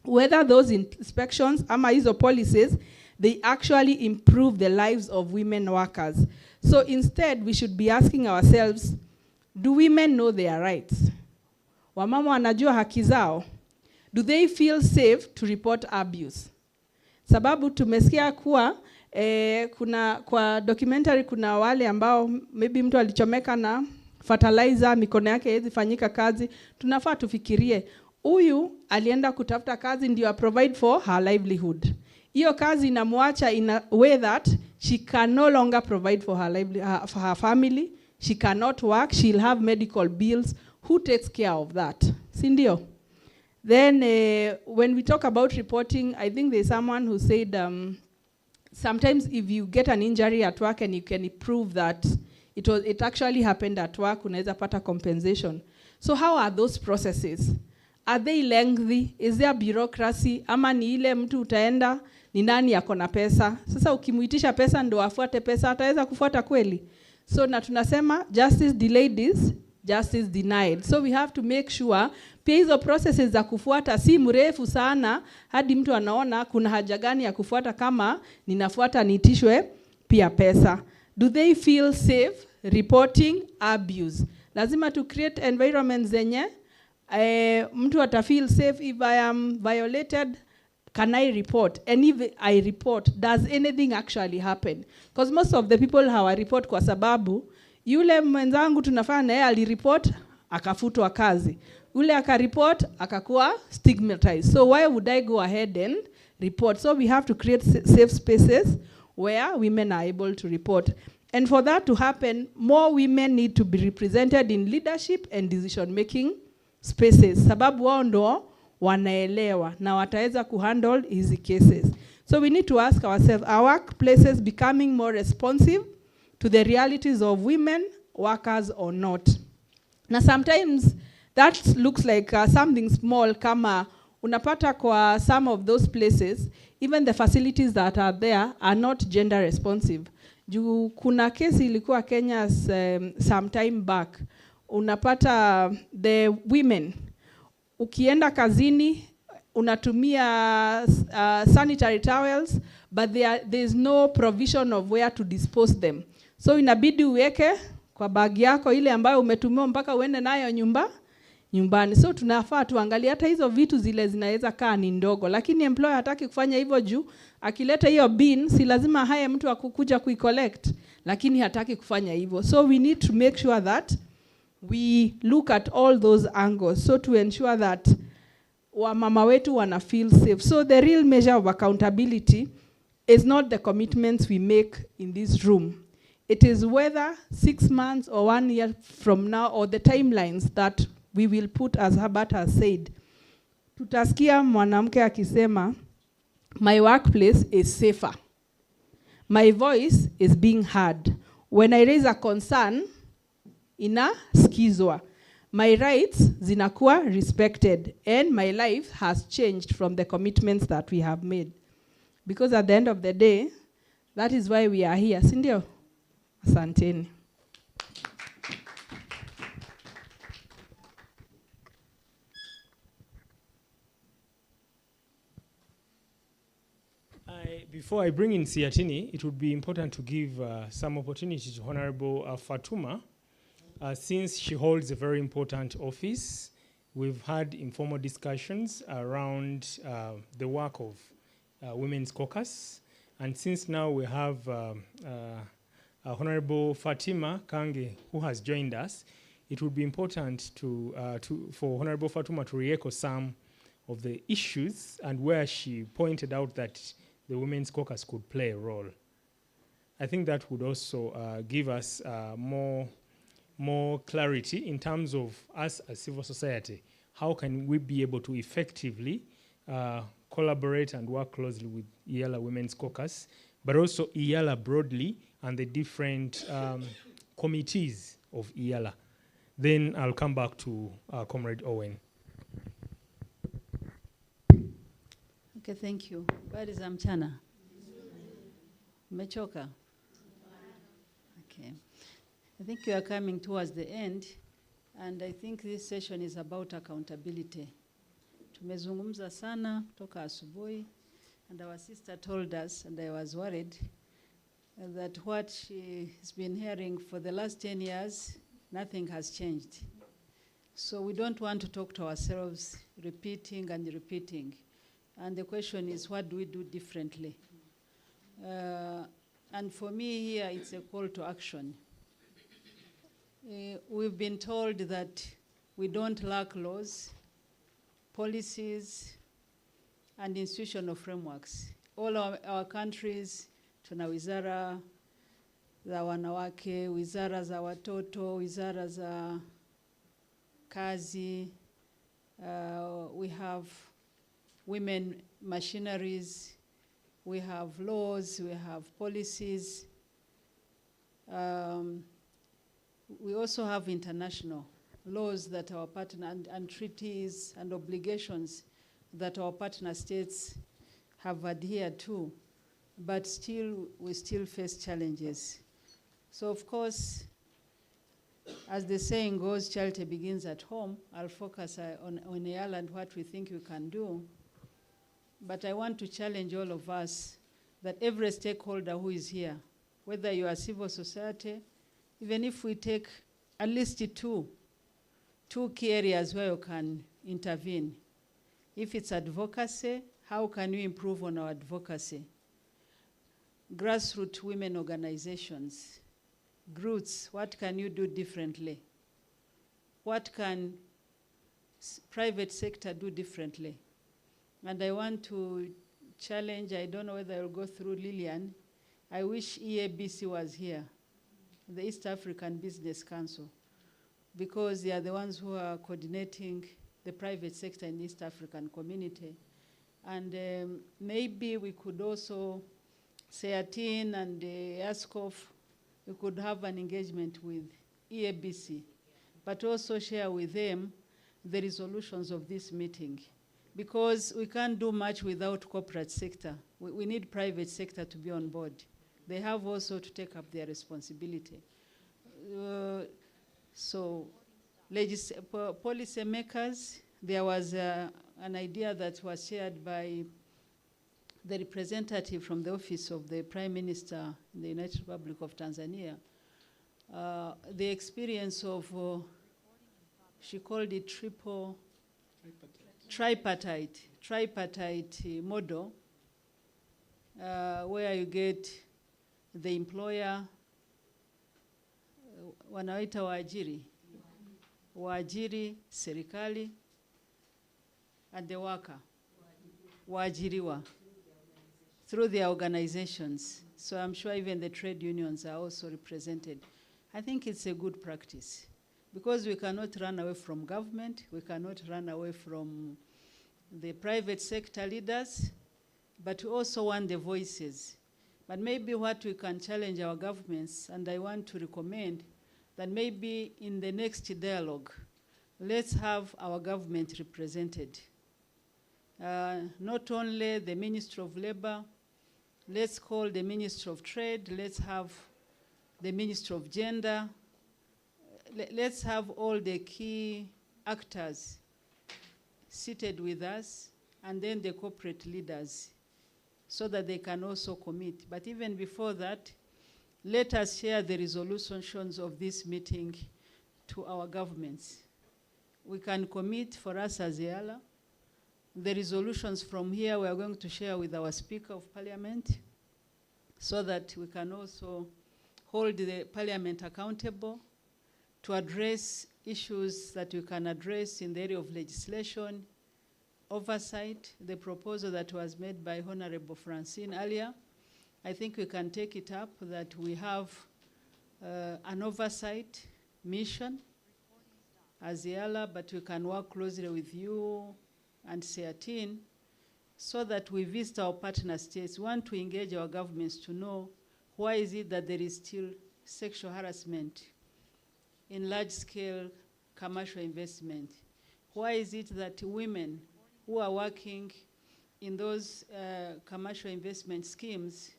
whether those inspections ama hizo policies, they actually improve the lives of women workers. So instead, we should be asking ourselves, do women know their rights? Wamama wanajua haki zao? Do they feel safe to report abuse? Sababu tumesikia kuwa kwa documentary kuna wale ambao maybe mtu alichomeka na fertilizer, mikono yake haiwezi fanyika kazi. Tunafaa tufikirie, huyu alienda kutafuta kazi ndio provide for her livelihood. Hiyo kazi inamwacha in a way that she can no longer provide for for her family. She cannot work, she'll have medical bills. Who takes care of that? Sindio? Then when we talk about reporting, I think there's someone who said sometimes if you get an injury at work and you can prove that it actually happened at work, unaweza pata compensation. So how are those processes? Are they lengthy? Is there bureaucracy? Ama ni ile mtu utaenda, ni nani yako na pesa? Sasa ukimuitisha pesa ndo afuate pesa, ataweza kufuata kweli? So na tunasema justice delayed is justice denied. So we have to make sure pia hizo processes za kufuata si mrefu sana hadi mtu anaona kuna haja gani ya kufuata kama ninafuata niitishwe pia pesa. Do they feel safe reporting abuse? Lazima to create environments zenye Mtu ata feel safe. If I am violated, can I report? And if I report, does anything actually happen? Because most of the people hawa report kwa sababu yule mwenzangu tunafanya naye alireport akafutwa kazi. Ule akareport akakuwa stigmatized. So why would I go ahead and report? So we have to create safe spaces where women are able to report. And for that to happen, more women need to be represented in leadership and decision-making spaces. Sababu wao ndo wanaelewa na wataweza kuhandle hizi cases. So we need to ask ourselves, are workplaces becoming more responsive to the realities of women workers or not? Now sometimes that looks like something small kama unapata kwa some of those places, even the facilities that are there are not gender responsive. Juu kuna kesi ilikuwa Kenya some time back. Unapata the women, ukienda kazini, unatumia sanitary towels, but there is no provision of where to dispose them. So inabidi uweke kwa bag yako ile ambayo umetumia mpaka uende nayo nyumbani. So tunafaa tuangalie hata hizo vitu zile zinaweza kaa ni ndogo, lakini employer hataki kufanya hivyo juu akileta hiyo bin si lazima haya mtu akukuja kuicollect, lakini hataki kufanya hivyo. So we need to make sure that we look at all those angles so to ensure that wamama wetu wana feel safe. So the real measure of accountability is not the commitments we make in this room. It is whether 6 months or 1 year from now, or the timelines that we will put, as Herbert has said. Tutasikia mwanamke akisema, my workplace is safer. My voice is being heard. When I raise a concern, inasikizwa. My rights zinakuwa respected, and my life has changed from the commitments that we have made. Because at the end of the day, that is why we are here. Sindio? Asanteni. Before I bring in Siatini, it would be important to give some opportunity to Honorable Fatuma. Since she holds a very important office, we've had informal discussions around the work of Women's Caucus. And since now we have Honorable Fatima Kange, who has joined us, it would be important for Honorable Fatuma to re-echo some of the issues and where she pointed out that the Women's Caucus could play a role. I think that would also give us more clarity in terms of us as civil society. How can we be able to effectively collaborate and work closely with IALA Women's Caucus, but also IALA broadly and the different committees of IALA. Then I'll come back to Comrade Owen. Okay, thank you. Habari za mchana? Umechoka? Okay. I think you are coming towards the end, and I think this session is about accountability. Tumezungumza sana toka asubuhi, and our sister told us, and I was worried, that what she has been hearing for the last 10 years, nothing has changed. So we don't want to talk to ourselves, repeating and repeating. And the question is, what do we do differently? And for me here, it's a call to action. We've been told that we don't lack laws, policies, and institutional frameworks. All our countries, tuna wizara za wanawake, wizara za watoto, wizara za kazi. We have women machineries, we have laws, we have policies. We also have international laws that our partner and treaties and obligations that our partner states have adhered to, but still, we still face challenges. So of course, as the saying goes, charity begins at home. I'll focus on IALA and what we think we can do. But I want to challenge all of us that every stakeholder who is here, whether you are civil society, even if we take at least 2 two key areas where you can intervene. If it's advocacy, how can we improve on our advocacy? Grassroots women organizations, groups, what can you do differently? What can private sector do differently? And I want to challenge, I don't know whether I'll go through Lillian. I wish EABC was here, the East African Business Council, because they are the ones who are coordinating the private sector in the East African community. And maybe we could also, SEATIN and ASCOF, we could have an engagement with EABC, but also share with them the resolutions of this meeting. Because we can't do much without corporate sector. We need private sector to be on board. They have also to take up their responsibility. So, policy makers, there was an idea that was shared by the representative from the office of the Prime Minister in the United Republic of Tanzania. The experience of, she called it tripartite model, where you get the employer, wanaita waajiri, serikali, and the worker, waajiriwa, through their organizations. So I'm sure even the trade unions are also represented. I think it's a good practice, because we cannot run away from government, we cannot run away from the private sector leaders, but we also want the voices. But maybe what we can challenge our governments, and I want to recommend that maybe in the next dialogue, let's have our government represented. Not only the Ministry of Labor, let's call the Ministry of Trade, let's have the Ministry of Gender, let's have all the key actors seated with us, and then the corporate leaders, so that they can also commit. But even before that, let us share the resolutions of this meeting to our governments. We can commit for us as EALA. The resolutions from here we are going to share with our Speaker of Parliament, so that we can also hold the Parliament accountable to address issues that we can address in the area of legislation, oversight, the proposal that was made by Honorable Francine earlier. I think we can take it up that we have an oversight mission as EALA, but we can work closely with you and SEATIN, so that we visit our partner states. We want to engage our governments to know why is it that there is still sexual harassment in large-scale commercial investment. Why is it that women who are working in those commercial investment schemes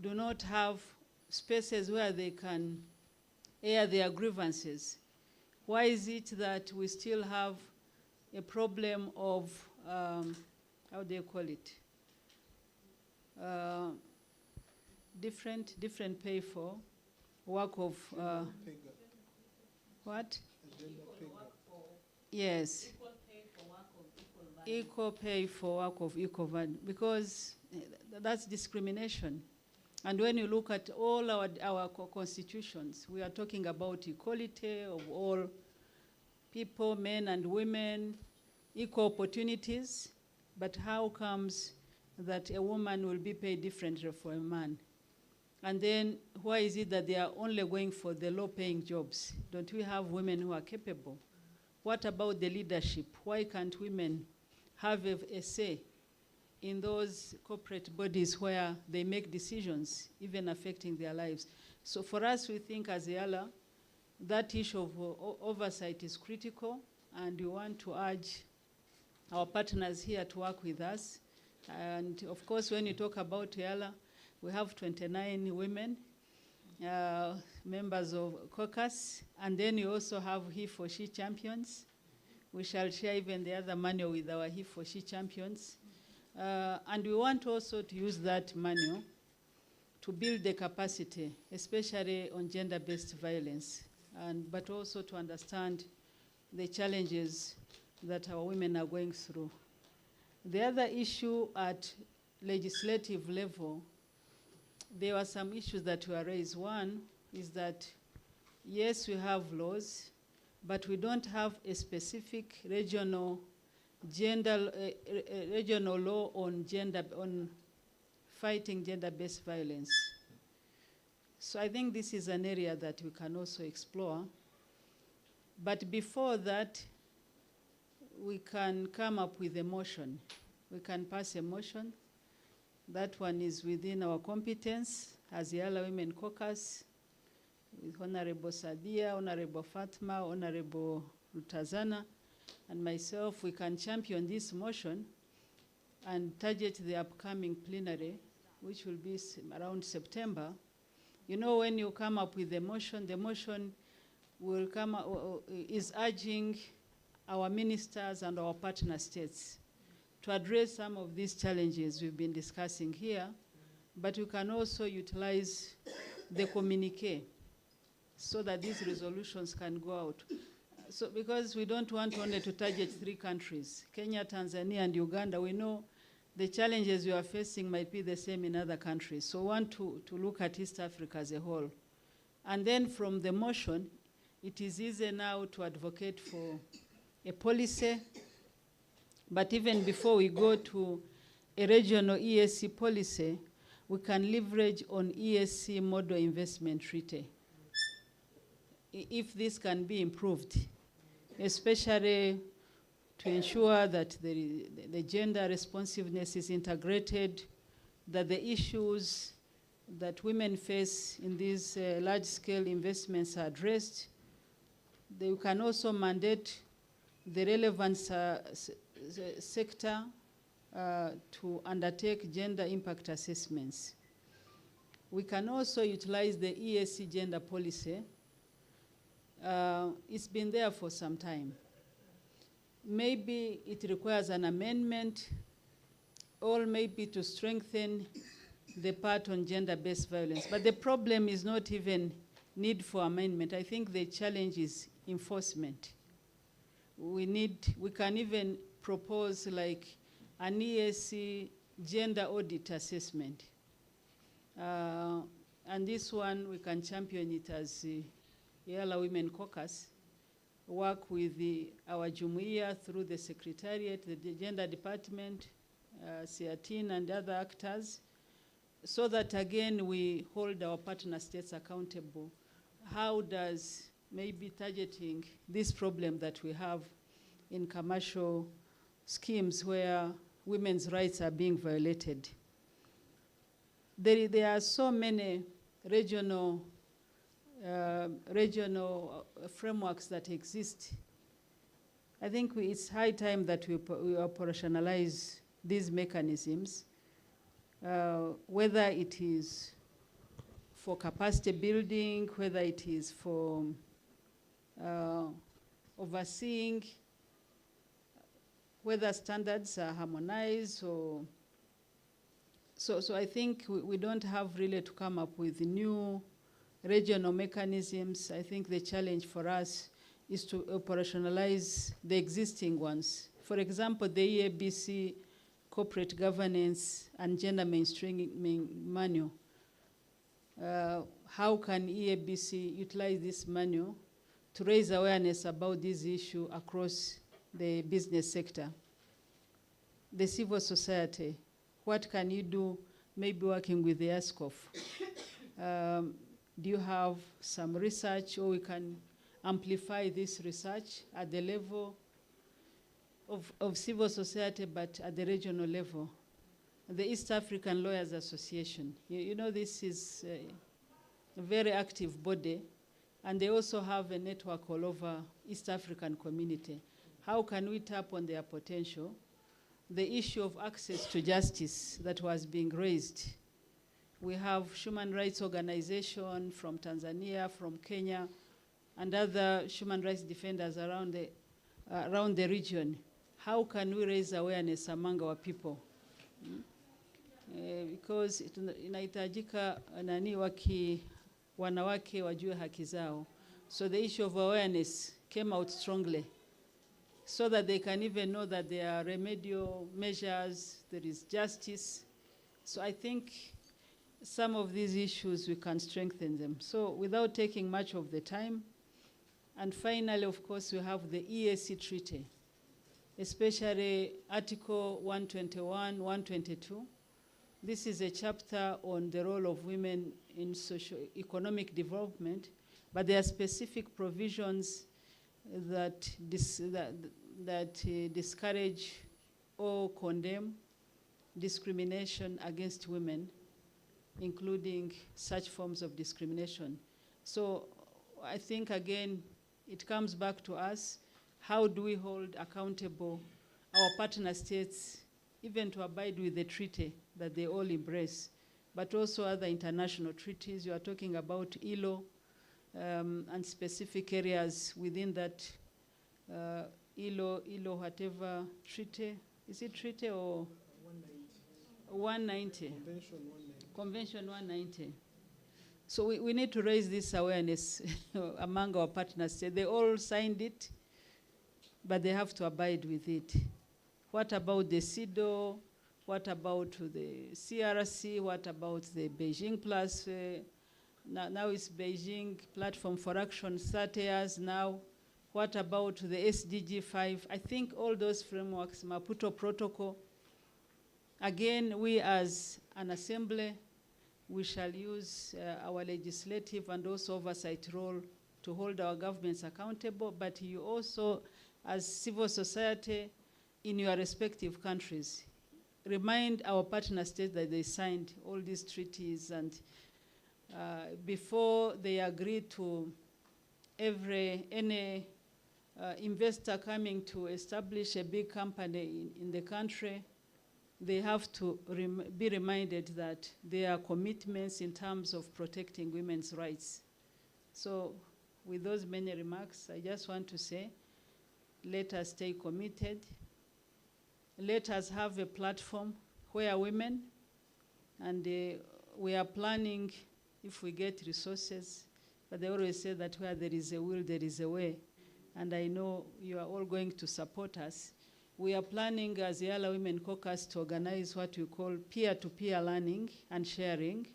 do not have spaces where they can air their grievances? Why is it that we still have a problem of, how do you call it? Different pay for work of, what? Yes. Equal pay for work of equal value, because that's discrimination. And when you look at all our constitutions, we are talking about equality of all people, men and women, equal opportunities. But how comes that a woman will be paid differently from a man? And then why is it that they are only going for the low-paying jobs? Don't we have women who are capable? What about the leadership? Why can't women have a say in those corporate bodies where they make decisions, even affecting their lives? So for us, we think as EALA, that issue of oversight is critical, and we want to urge our partners here to work with us. And of course, when you talk about EALA, we have 29 women, members of caucus, and then you also have he for she champions. We shall share even the other manual with our he for she champions. And we want also to use that manual to build the capacity, especially on gender-based violence, but also to understand the challenges that our women are going through. The other issue at legislative level, there were some issues that were raised. One is that, yes, we have laws, but we don't have a specific regional regional law on fighting gender-based violence. So I think this is an area that we can also explore. But before that, we can come up with a motion. We can pass a motion. That one is within our competence as the Yala Women Caucus, with Honorable Sadia, Honorable Fatma, Honorable Rutazana, and myself. We can champion this motion and target the upcoming plenary, which will be around September. You know, when you come up with the motion will come is urging our ministers and our partner states to address some of these challenges we've been discussing here, but you can also utilize the communique so that these resolutions can go out. So because we don't want only to target 3 countries, Kenya, Tanzania, and Uganda, we know the challenges we are facing might be the same in other countries. So we want to look at East Africa as a whole. And then from the motion, it is easy now to advocate for a policy, but even before we go to a regional ESC policy, we can leverage on ESC model investment treaty. If this can be improved, especially to ensure that the gender responsiveness is integrated, that the issues that women face in these large-scale investments are addressed. They can also mandate the relevant sector to undertake gender impact assessments. We can also utilize the ESC gender policy. It's been there for some time. Maybe it requires an amendment, or maybe to strengthen the part on gender-based violence. But the problem is not even need for amendment. I think the challenge is enforcement. We can even propose like an ESC gender audit assessment. And this one, we can champion it as the Yala Women Caucus, work with our Jumuiya through the Secretariat, the Gender Department, CIATIN, and other actors, so that again we hold our partner states accountable. How does maybe targeting this problem that we have in commercial schemes where women's rights are being violated? There are so many regional frameworks that exist. I think it's high time that we operationalize these mechanisms, whether it is for capacity building, whether it is for overseeing whether standards are harmonized or so I think we don't have really to come up with new regional mechanisms. I think the challenge for us is to operationalize the existing ones. For example, the EABC Corporate Governance and Gender Mainstreaming Manual. How can EABC utilize this manual to raise awareness about this issue across the business sector? The civil society, what can you do, maybe working with the ASCOF? Do you have some research, or we can amplify this research at the level of civil society, but at the regional level? The East African Lawyers Association, you know, this is a very active body, and they also have a network all over East African community. How can we tap on their potential? The issue of access to justice that was being raised. We have human rights organizations from Tanzania, from Kenya, and other human rights defenders around the region. How can we raise awareness among our people? Because inahitajika wanawake wajue haki zao. So the issue of awareness came out strongly so that they can even know that there are remedial measures, there is justice. So I think some of these issues, we can strengthen them. So without taking much of the time, and finally, of course, we have the EAC Treaty, especially Article 121, 122. This is a chapter on the role of women in socio-economic development, but there are specific provisions that discourage or condemn discrimination against women, including such forms of discrimination. So I think, again, it comes back to us. How do we hold accountable our partner states, even to abide with the treaty that they all embrace, but also other international treaties? You are talking about ILO and specific areas within that ILO whatever treaty. Is it treaty or 190? Convention 190. So we need to raise this awareness among our partners. They all signed it, but they have to abide with it. What about the CEDAW? What about the CRC? What about the Beijing Plus? Now it's Beijing Platform for Action, 30 years now. What about the SDG 5? I think all those frameworks, Maputo Protocol. Again, we as an assembly, we shall use our legislative and also oversight role to hold our governments accountable, but you also, as civil society in your respective countries, remind our partner states that they signed all these treaties, and before they agree to any investor coming to establish a big company in the country, they have to be reminded that there are commitments in terms of protecting women's rights. So with those many remarks, I just want to say, let us stay committed. Let us have a platform where women, and we are planning, if we get resources, but they always say that where there is a will, there is a way. And I know you are all going to support us. We are planning as the Yala Women Caucus to organize what we call peer-to-peer learning and sharing.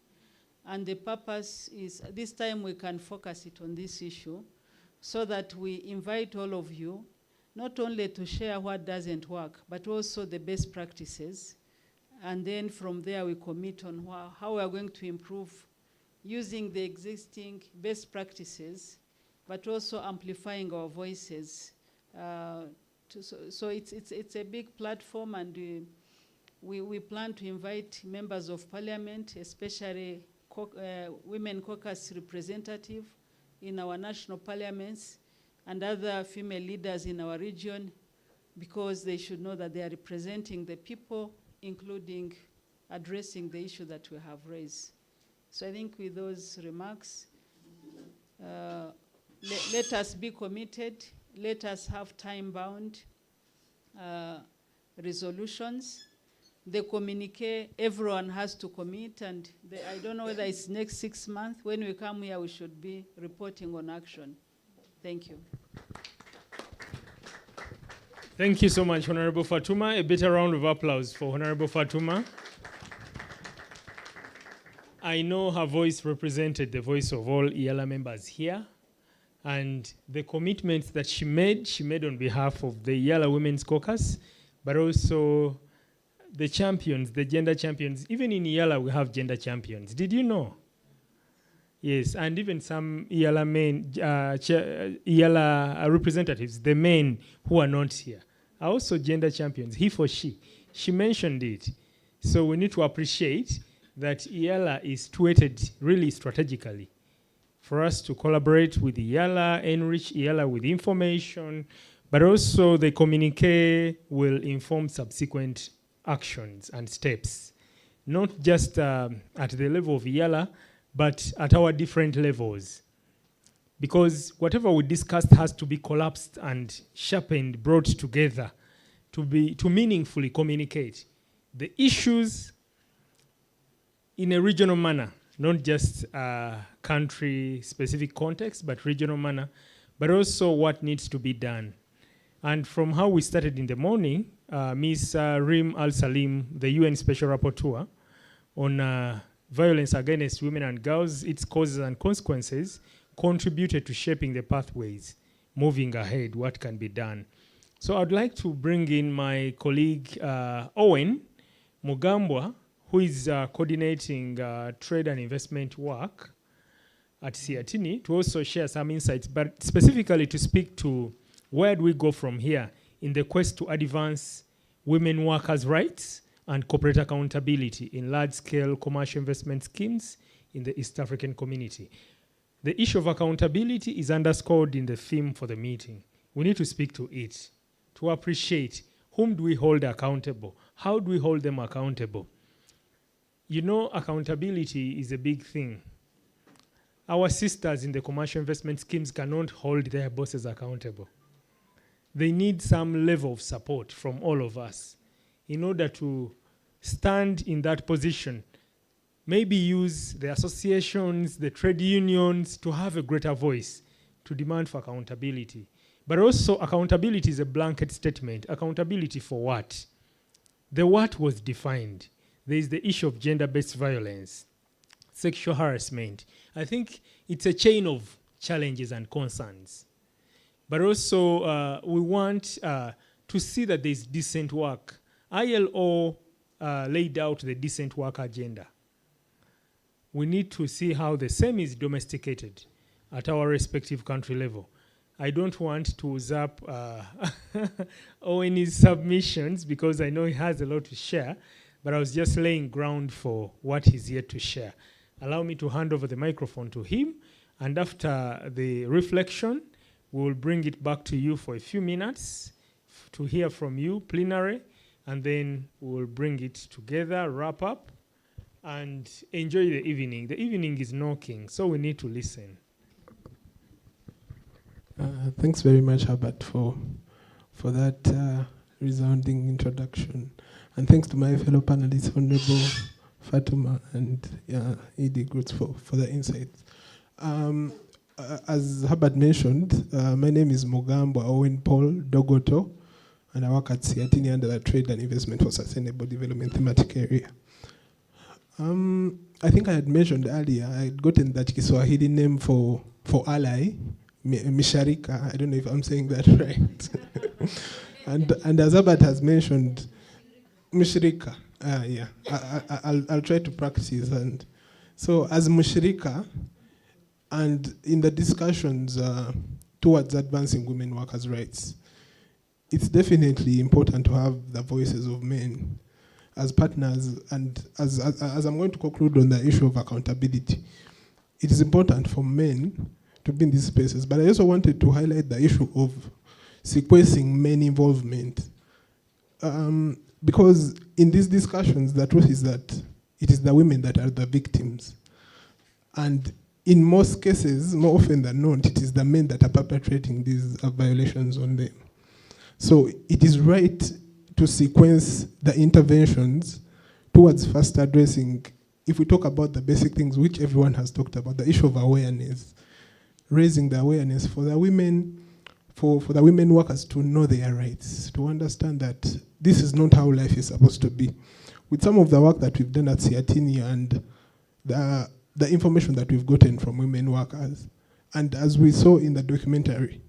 And the purpose is, this time we can focus it on this issue so that we invite all of you not only to share what doesn't work, but also the best practices. And then from there we commit on how we are going to improve using the existing best practices, but also amplifying our voices. So it's a big platform, and we plan to invite members of parliament, especially women caucus representative in our national parliaments, and other female leaders in our region, because they should know that they are representing the people, including addressing the issue that we have raised. So I think with those remarks, let us be committed. Let us have time-bound resolutions. The communique, everyone has to commit, and I don't know whether it's next 6 months. When we come here, we should be reporting on action. Thank you. Thank you so much, Honorable Fatuma. A better round of applause for Honorable Fatuma. I know her voice represented the voice of all IALA members here. And the commitments that she made on behalf of the IALA Women's Caucus, but also the champions, the gender champions. Even in IALA, we have gender champions. Did you know? Yes, and even some IALA representatives, the men who are not here, are also gender champions, he for she. She mentioned it. So we need to appreciate that IALA is tweeted really strategically for us to collaborate with IALA, enrich IALA with information, but also the communique will inform subsequent actions and steps, not just at the level of IALA, but at our different levels. Because whatever we discussed has to be collapsed and sharpened, brought together to meaningfully communicate the issues in a regional manner, not just country-specific context, but regional manner, but also what needs to be done. And from how we started in the morning, Ms. Rim Al-Salim, the UN Special Rapporteur on violence against women and girls, its causes and consequences, contributed to shaping the pathways, moving ahead, what can be done. So I'd like to bring in my colleague, Owen Mugambwa, who is coordinating trade and investment work at Siatini, to also share some insights, but specifically to speak to where do we go from here in the quest to advance women workers' rights and corporate accountability in large-scale commercial investment schemes in the East African community. The issue of accountability is underscored in the theme for the meeting. We need to speak to it, to appreciate whom do we hold accountable, how do we hold them accountable. You know, accountability is a big thing. Our sisters in the commercial investment schemes cannot hold their bosses accountable. They need some level of support from all of us in order to stand in that position. Maybe use the associations, the trade unions to have a greater voice to demand for accountability. But also accountability is a blanket statement. Accountability for what? The what was defined. There is the issue of gender-based violence, sexual harassment. I think it's a chain of challenges and concerns. But also we want to see that there's decent work. ILO laid out the decent work agenda. We need to see how the same is domesticated at our respective country level. I don't want to zap Owen's submissions because I know he has a lot to share, but I was just laying ground for what he's yet to share. Allow me to hand over the microphone to him, and after the reflection, we'll bring it back to you for a few minutes to hear from you, plenary, and then we'll bring it together, wrap up, and enjoy the evening. The evening is knocking, so we need to listen. Thanks very much, Herbert, for that resounding introduction. And thanks to my fellow panelists, Honorable Fatuma and Edie Groots for the insights. As Herbert mentioned, my name is Mugambwa Owen Paul Dogoto, and I work at Siatini under the Trade and Investment for Sustainable Development thematic area. I think I had mentioned earlier, I had gotten that Kiswahili name for ally, Misharika. I don't know if I'm saying that right. and as Herbert has mentioned, Mishirika. Yeah, I'll try to practice. And so as Mishirika, and in the discussions towards advancing women workers' rights, it's definitely important to have the voices of men as partners. And as I'm going to conclude on the issue of accountability, it is important for men to be in these spaces. But I also wanted to highlight the issue of sequencing men involvement. Because in these discussions, the truth is that it is the women that are the victims. And in most cases, more often than not, it is the men that are perpetrating these violations on them. So it is right to sequence the interventions towards first addressing, if we talk about the basic things which everyone has talked about, the issue of awareness, raising the awareness for the women, for the women workers to know their rights, to understand that this is not how life is supposed to be. With some of the work that we've done at Siatini and the information that we've gotten from women workers, and as we saw in the documentary,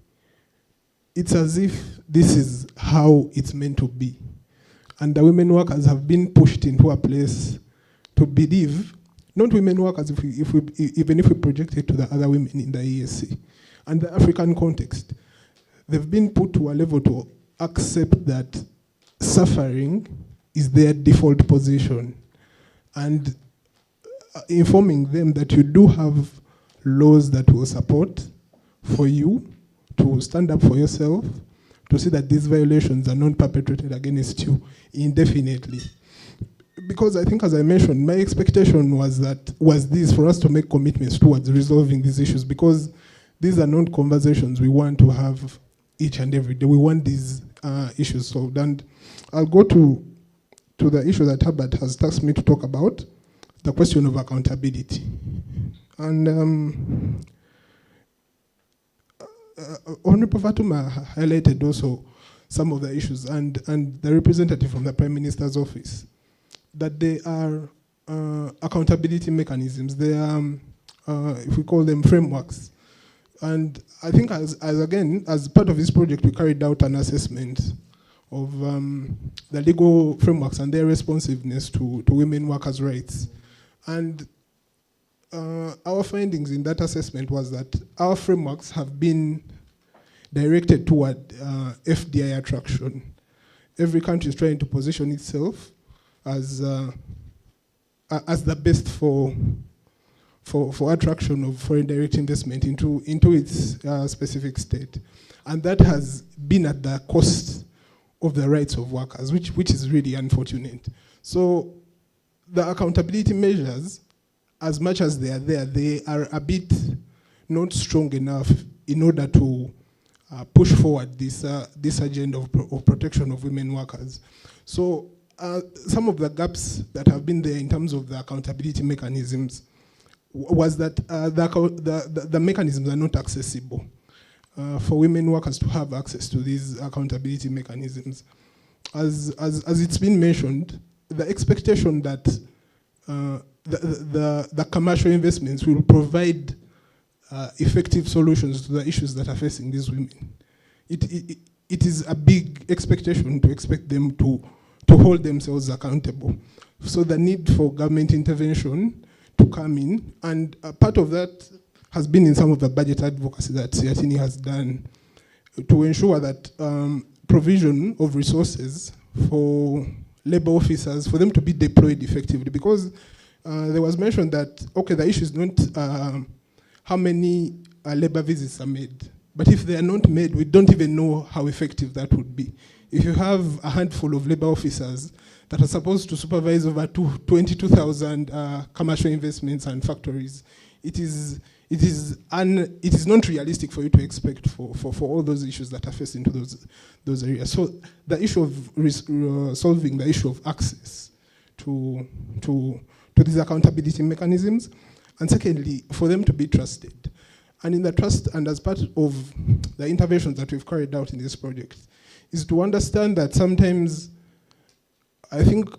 it's as if this is how it's meant to be. And the women workers have been pushed into a place to believe, not women workers, even if we project it to the other women in the ESC, and the African context, they've been put to a level to accept that suffering is their default position, and informing them that you do have laws that will support for you to stand up for yourself, to see that these violations are not perpetrated against you indefinitely. Because I think, as I mentioned, my expectation was this, for us to make commitments towards resolving these issues, because these are not conversations we want to have each and every day. We want these issues solved. And I'll go to the issue that Herbert has tasked me to talk about, the question of accountability. And Honorable Fatuma highlighted also some of the issues, and the representative from the Prime Minister's office, that they are accountability mechanisms. They are, if we call them frameworks. And I think as part of this project, we carried out an assessment of the legal frameworks and their responsiveness to women workers' rights. And our findings in that assessment was that our frameworks have been directed toward FDI attraction. Every country is trying to position itself as the best for attraction of foreign direct investment into its specific state. And that has been at the cost of the rights of workers, which is really unfortunate. So the accountability measures, as much as they are there, they are a bit not strong enough in order to push forward this agenda of protection of women workers. So some of the gaps that have been there in terms of the accountability mechanisms was that the mechanisms are not accessible for women workers to have access to these accountability mechanisms. As it's been mentioned, the expectation that the commercial investments will provide effective solutions to the issues that are facing these women. It is a big expectation to expect them to hold themselves accountable. So the need for government intervention to come in, and part of that has been in some of the budget advocacy that Siatini has done to ensure that provision of resources for labor officers, for them to be deployed effectively, because there was mentioned that, okay, the issue is not how many labor visits are made, but if they are not made, we don't even know how effective that would be. If you have a handful of labor officers that are supposed to supervise over 22,000 commercial investments and factories, it is not realistic for you to expect for all those issues that are faced into those areas. So the issue of solving the issue of access to these accountability mechanisms, and secondly, for them to be trusted. And in the trust, and as part of the interventions that we've carried out in this project, is to understand that sometimes I think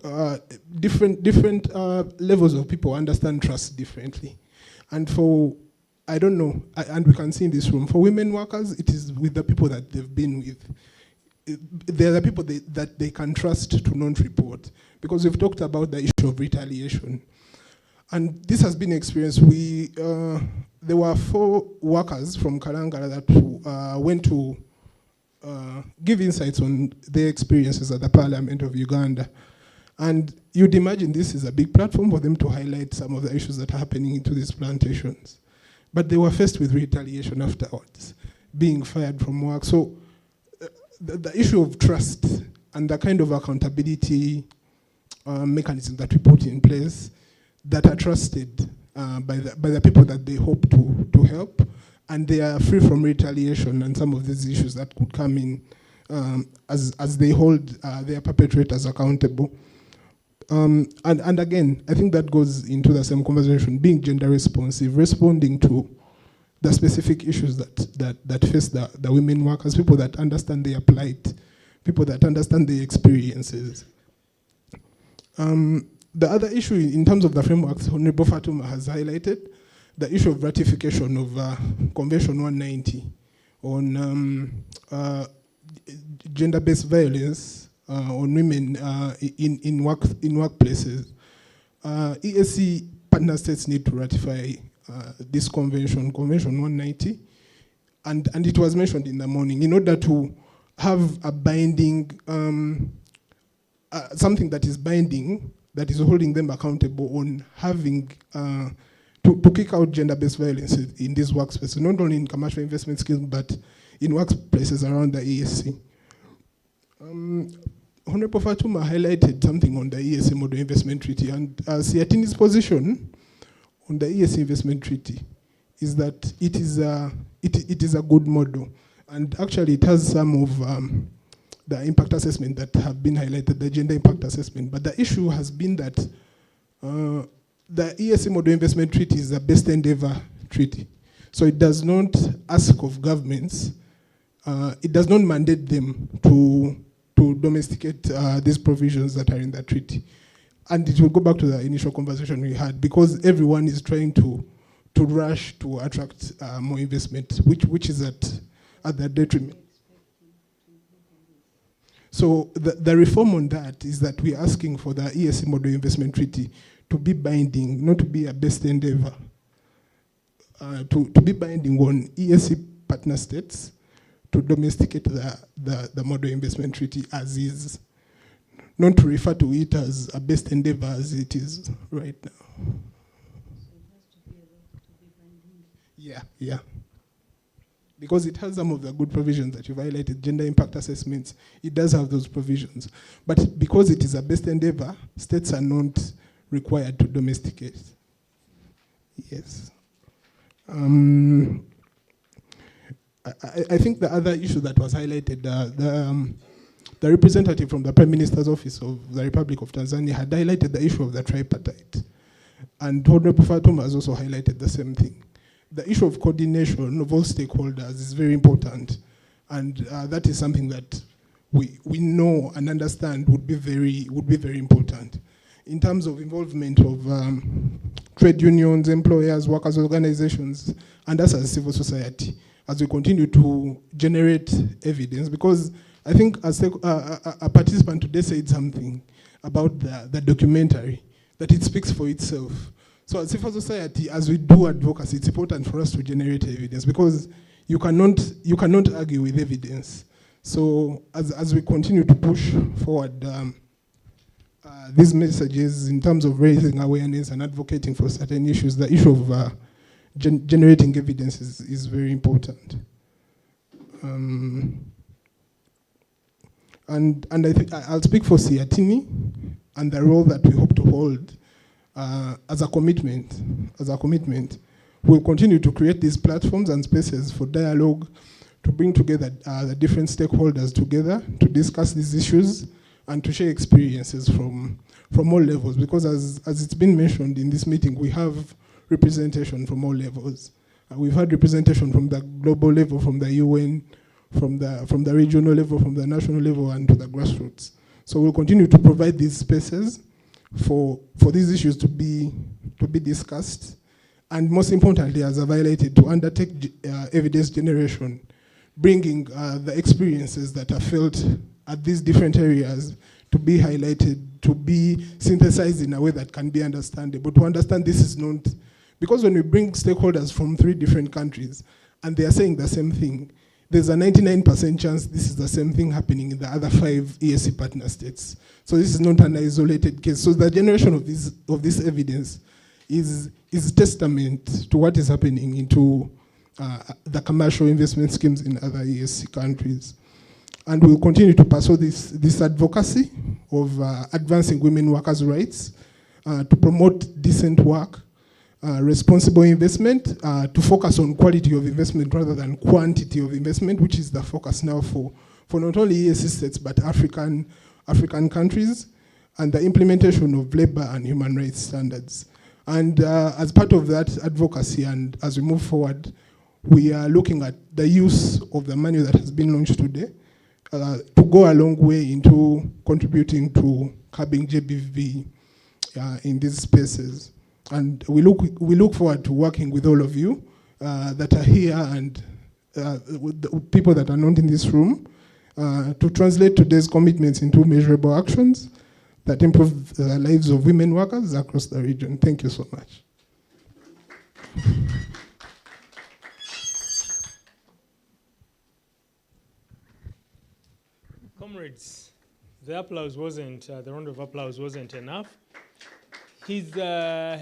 different levels of people understand trust differently. And for, I don't know, and we can see in this room, for women workers, it is with the people that they've been with. They're the people that they can trust to non-report. Because we've talked about the issue of retaliation. And this has been experienced. There were 4 workers from Kalangala that went to give insights on their experiences at the Parliament of Uganda. And you'd imagine this is a big platform for them to highlight some of the issues that are happening into these plantations. But they were faced with retaliation afterwards, being fired from work. So the issue of trust and the kind of accountability mechanism that we put in place that are trusted by the people that they hope to help, and they are free from retaliation and some of these issues that could come in as they hold their perpetrators accountable. And again, I think that goes into the same conversation, being gender responsive, responding to the specific issues that face the women workers, people that understand their plight, people that understand their experiences. The other issue in terms of the frameworks, Honorable Fatuma has highlighted, the issue of ratification of Convention 190 on gender-based violence on women in workplaces. EAC partner states need to ratify this convention, Convention 190, and it was mentioned in the morning, in order to have a binding, something that is binding, that is holding them accountable on having to kick out gender-based violence in these workspaces, not only in commercial investment schemes, but in workplaces around the EAC. Honorable Fatuma highlighted something on the EAC Model Investment Treaty, and Siatini's position on the EAC Investment Treaty is that it is a good model, and actually it has some of the impact assessment that have been highlighted, the gender impact assessment. But the issue has been that the EAC Model Investment Treaty is the best endeavor treaty. So it does not ask of governments it does not mandate them to domesticate these provisions that are in the treaty. And it will go back to the initial conversation we had, because everyone is trying to rush to attract more investment, which is at the detriment. So the reform on that is that we're asking for the EAC Model Investment Treaty to be binding, not to be a best endeavor, to be binding on EAC partner states to domesticate the Model Investment Treaty as is, not to refer to it as a best endeavor as it is right now. Yeah. Because it has some of the good provisions that you've highlighted, gender impact assessments, it does have those provisions. But because it is a best endeavor, states are not required to domesticate. Yes. I think the other issue that was highlighted, the representative from the Prime Minister's Office of the Republic of Tanzania had highlighted the issue of the tripartite. And Honorable Fatuma has also highlighted the same thing. The issue of coordination of all stakeholders is very important, and that is something that we know and understand would be very important. In terms of involvement of trade unions, employers, workers' organizations, and us as civil society, as we continue to generate evidence, because I think a participant today said something about the documentary, that it speaks for itself. So as civil society, as we do advocacy, it's important for us to generate evidence, because you cannot argue with evidence. So as we continue to push forward these messages in terms of raising awareness and advocating for certain issues, the issue of generating evidence is very important. And I think I'll speak for Siatini and the role that we hope to hold as a commitment. We'll continue to create these platforms and spaces for dialogue, to bring together the different stakeholders together to discuss these issues and to share experiences from all levels, because as it's been mentioned in this meeting, we have representation from all levels. We've had representation from the global level, from the UN, from the regional level, from the national level, and to the grassroots. So we'll continue to provide these spaces for these issues to be discussed, and most importantly, as I've highlighted, to undertake evidence generation, bringing the experiences that are felt at these different areas to be highlighted, to be synthesized in a way that can be understandable, to understand this is not, because when we bring stakeholders from 3 different countries and they are saying the same thing, there's a 99% chance this is the same thing happening in the other 5 EAC partner states. So this is not an isolated case. So the generation of this evidence is testament to what is happening into the commercial investment schemes in other EAC countries. And we'll continue to pursue this advocacy of advancing women workers' rights, to promote decent work, responsible investment, to focus on quality of investment rather than quantity of investment, which is the focus now for not only EAC states but African countries, and the implementation of labor and human rights standards. And as part of that advocacy, and as we move forward, we are looking at the use of the manual that has been launched today to go a long way into contributing to curbing JBV in these spaces. And we look forward to working with all of you that are here, and with the people that are not in this room, to translate today's commitments into measurable actions that improve the lives of women workers across the region. Thank you so much. Comrades, the round of applause wasn't enough. He's a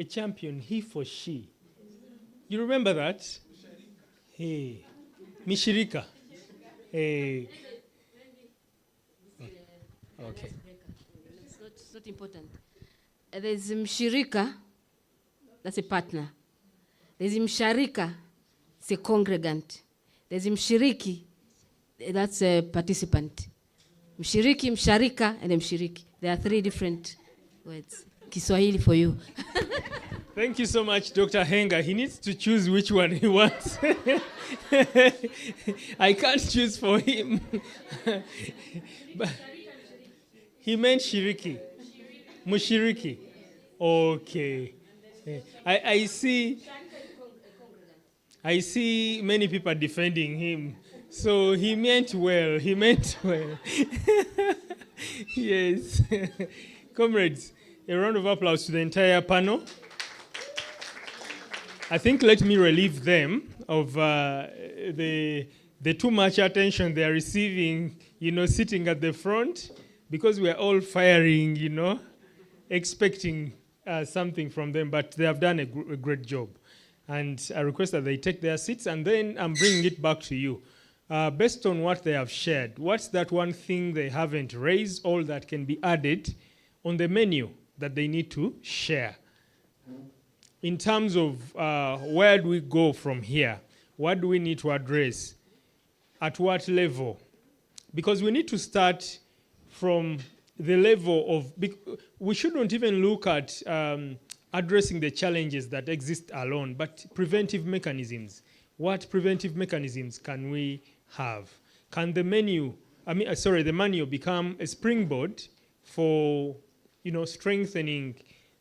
champion, he for she. You remember that? Hey, Mishirika. Hey. Okay. It's not important. There's Mshirika, that's a partner. There's Msharika, it's a congregant. There's Mshiriki, that's a participant. Mshiriki, Msharika, and Mshiriki. There are 3 different words. Kiswahili for you. Thank you so much, Dr. Henga. He needs to choose which one he wants. I can't choose for him. But he meant Shiriki. Mushiriki. Okay. I see many people defending him. So he meant well. He meant well. Yes. Comrades, a round of applause to the entire panel. I think let me relieve them of the too much attention they are receiving, sitting at the front, because we are all firing, expecting something from them, but they have done a great job. And I request that they take their seats, and then I'm bringing it back to you. Based on what they have shared, what's that one thing they haven't raised, all that can be added on the menu that they need to share? In terms of where do we go from here? What do we need to address? At what level? Because we need to start from the level of, we shouldn't even look at addressing the challenges that exist alone, but preventive mechanisms. What preventive mechanisms can we have? Can the manual become a springboard for, strengthening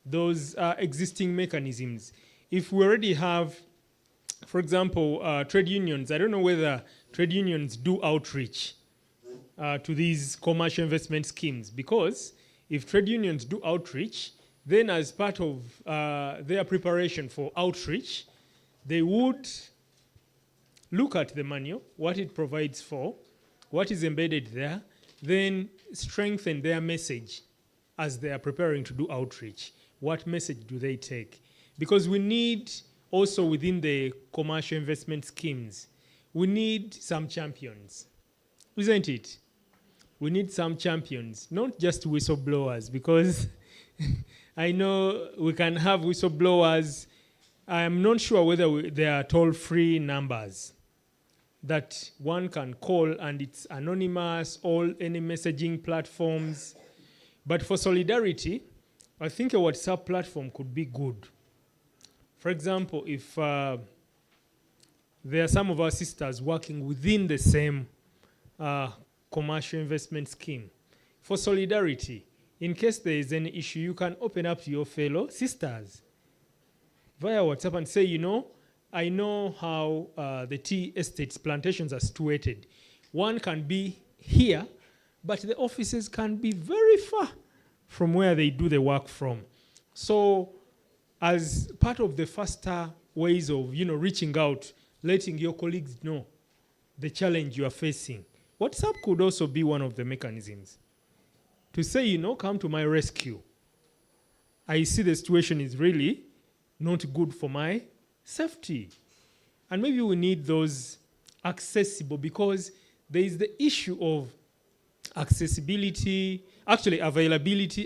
those existing mechanisms? If we already have, for example, trade unions, I don't know whether trade unions do outreach to these commercial investment schemes, because if trade unions do outreach, then as part of their preparation for outreach, they would look at the manual, what it provides for, what is embedded there, then strengthen their message as they are preparing to do outreach. What message do they take? Because we need also within the commercial investment schemes, we need some champions, isn't it? We need some champions, not just whistleblowers, because I know we can have whistleblowers. I am not sure whether they are toll-free numbers that one can call and it's anonymous, any messaging platforms. But for solidarity, I think a WhatsApp platform could be good. For example, if there are some of our sisters working within the same commercial investment scheme, for solidarity, in case there is any issue, you can open up to your fellow sisters via WhatsApp and say, I know how the tea estates, plantations are situated. One can be here, but the offices can be very far from where they do the work from. So as part of the faster ways of, reaching out, letting your colleagues know the challenge you are facing, WhatsApp could also be one of the mechanisms to say, come to my rescue. I see the situation is really not good for my safety. And maybe we need those accessible, because there is the issue of availability,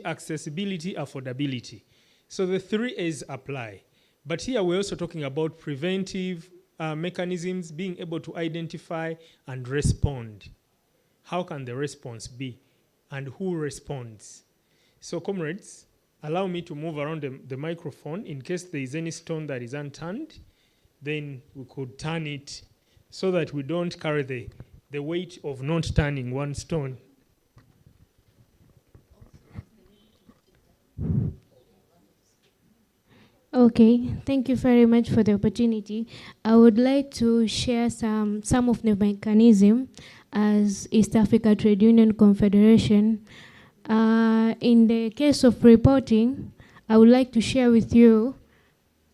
accessibility, affordability. So the 3 A's apply. But here we're also talking about preventive mechanisms, being able to identify and respond. How can the response be? And who responds? So comrades, allow me to move around the microphone. In case there is any stone that is unturned, then we could turn it so that we don't carry the weight of not turning one stone. Okay, thank you very much for the opportunity. I would like to share some of the mechanism as East Africa Trade Union Confederation. In the case of reporting, I would like to share with you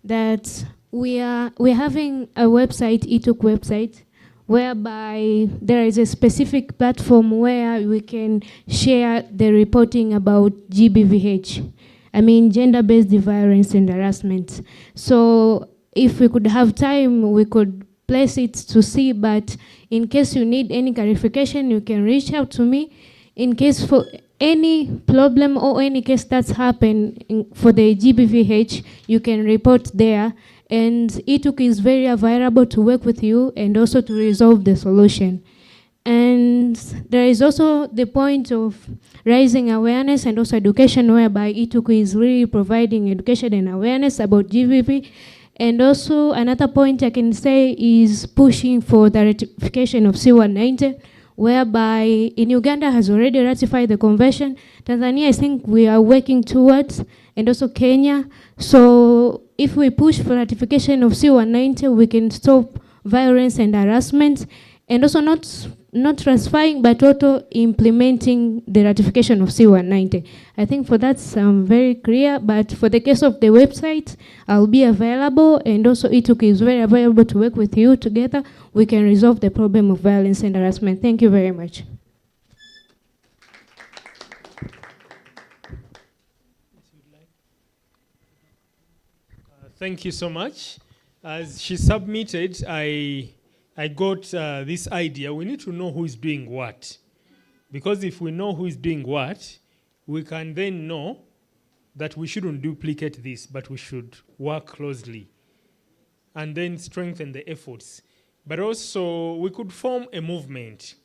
that we're having a website, eTalk website, whereby there is a specific platform where we can share the reporting about GBVH. I mean, gender-based violence and harassment. So if we could have time, we could place it to see, but in case you need any clarification, you can reach out to me. In case for any problem or any case that's happened for the GBVH, you can report there. And eTalk is very available to work with you and also to resolve the solution. And there is also the point of raising awareness and also education, whereby Ituku is really providing education and awareness about GVP. And also another point I can say is pushing for the ratification of C190, whereby in Uganda has already ratified the convention. Tanzania, I think we are working towards, and also Kenya. So if we push for ratification of C190, we can stop violence and harassment, and also not transferring, but also implementing the ratification of C190. I think for that's very clear, but for the case of the website, I'll be available, and also Ituku is very available to work with you together. We can resolve the problem of violence and harassment. Thank you very much. Thank you so much. As she submitted, I got this idea. We need to know who is doing what. Because if we know who is doing what, we can then know that we shouldn't duplicate this, but we should work closely and then strengthen the efforts. But also, we could form a movement,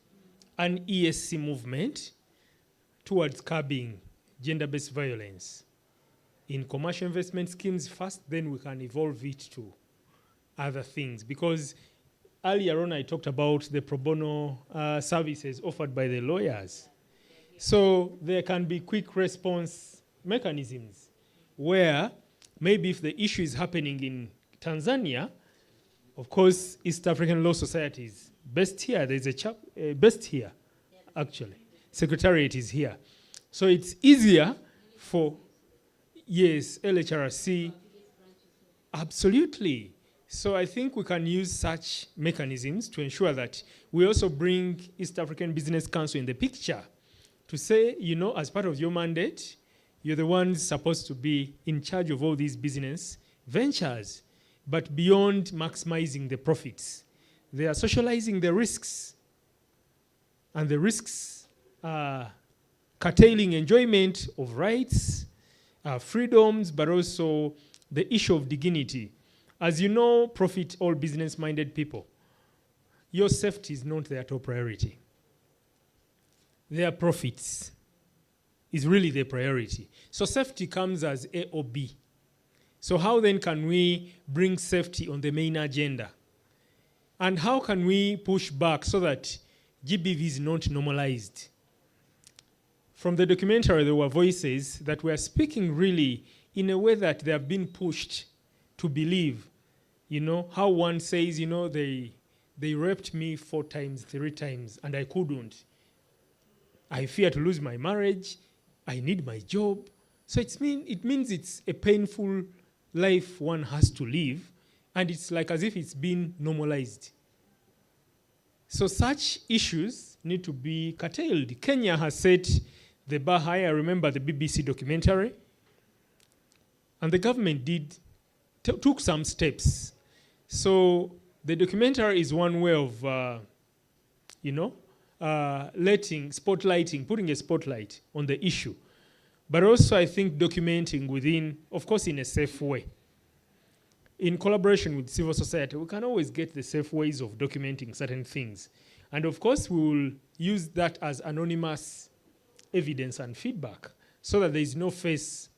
an ESC movement, towards curbing gender-based violence in commercial investment schemes first, then we can evolve it to other things. Because earlier on I talked about the pro bono services offered by the lawyers. So there can be quick response mechanisms where maybe if the issue is happening in Tanzania, of course, East African Law Society is based here. There's a chap based here, actually. Secretariat is here. So it's easier for, yes, LHRC, absolutely. So I think we can use such mechanisms to ensure that we also bring East African Business Council in the picture to say, you know, as part of your mandate, you're the ones supposed to be in charge of all these business ventures. But beyond maximizing the profits, they are socializing the risks. And the risks are curtailing enjoyment of rights, freedoms, but also the issue of dignity. As you know, profit all business-minded people, your safety is not their top priority. Their profits is really their priority. So safety comes as A or B. So how then can we bring safety on the main agenda? And how can we push back so that GBV is not normalized? From the documentary, there were voices that were speaking really in a way that they have been pushed to believe, you know, how one says, you know, they raped me 4 times, 3 times, and I couldn't. I fear to lose my marriage. I need my job. So it means it's a painful life one has to live, and it's like as if it's been normalized. So such issues need to be curtailed. Kenya has set the bar high. I remember the BBC documentary, and the government took some steps. So the documentary is one way of, putting a spotlight on the issue. But also, I think documenting within, of course, in a safe way. In collaboration with civil society, we can always get the safe ways of documenting certain things. And of course, we will use that as anonymous evidence and feedback so that there is no face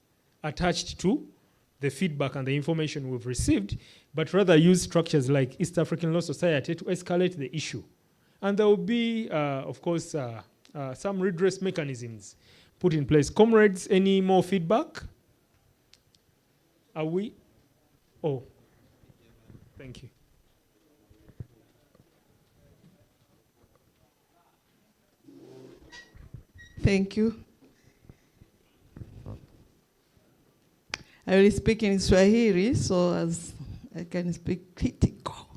attached to the feedback and the information we've received, but rather use structures like East African Law Society to escalate the issue. And there will be, of course, some redress mechanisms put in place. Comrades, any more feedback? Are we? Oh, thank you. Thank you. I will speak in Swahili, so as I can speak critical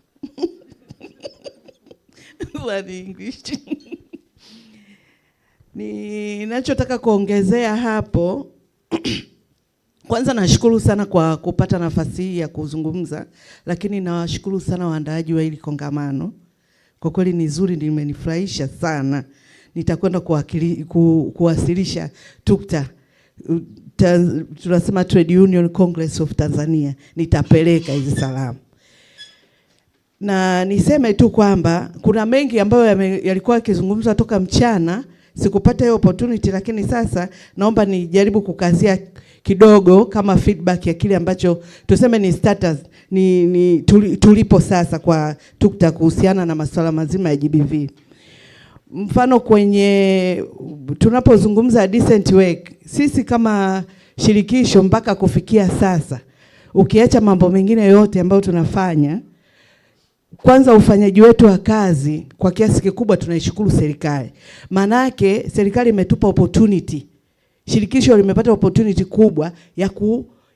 than English. Ninachotaka kuongezea hapo, kwanza nashukuru sana kwa kupata nafasi hii ya kuzungumza, lakini nawashukuru sana waandaaji wa hili kongamano. Kwa kweli ni zuri, limenifurahisha sana. Nitakwenda kuwasilisha TUCTA, tunasema Trade Union Congress of Tanzania, nitapeleka hizi salamu. Na niseme tu kwamba kuna mengi ambayo yalikuwa yakizungumzwa toka mchana, sikupata hiyo opportunity, lakini sasa naomba nijaribu kukazia kidogo kama feedback ya kile ambacho tuseme ni status tulipo sasa kwa TUCTA kuhusiana na masuala mazima ya GBV. Mfano kwenye tunapozungumza decent work, sisi kama shirikisho mpaka kufikia sasa, ukiacha mambo mengine yote ambayo tunafanya, kwanza ufanyaji wetu wa kazi kwa kiasi kikubwa tunaishukuru serikali. Manake serikali imetupa opportunity. Shirikisho limepata opportunity kubwa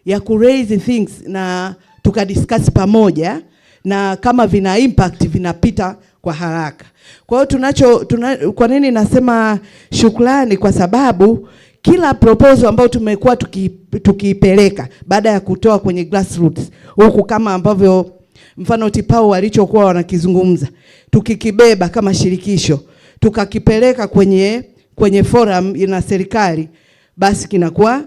ya ku raise things na tukadiscuss pamoja, na kama vina impact vinapita kwa haraka. Kwa hiyo kwa nini nasema shukrani? Kwa sababu kila proposal ambayo tumekuwa tukiipeleka baada ya kutoa kwenye grassroots huku, kama ambavyo mfano Tipao walichokuwa wanakizungumza, tukikibeba kama shirikisho tukakipeleka kwenye forum na serikali, basi kinakuwa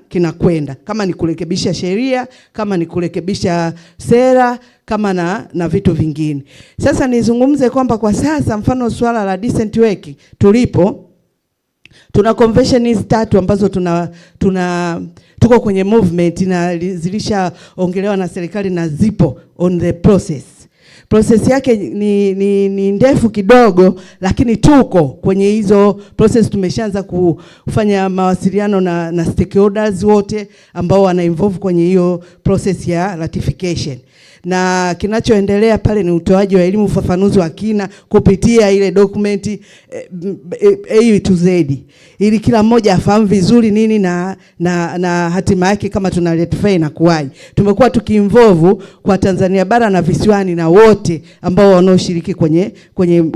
kinakwenda kama ni kurekebisha sheria, kama ni kurekebisha sera, kama na vitu vingine. Sasa nizungumze kwamba kwa sasa mfano swala la decent work tuna convention hizi 3 ambazo tuko kwenye movement na zilishaongelewa na serikali na zipo on the process. Process yake ni ndefu kidogo, lakini tuko kwenye hizo process. Tumeshaanza kufanya mawasiliano na stakeholders wote ambao wana involve kwenye hiyo process ya ratification. Na kinachoendelea pale ni utoaji wa elimu, ufafanuzi wa kina kupitia ile dokumenti A to Z, ili kila mmoja afahamu vizuri nini na hatima yake kama tuna ratify na kuwaje. Tumekuwa tukiinvolve kwa Tanzania bara na visiwani na wote ambao wanaoshiriki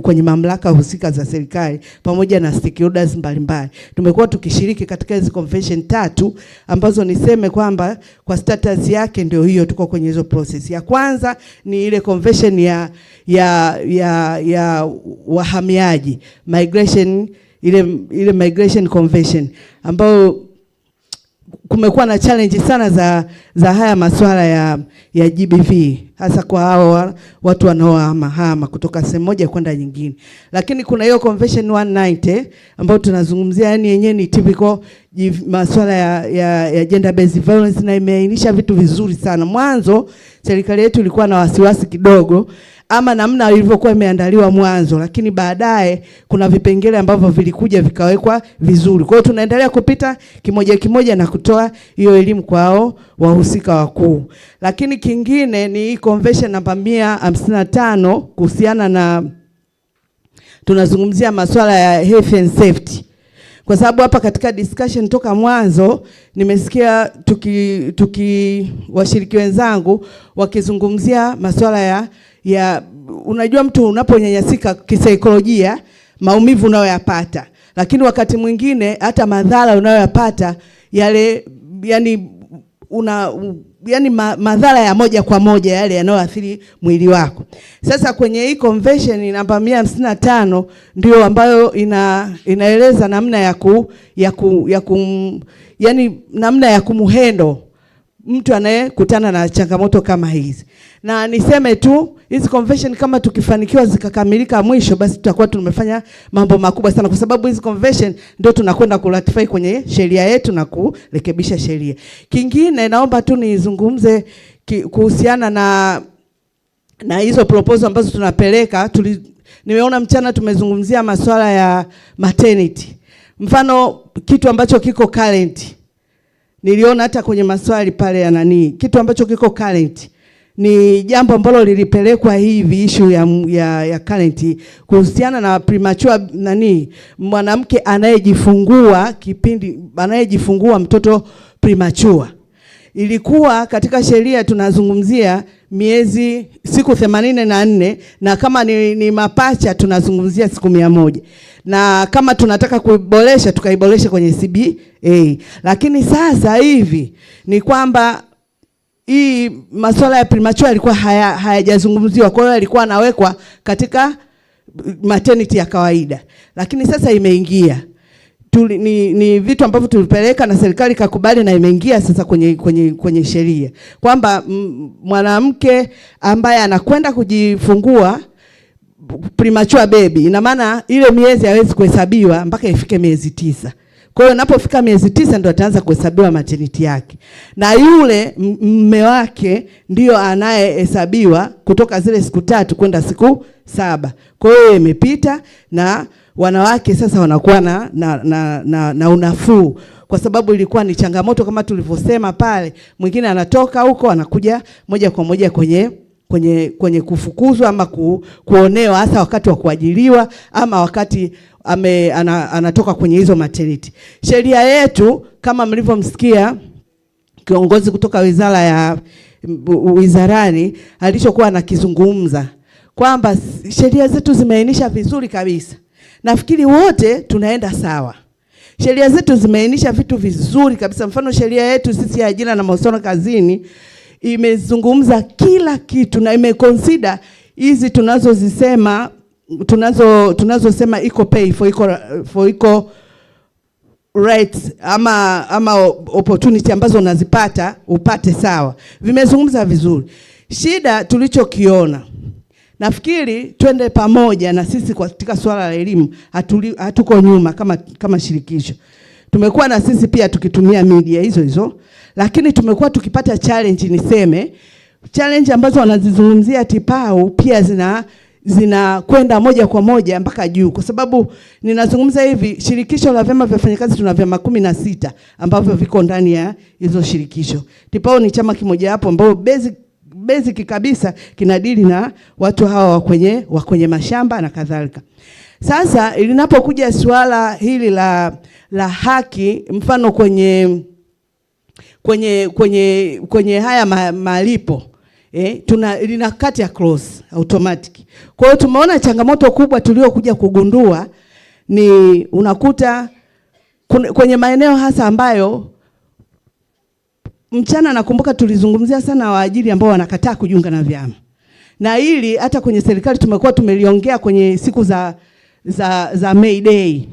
kwenye mamlaka husika za serikali pamoja na stakeholders mbalimbali. Tumekuwa tukishiriki katika hizo convention 3 ambazo niseme kwamba kwa status yake ndio hiyo, tuko kwenye hizo process. Ya kwanza ni ile convention ya wahamiaji, migration, ile migration convention, ambao kumekuwa na challenge sana za haya masuala ya GBV, hasa kwa hao watu wanaohama kutoka sehemu moja kwenda nyingine. Lakini kuna hiyo convention 190 ambayo tunazungumzia, yani yenyewe ni typical masuala ya gender based violence, na imeainisha vitu vizuri sana. Mwanzo serikali yetu ilikuwa na wasiwasi kidogo ama namna ilivyokuwa imeandaliwa mwanzo, lakini baadaye kuna vipengele ambavyo vilikuja vikawekwa vizuri. Kwa hiyo tunaendelea kupita kimoja na kutoa hiyo elimu kwao wahusika wakuu. Lakini kingine ni convention namba 155 kuhusiana na, tunazungumzia masuala ya health and safety. Kwa sababu hapa katika discussion toka mwanzo nimesikia washiriki wenzangu wakizungumzia masuala ya unajua, mtu unaponyanyasika kisaikolojia, maumivu unayoyapata, lakini wakati mwingine hata madhara unayoyapata yale, yani madhara ya moja kwa moja yale yanayoathiri mwili wako. Sasa kwenye hii convention namba 155 ndio ambayo inaeleza namna namna ya kumhandle mtu anayekutana na changamoto kama hizi. Na niseme tu hizi convention kama tukifanikiwa zikakamilika mwisho, basi tutakuwa tumefanya mambo makubwa sana, kwa sababu hizi convention ndio tunakwenda kuratify kwenye sheria yetu na kurekebisha sheria. Kingine naomba tu nizungumze kuhusiana na hizo proposal ambazo tunapeleka. Nimeona mchana tumezungumzia masuala ya maternity. Mfano kitu ambacho kiko current, niliona hata kwenye maswali pale ya kitu ambacho kiko current ni jambo ambalo lilipelekwa hivi, issue ya current kuhusiana na premature mwanamke anayejifungua mtoto premature. Ilikuwa katika sheria tunazungumzia siku 84, na kama ni mapacha tunazungumzia siku 100. Na kama tunataka kuiboresha tukaiboresha kwenye CBA. Lakini sasa hivi ni kwamba hii masuala ya premature yalikuwa hayajazungumziwa, kwa hiyo yalikuwa anawekwa katika maternity ya kawaida. Lakini sasa imeingia. ni vitu ambavyo tulipeleka na serikali ikakubali na imeingia sasa kwenye sheria kwamba mwanamke ambaye anakwenda kujifungua premature baby, ina maana ile miezi hawezi kuhesabiwa mpaka ifike miezi 9. Kwa hiyo inapofika miezi 9 ndio ataanza kuhesabiwa maternity yake, na yule mume wake ndio anayehesabiwa kutoka zile siku 3 kwenda siku 7. Kwa hiyo imepita na wanawake sasa wanakuwa na unafuu, kwa sababu ilikuwa ni changamoto kama tulivyosema pale. Mwingine anatoka huko anakuja moja kwa moja kwenye kufukuzwa ama kuonewa, hasa wakati wa kuajiriwa ama wakati anatoka kwenye hizo maternity. Sheria yetu kama mlivyomsikia kiongozi kutoka wizarani alichokuwa anakizungumza kwamba sheria zetu zimeainisha vizuri kabisa. Nafikiri wote tunaenda sawa. Sheria zetu zimeainisha vitu vizuri kabisa. Mfano sheria yetu sisi ya ajira na mahusiano kazini imezungumza kila kitu na imeconsider hizi tunazosema equal pay for equal rights ama opportunity ambazo unazipata upate sawa. Vimezungumza vizuri. Shida tulichokiona, nafikiri twende pamoja na sisi katika swala la elimu, hatuko nyuma kama shirikisho. Tumekuwa na sisi pia tukitumia media hizo, lakini tumekuwa tukipata challenge, niseme challenge ambazo wanazizungumzia TIPAU pia zinakwenda moja kwa moja mpaka juu, kwa sababu ninazungumza hivi, shirikisho la vyama vya wafanyakazi tuna vyama 16 ambavyo viko ndani ya hizo shirikisho. TIPAU ni chama kimoja hapo ambao basic kabisa kinadili na watu hawa wa kwenye mashamba na kadhalika. Sasa linapokuja swala hili la haki, mfano kwenye haya malipo linakati ya cross automatic. Kwa hiyo tumeona changamoto kubwa tuliokuja kugundua ni unakuta kwenye maeneo hasa ambayo mchana, nakumbuka tulizungumzia sana waajiri ambao wanakataa kujiunga na vyama. Na hili hata kwenye serikali tumekuwa tumeliongea kwenye siku za May Day.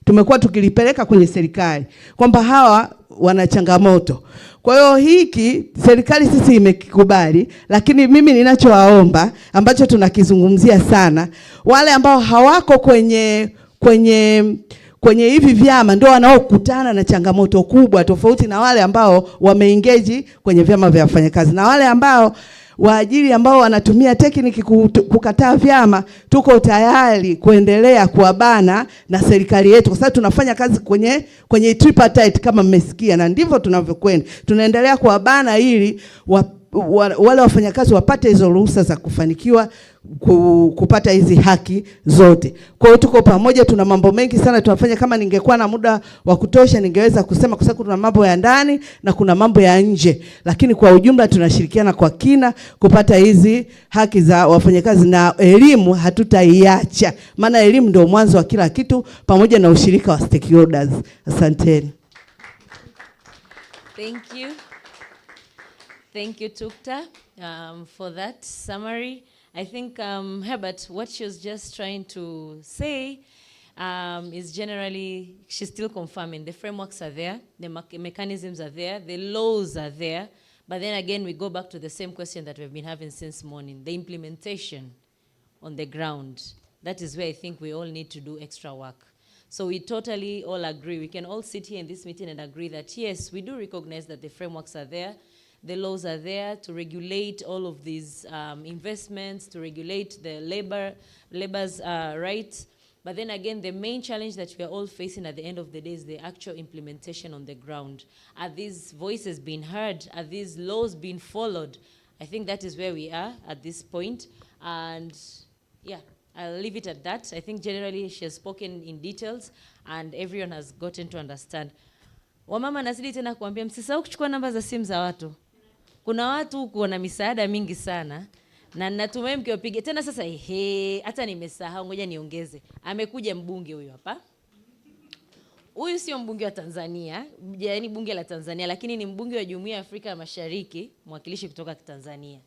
Tumekuwa tukilipeleka kwenye serikali kwamba hawa wana changamoto. Kwa hiyo hiki serikali sisi imekikubali, lakini mimi ninachowaomba ambacho tunakizungumzia sana, wale ambao hawako kwenye hivi vyama ndio wanaokutana na changamoto kubwa, tofauti na wale ambao wameengage kwenye vyama vya wafanyakazi. Na wale ambao waajiri ambao wanatumia tekniki kukataa vyama, tuko tayari kuendelea kuabana na serikali yetu, kwa sababu tunafanya kazi kwenye tripartite kama mmesikia, na ndivyo tunavyokwenda. Tunaendelea kuabana ili wale wafanyakazi wapate hizo ruhusa za kufanikiwa kupata hizi haki zote. Kwa hiyo tuko pamoja, tuna mambo mengi sana tunafanya. Kama ningekuwa na muda wa kutosha ningeweza kusema, kwa sababu kuna mambo ya ndani na kuna mambo ya nje, lakini kwa ujumla tunashirikiana kwa kina kupata hizi haki za wafanyakazi, na elimu hatutaiacha, maana elimu ndio mwanzo wa kila kitu, pamoja na ushirika wa stakeholders. Asanteni. Thank you, Tukta, for that summary. I think, Herbert, what she was just trying to say is generally, she's still confirming the frameworks are there, the mechanisms are there, the laws are there, but then again, we go back to the same question that we've been having since morning, the implementation on the ground. That is where I think we all need to do extra work. So we totally all agree. We can all sit here in this meeting and agree that, yes, we do recognize that the frameworks are there, the laws are there to regulate all of these investments, to regulate the labor's rights. But then again, the main challenge that we are all facing at the end of the day is the actual implementation on the ground. Are these voices being heard? Are these laws being followed? I think that is where we are at this point. And yeah, I'll leave it at that. I think generally she has spoken in details and everyone has gotten to understand. Wamama nazidi tena kuambia msisahau kuchukua namba za simu za watu. Kuna watu huku wana misaada mingi sana na natumai mkiwapigia tena sasa. Hata nimesahau, ngoja niongeze. Amekuja mbunge huyu hapa. Huyu sio mbunge wa Tanzania, yaani bunge la Tanzania, lakini ni mbunge wa Jumuiya ya Afrika ya Mashariki, mwakilishi kutoka Tanzania.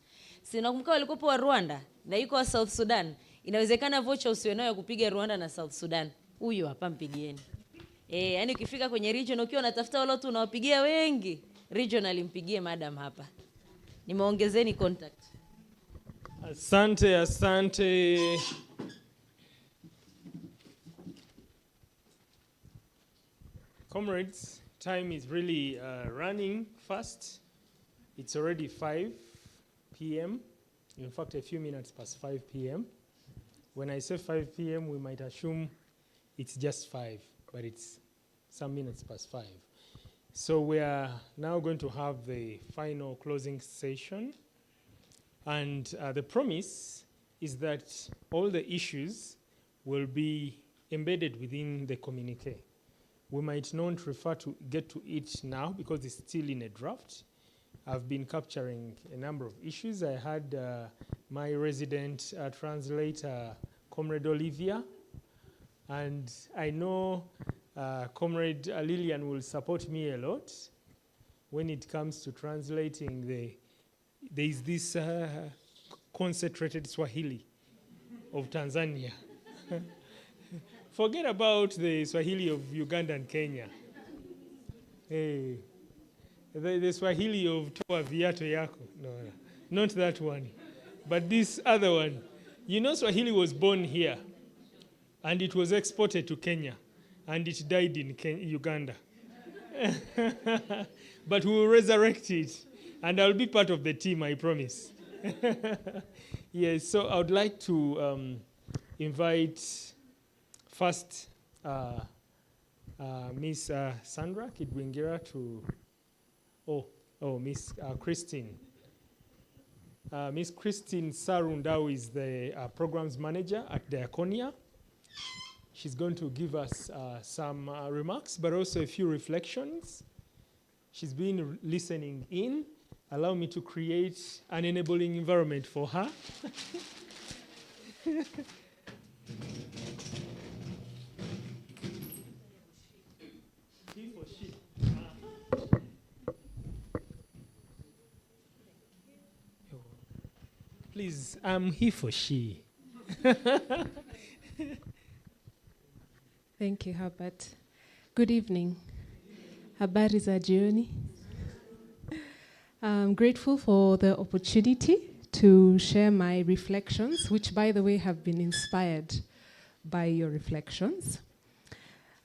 Sinakumbuka walikuwa wa Rwanda na yuko wa South Sudan. Inawezekana vocha usiwe nayo kupiga Rwanda na South Sudan. Huyu hapa mpigieni. Yani ukifika kwenye region ukiwa unatafuta wale watu unawapigia wengi, regional mpigie madam hapa. Nimeongezeni contact. Asante, asante. Comrades, time is really running fast. It's already 5 p.m. In fact, a few minutes past 5 p.m. When I say 5 p.m., we might assume it's just 5, but it's some minutes past 5. So we are now going to have the final closing session. And the promise is that all the issues will be embedded within the communique. We might not get to it now because it's still in a draft. I've been capturing a number of issues. I had my resident translator, Comrade Olivia, and I know Comrade Lillian will support me a lot when it comes to translating there is this concentrated Swahili of Tanzania. Forget about the Swahili of Uganda and Kenya. Hey, the Swahili of Toa Viato Yako. No, not that one. But this other one. You know Swahili was born here, and it was exported to Kenya, and it died in Uganda. But we will resurrect it, and I'll be part of the team, I promise. Yes, so I would like to invite first Miss Sandra Kidwingira to, Miss Christine. Miss Christine Sarundau is the programs manager at Diaconia. She's going to give us some remarks, but also a few reflections. She's been listening in. Allow me to create an enabling environment for her. Please, I'm he for she. Thank you, Herbert. Good evening. Habari za jioni. I'm grateful for the opportunity to share my reflections, which, by the way, have been inspired by your reflections.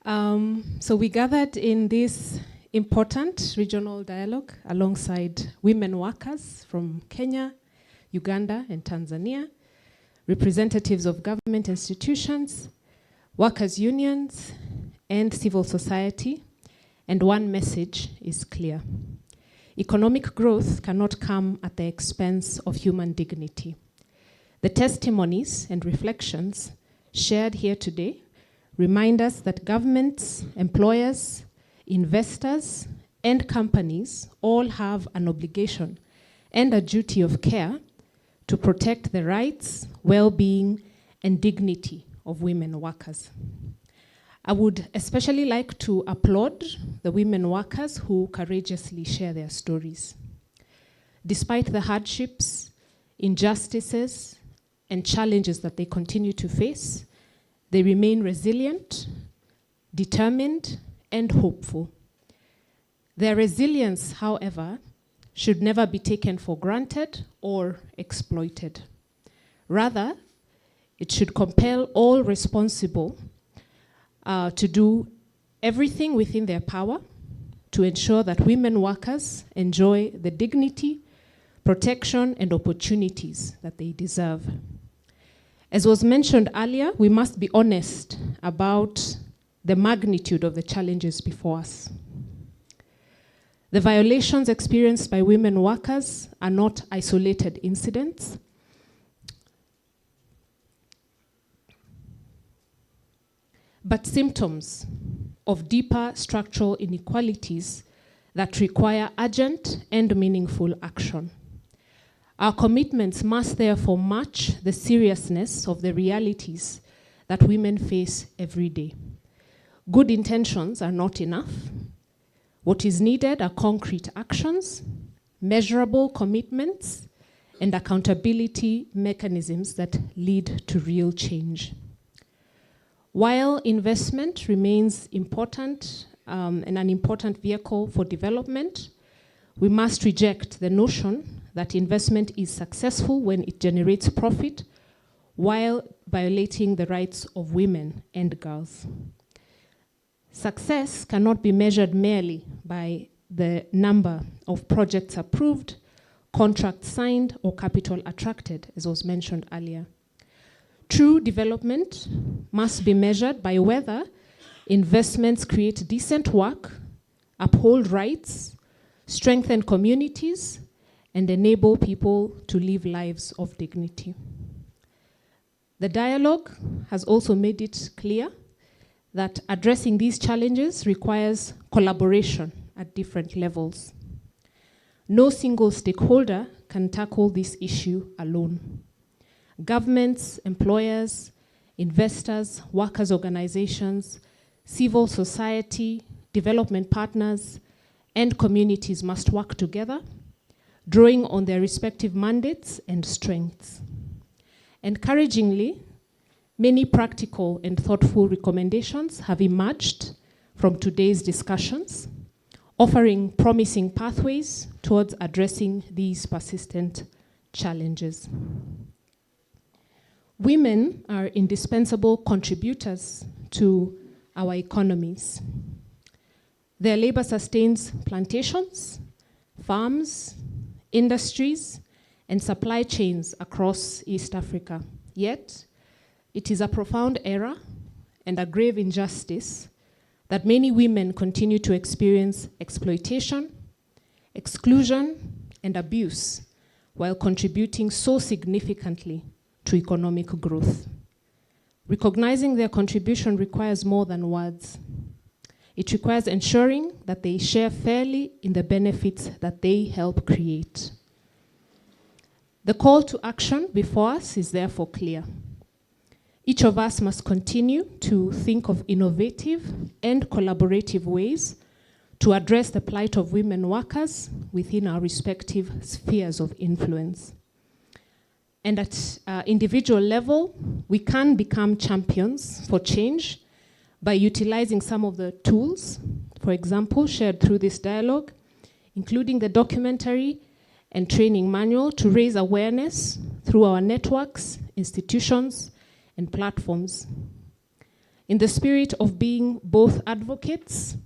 So we gathered in this important regional dialogue alongside women workers from Kenya, Uganda, and Tanzania, representatives of government institutions, workers' unions, and civil society, and one message is clear. Economic growth cannot come at the expense of human dignity. The testimonies and reflections shared here today remind us that governments, employers, investors, and companies all have an obligation and a duty of care to protect the rights, well-being, and dignity of women workers. I would especially like to applaud the women workers who courageously share their stories. Despite the hardships, injustices, and challenges that they continue to face, they remain resilient, determined, and hopeful. Their resilience, however, should never be taken for granted or exploited. Rather, it should compel all responsible to do everything within their power to ensure that women workers enjoy the dignity, protection, and opportunities that they deserve. As was mentioned earlier, we must be honest about the magnitude of the challenges before us. The violations experienced by women workers are not isolated incidents. But symptoms of deeper structural inequalities that require urgent and meaningful action. Our commitments must therefore match the seriousness of the realities that women face every day. Good intentions are not enough. What is needed are concrete actions, measurable commitments, and accountability mechanisms that lead to real change. While investment remains important and an important vehicle for development, we must reject the notion that investment is successful when it generates profit while violating the rights of women and girls. Success cannot be measured merely by the number of projects approved, contracts signed, or capital attracted, as was mentioned earlier. True development must be measured by whether investments create decent work, uphold rights, strengthen communities, and enable people to live lives of dignity. The dialogue has also made it clear that addressing these challenges requires collaboration at different levels. No single stakeholder can tackle this issue alone. Governments, employers, investors, workers' organizations, civil society, development partners, and communities must work together, drawing on their respective mandates and strengths. Encouragingly, many practical and thoughtful recommendations have emerged from today's discussions, offering promising pathways towards addressing these persistent challenges. Women are indispensable contributors to our economies. Their labor sustains plantations, farms, industries, and supply chains across East Africa. Yet, it is a profound error and a grave injustice that many women continue to experience exploitation, exclusion, and abuse while contributing so significantly to economic growth. Recognizing their contribution requires more than words. It requires ensuring that they share fairly in the benefits that they help create. The call to action before us is therefore clear. Each of us must continue to think of innovative and collaborative ways to address the plight of women workers within our respective spheres of influence. And at individual level, we can become champions for change by utilizing some of the tools, for example, shared through this dialogue, including the documentary and training manual to raise awareness through our networks, institutions, and platforms. In the spirit of being both advocates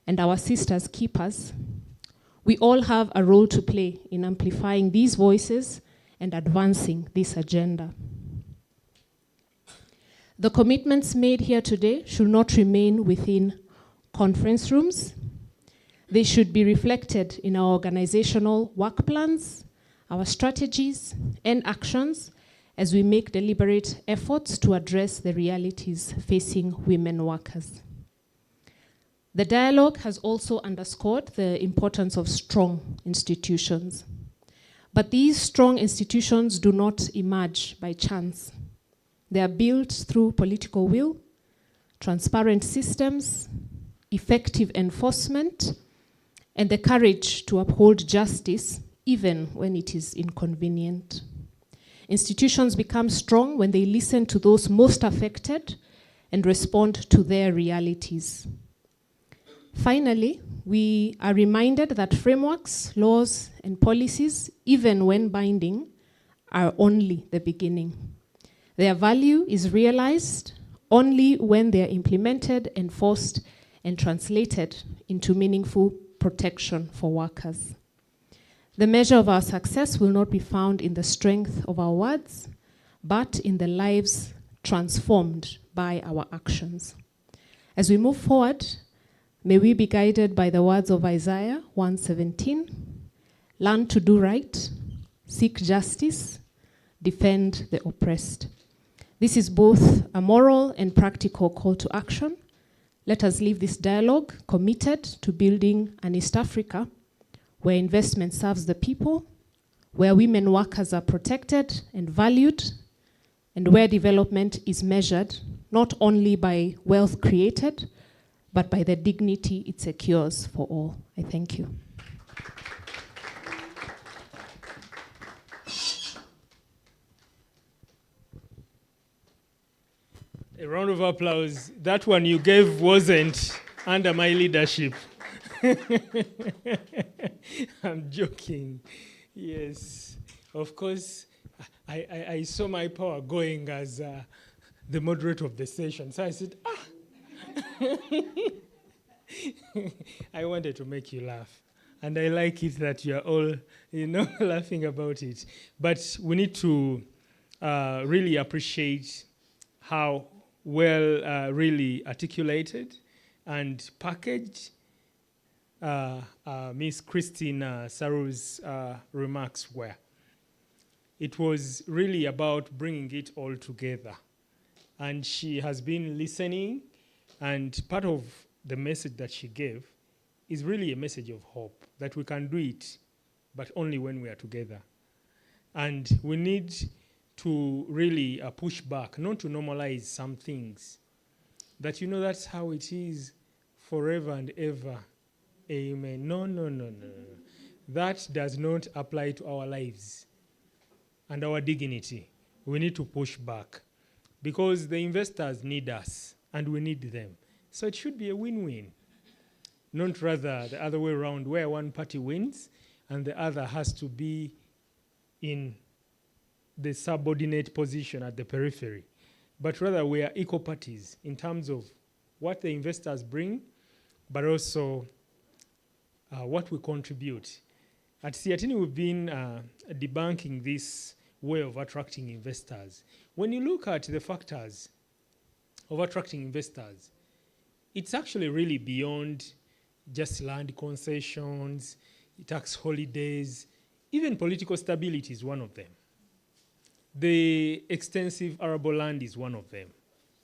and our sisters' keepers, we all have a role to play in amplifying these voices and advancing this agenda. The commitments made here today should not remain within conference rooms. They should be reflected in our organizational work plans, our strategies, and actions as we make deliberate efforts to address the realities facing women workers. The dialogue has also underscored the importance of strong institutions. But these strong institutions do not emerge by chance. They are built through political will, transparent systems, effective enforcement, and the courage to uphold justice even when it is inconvenient. Institutions become strong when they listen to those most affected and respond to their realities. Finally, we are reminded that frameworks, laws, and policies, even when binding, are only the beginning. Their value is realized only when they are implemented, enforced, and translated into meaningful protection for workers. The measure of our success will not be found in the strength of our words, but in the lives transformed by our actions. As we move forward, may we be guided by the words of Isaiah 1:17, learn to do right, seek justice, defend the oppressed. This is both a moral and practical call to action. Let us leave this dialogue committed to building an East Africa where investment serves the people, where women workers are protected and valued, and where development is measured not only by wealth created, but by the dignity it secures for all. I thank you. A round of applause. That one you gave wasn't under my leadership. I'm joking. Yes. Of course, I saw my power going as the moderator of the session. So I said, I wanted to make you laugh. And I like it that you're all, laughing about it. But we need to really appreciate how well really articulated and packaged Miss Christine Saru's remarks were. It was really about bringing it all together. And she has been listening, and part of the message that she gave is really a message of hope, that we can do it, but only when we are together. And we need to really push back, not to normalize some things. That that's how it is forever and ever. Amen. No. That does not apply to our lives and our dignity. We need to push back because the investors need us and we need them. So it should be a win-win, not rather the other way around where one party wins and the other has to be in the subordinate position at the periphery. But rather we are equal parties in terms of what the investors bring, but also what we contribute. At Siatini, we've been debunking this way of attracting investors. When you look at the factors of attracting investors, it's actually really beyond just land concessions, tax holidays, even political stability is one of them. The extensive arable land is one of them,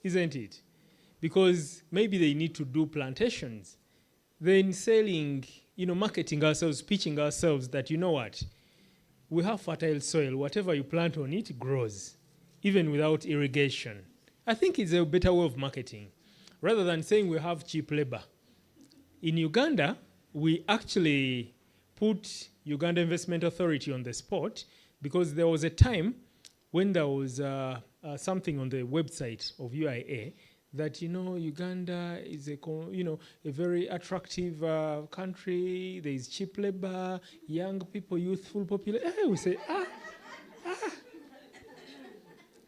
isn't it? Because maybe they need to do plantations, then selling, marketing ourselves, pitching ourselves that, what, we have fertile soil, whatever you plant on it grows, even without irrigation. I think it's a better way of marketing, rather than saying we have cheap labor. In Uganda, we actually put Uganda Investment Authority on the spot because there was a time when there was something on the website of UIA that, Uganda is a very attractive country. There is cheap labor, young people, youthful population. We say,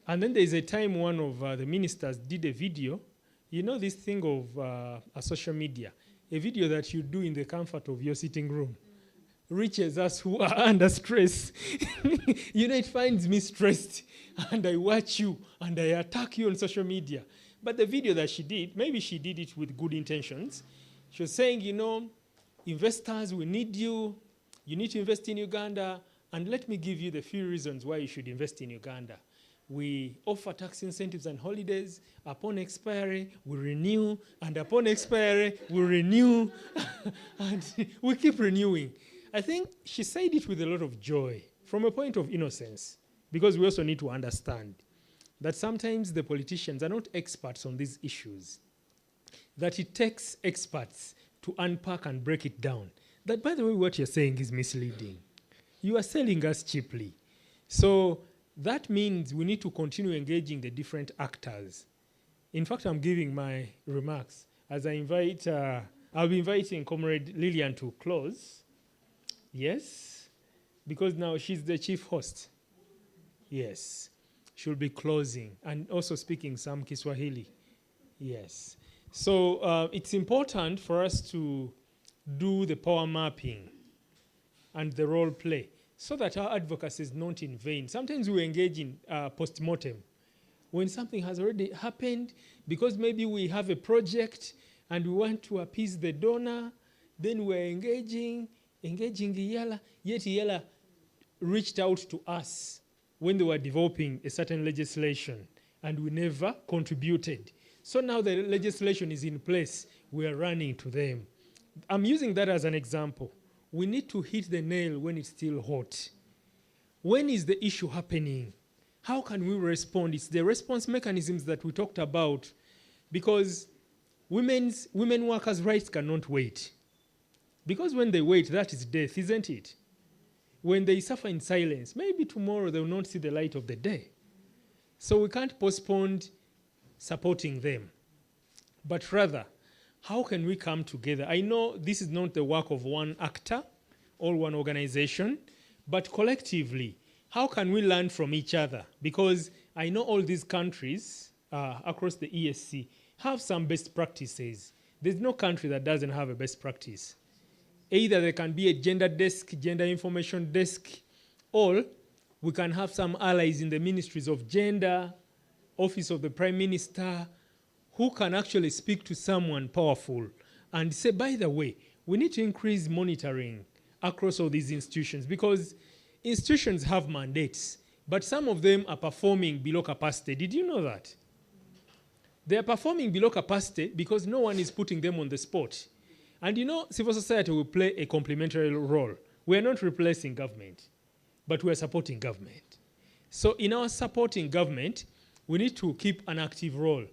And then there is a time one of the ministers did a video. This thing of social media, a video that you do in the comfort of your sitting room reaches us who are under stress. It finds me stressed, and I watch you, and I attack you on social media. But the video that she did, maybe she did it with good intentions. She was saying, investors, we need you. You need to invest in Uganda, and let me give you the few reasons why you should invest in Uganda. We offer tax incentives and holidays. Upon expiry, we renew, and upon expiry, we renew, and we keep renewing. I think she said it with a lot of joy, from a point of innocence, because we also need to understand that sometimes the politicians are not experts on these issues, that it takes experts to unpack and break it down. That, by the way, what you're saying is misleading. You are selling us cheaply. So that means we need to continue engaging the different actors. In fact, I'm giving my remarks as I invite, I'll be inviting Comrade Lillian to close. Yes, because now she's the chief host. Yes, she'll be closing and also speaking some Kiswahili. Yes. So it's important for us to do the power mapping and the role play so that our advocacy is not in vain. Sometimes we engage in post-mortem when something has already happened because maybe we have a project and we want to appease the donor, then we're engaging Iyala, yet Iyala reached out to us when they were developing a certain legislation and we never contributed. So now the legislation is in place, we are running to them. I'm using that as an example. We need to hit the nail when it's still hot. When is the issue happening? How can we respond? It's the response mechanisms that we talked about, because women workers' rights cannot wait. Because when they wait, that is death, isn't it? When they suffer in silence, maybe tomorrow they will not see the light of the day. So we can't postpone supporting them, but rather, how can we come together? I know this is not the work of one actor or one organization, but collectively, how can we learn from each other? Because I know all these countries across the ESC have some best practices. There's no country that doesn't have a best practice. Either there can be a gender desk, gender information desk, or we can have some allies in the ministries of gender, office of the prime minister, who can actually speak to someone powerful and say, by the way, we need to increase monitoring across all these institutions, because institutions have mandates, but some of them are performing below capacity. Did you know that? They are performing below capacity because no one is putting them on the spot. And you know, civil society will play a complementary role. We are not replacing government, but we are supporting government. So in our supporting government, we need to keep an active role.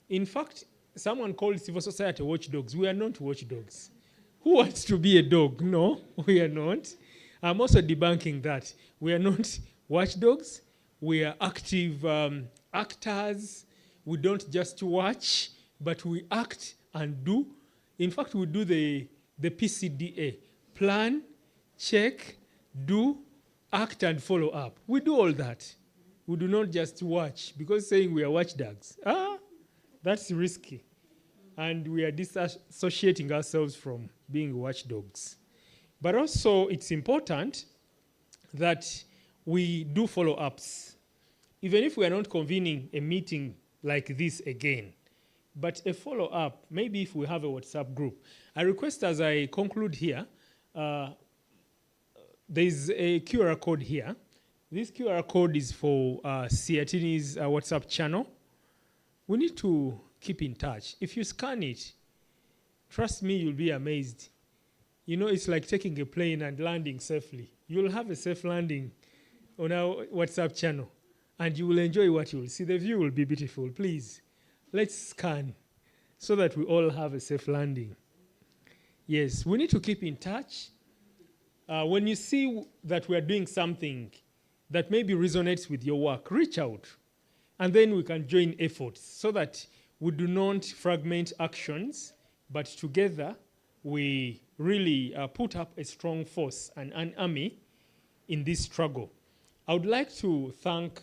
In fact, someone called civil society watchdogs. We are not watchdogs. Who wants to be a dog? No, we are not. I'm also debunking that. We are not watchdogs. We are active actors. We don't just watch, but we act and do. In fact, we do the PCDA. Plan, check, do, act, and follow up. We do all that. We do not just watch, because saying we are watchdogs, that's risky. And we are disassociating ourselves from being watchdogs. But also, it's important that we do follow-ups. Even if we are not convening a meeting like this again, but a follow-up, maybe if we have a WhatsApp group. I request, as I conclude here, there's a QR code here. This QR code is for Siatini's WhatsApp channel. We need to keep in touch. If you scan it, trust me, you'll be amazed. You know, it's like taking a plane and landing safely. You'll have a safe landing on our WhatsApp channel, and you will enjoy what you will see. The view will be beautiful. Please, let's scan so that we all have a safe landing. Yes, we need to keep in touch. When you see that we are doing something that maybe resonates with your work, reach out, and then we can join efforts so that we do not fragment actions, but together we really put up a strong force and an army in this struggle. I would like to thank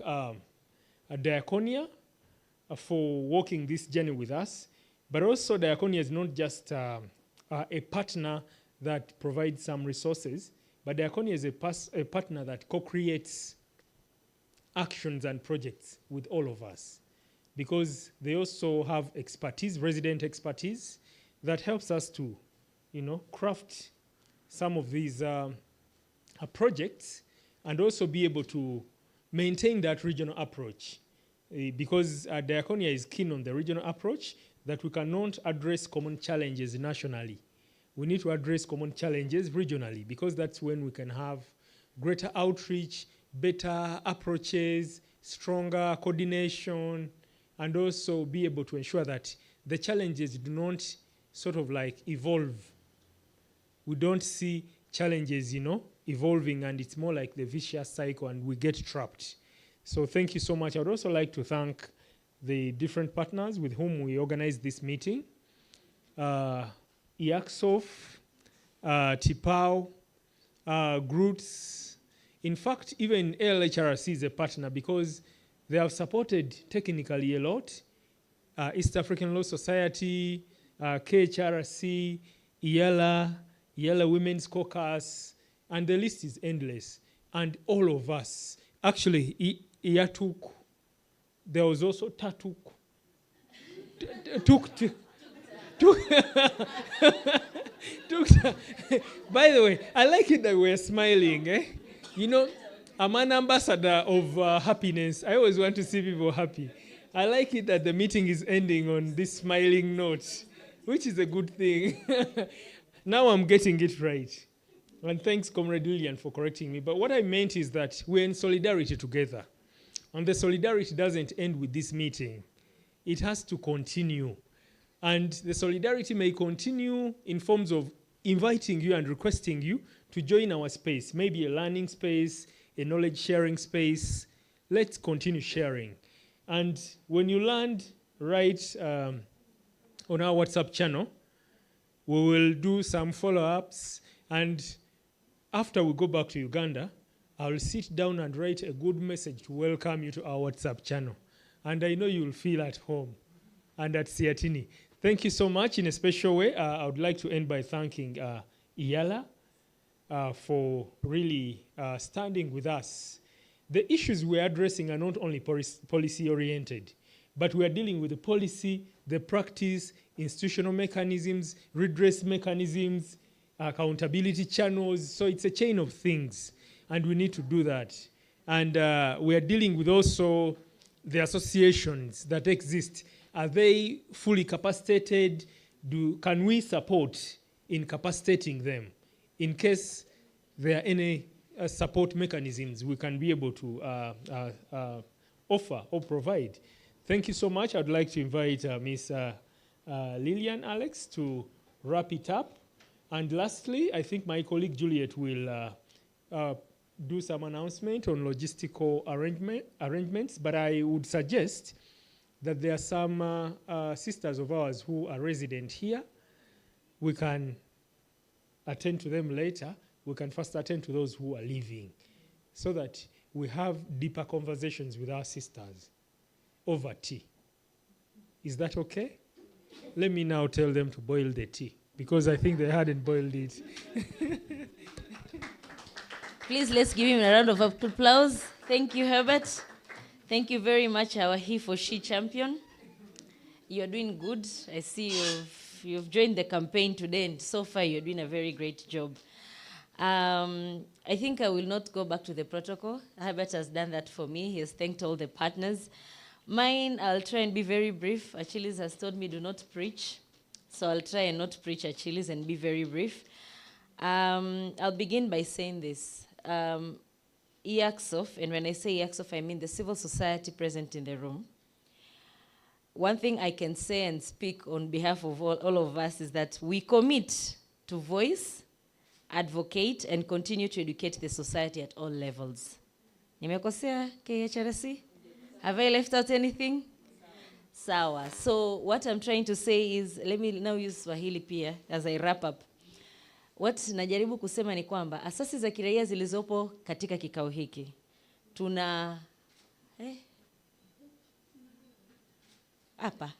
Diaconia for walking this journey with us, but also Diaconia is not just a partner that provides some resources, but Diaconia is a partner that co-creates actions and projects with all of us, because they also have expertise, resident expertise, that helps us to, craft some of these projects and also be able to maintain that regional approach. Because Diaconia is keen on the regional approach, that we cannot address common challenges nationally. We need to address common challenges regionally, because that's when we can have greater outreach, better approaches, stronger coordination, and also be able to ensure that the challenges do not sort of like evolve. We don't see challenges, evolving, and it's more like the vicious cycle, and we get trapped. So thank you so much. I would also like to thank the different partners with whom we organized this meeting. IACSOF, TIPAO, GROOTS. In fact, even ALHRC is a partner because they have supported technically a lot. East African Law Society, KHRC, IALA Women's Caucus, and the list is endless. And all of us, actually, IATUK, there was also TATUK. By the way, I like it that we're smiling. I'm an ambassador of happiness. I always want to see people happy. I like it that the meeting is ending on this smiling note, which is a good thing. Now I'm getting it right. And thanks, Comrade Lillian, for correcting me. But what I meant is that we're in solidarity together. And the solidarity doesn't end with this meeting. It has to continue. And the solidarity may continue in forms of inviting you and requesting you to join our space, maybe a learning space, a knowledge sharing space. Let's continue sharing. And when you land right on our WhatsApp channel, we will do some follow-ups, and after we go back to Uganda, I'll sit down and write a good message to welcome you to our WhatsApp channel. And I know you'll feel at home and at Siatini. Thank you so much. In a special way, I would like to end by thanking Iyala for really standing with us. The issues we're addressing are not only policy-oriented, but we are dealing with the policy, the practice, institutional mechanisms, redress mechanisms, accountability channels. So it's a chain of things, and we need to do that. And we are dealing with also the associations that exist. Are they fully capacitated? Can we support in capacitating them? In case there are any support mechanisms we can be able to offer or provide. Thank you so much. I'd like to invite Ms. Lillian Alex to wrap it up. And lastly, I think my colleague Juliet will do some announcement on logistical arrangements, but I would suggest that there are some sisters of ours who are resident here. We can attend to them later. We can first attend to those who are leaving so that we have deeper conversations with our sisters over tea. Is that okay? Let me now tell them to boil the tea, because I think they hadn't boiled it. Please, let's give him a round of applause. Thank you, Herbert. Thank you very much, our He for She champion. You're doing good. I see you've joined the campaign today, and so far you're doing a very great job. I think I will not go back to the protocol. Herbert has done that for me. He has thanked all the partners. Mine, I'll try and be very brief. Achilles has told me do not preach. So I'll try and not preach Achilles and be very brief. I'll begin by saying this. EACSOF, and when I say EACSOF, I mean the civil society present in the room. One thing I can say and speak on behalf of all of us is that we commit to voice, advocate, and continue to educate the society at all levels. Nimekosea KHRC? Have I left out anything? Sawa. So what I'm trying to say is, let me now use Swahili pia as I wrap up. What najaribu kusema ni kwamba asasi za kiraia zilizopo katika kikao hiki hapa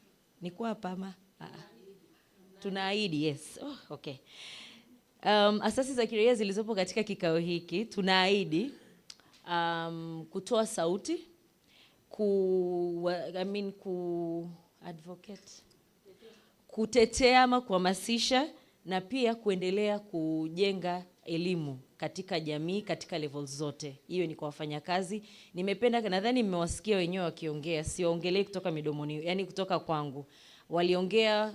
ni kwa hapa ama tunaahidi, yes. Oh, okay. Asasi za kiraia zilizopo katika kikao hiki tunaahidi kutoa sauti, kutetea ama kuhamasisha, na pia kuendelea kujenga elimu katika jamii katika levels zote. Hiyo ni kwa wafanyakazi. Nimependa, nadhani mmewasikia wenyewe wakiongea, siongelee kutoka midomoni, yani kutoka kwangu. Waliongea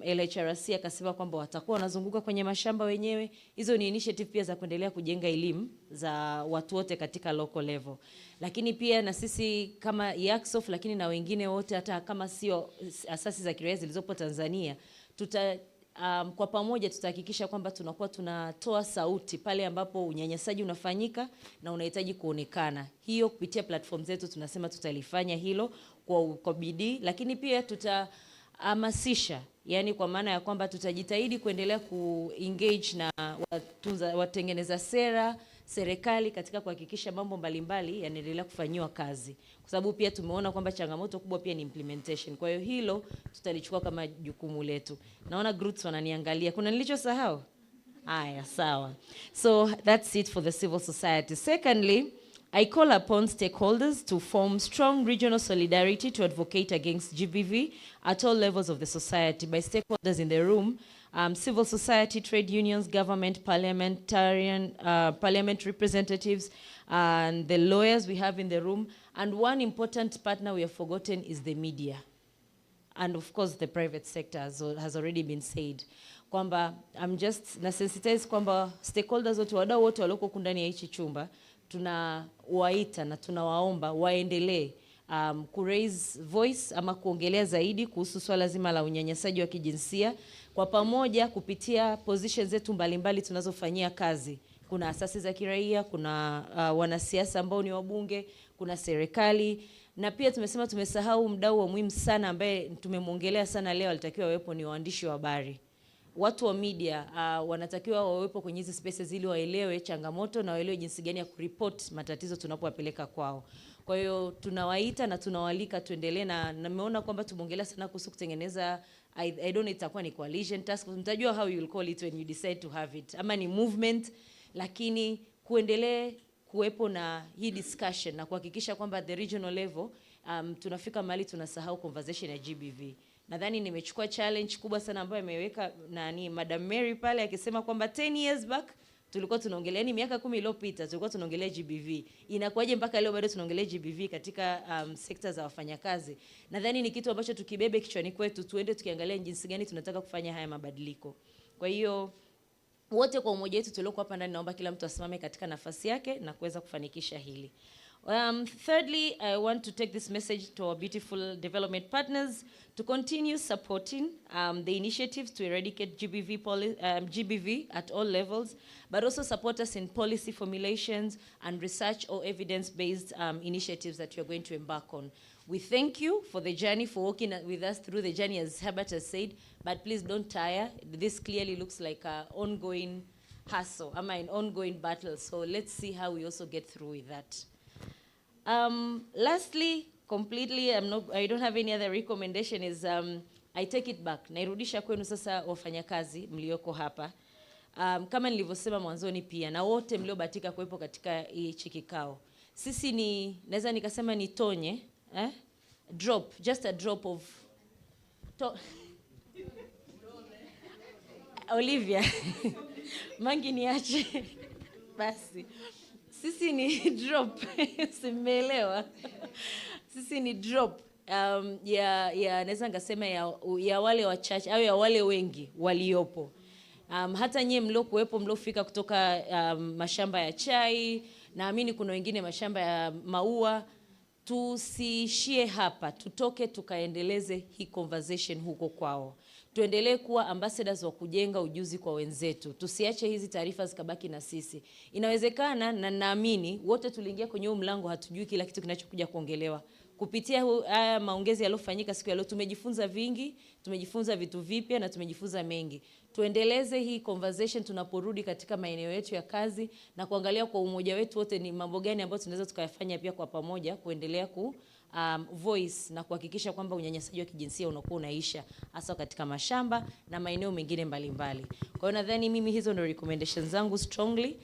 LHRC akasema kwamba watakuwa wanazunguka kwenye mashamba wenyewe. Hizo ni initiative pia za kuendelea kujenga elimu za watu wote katika local level. Lakini pia na sisi kama EACSOF, lakini na wengine wote, hata kama sio asasi za kiraia zilizopo Tanzania, kwa pamoja tutahakikisha kwamba tunakuwa tunatoa sauti pale ambapo unyanyasaji unafanyika na unahitaji kuonekana. Hiyo kupitia platform zetu tunasema tutalifanya hilo kwa bidii, lakini pia tutahamasisha, yani kwa maana ya kwamba tutajitahidi kuendelea kuengage na watengeneza sera, serikali katika kuhakikisha mambo mbalimbali yanaendelea kufanywa kazi. Kwa sababu pia tumeona kwamba changamoto kubwa pia ni implementation. Kwa hiyo hilo tutalichukua kama jukumu letu. Naona groups wananiangalia. Kuna nilichosahau? Aya, sawa. So that's it for the civil society. Secondly, I call upon stakeholders to form strong regional solidarity to advocate against GBV at all levels of the society. By stakeholders in the room, civil society, trade unions, government, parliament representatives, and the lawyers we have in the room. And one important partner we have forgotten is the media. And of course the private sector has already been said. Kwamba I'm just nasensitize kwamba stakeholders wote, wadau wote walioko ndani ya hichi chumba, tunawaita na tunawaomba waendelee raise voice ama kuongelea zaidi kuhusu swala zima la unyanyasaji wa kijinsia, kwa pamoja kupitia positions zetu mbalimbali tunazofanyia kazi kuna asasi za kiraia, kuna wanasiasa ambao ni wabunge, kuna serikali, na pia tumesema tumesahau mdau wa muhimu sana ambaye tumemwongelea sana leo, alitakiwa wawepo, ni waandishi wa habari. Watu wa media wanatakiwa wawepo kwenye hizi spaces ili waelewe changamoto na waelewe jinsi gani ya kureport matatizo tunapowapeleka kwao. Kwa hiyo tunawaita na tunawalika tuendelee, na nimeona kwamba tumeongelea sana kuhusu kutengeneza, I don't know itakuwa ni coalition task, mtajua how you will call it when you decide to have it, ama ni movement, lakini kuendelee kuwepo na hii discussion na kuhakikisha kwamba at the regional level tunafika mahali tunasahau conversation ya GBV. Nadhani nimechukua challenge kubwa sana ambayo ameweka nani Madam Mary pale akisema kwamba 10 years back tulikuwa tunaongelea, ni miaka 10 iliyopita tulikuwa tunaongelea GBV. Inakuwaje mpaka leo bado tunaongelea GBV katika sekta za wafanyakazi? Nadhani ni kitu ambacho tukibebe kichwani kwetu, tuende tukiangalia jinsi gani tunataka kufanya haya mabadiliko. Kwa hiyo wote kwa umoja wetu tulioko hapa ndani, naomba kila mtu asimame katika nafasi yake na kuweza kufanikisha hili. Thirdly, I want to take this message to our beautiful development partners to continue supporting the initiatives to eradicate GBV at all levels, but also support us in policy formulations and research or evidence-based initiatives that we are going to embark on. We thank you for the journey, for walking with us through the journey, as Herbert has said, but please don't tire. This clearly looks like an ongoing hustle, an ongoing battle, so let's see how we also get through with that. Lastly, completely, I don't have any other recommendation, is I take it back. Nairudisha kwenu sasa wafanyakazi mlioko hapa. Kama nilivyosema mwanzoni pia, na wote mliobahatika kuwepo katika hichi kikao. Sisi ni, naweza nikasema ni tonye, drop, just a drop of Olivia, mangi niache basi. Sisi ni drop, simeelewa. Sisi ni drop naweza ngasema ya wale wachache au ya wale wengi waliopo. Hata nyie mliokuwepo, mliofika kutoka mashamba ya chai, naamini kuna wengine mashamba ya maua, tusiishie hapa, tutoke tukaendeleze hii conversation huko kwao. Tuendelee kuwa ambassadors wa kujenga ujuzi kwa wenzetu. Tusiache hizi taarifa zikabaki na sisi. Inawezekana, na naamini wote tuliingia kwenye huu mlango hatujui kila kitu kinachokuja kuongelewa. Kupitia haya maongezi yaliyofanyika siku ya leo, tumejifunza vingi, tumejifunza vitu vipya na tumejifunza mengi. Tuendeleze hii conversation tunaporudi katika maeneo yetu ya kazi, na kuangalia kwa umoja wetu wote ni mambo gani ambayo tunaweza tukayafanya pia kwa pamoja kuendelea voice na kuhakikisha kwamba unyanyasaji wa kijinsia unakuwa unaisha, hasa katika mashamba na maeneo mengine mbalimbali. Kwa hiyo nadhani mimi hizo ndio recommendations zangu strongly.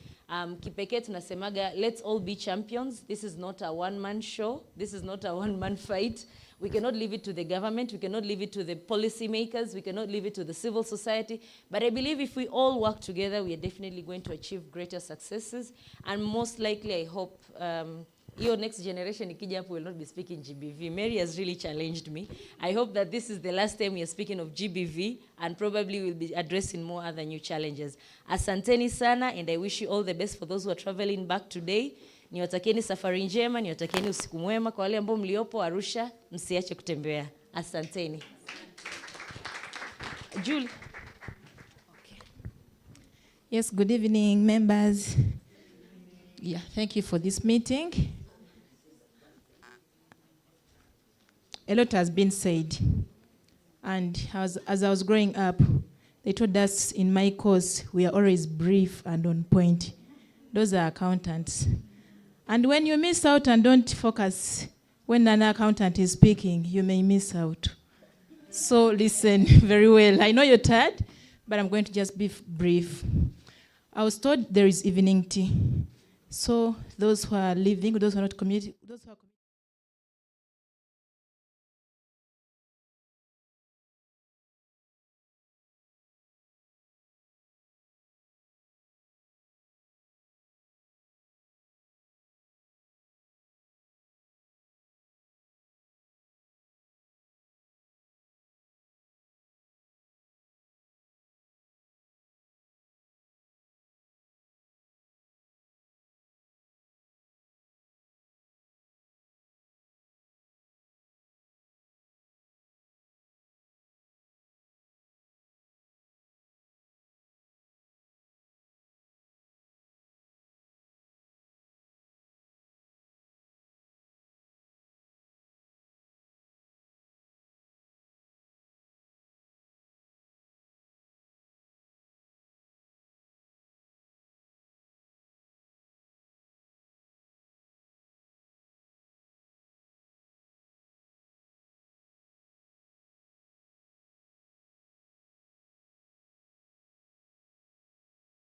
Kipekee tunasemaga let's all be champions. This is not a one man show. This is not a one man fight. We cannot leave it to the government. We cannot leave it to the policy makers. We cannot leave it to the civil society. But I believe if we all work together, we are definitely going to achieve greater successes. And most likely, I hope your next generation ikija hapo will not be speaking GBV. Mary has really challenged me. I hope that this is the last time we are speaking of GBV, and probably we'll be addressing more other new challenges. Asanteni sana, and I wish you all the best for those who are traveling back today. Niwatakieni safari njema, niwatakieni usiku mwema. Kwa wale ambao mliopo Arusha, msiache kutembea. Asanteni. Julie. Okay. Yes, good evening, members. Yeah, thank you for this meeting. A lot has been said. And as I was growing up, they told us in my course, we are always brief and on point. Those are accountants. And when you miss out and don't focus, when an accountant is speaking, you may miss out. So listen very well. I know you're tired, but I'm going to just be brief. I was told there is evening tea. So those who are leaving, those who are not commuting, those who are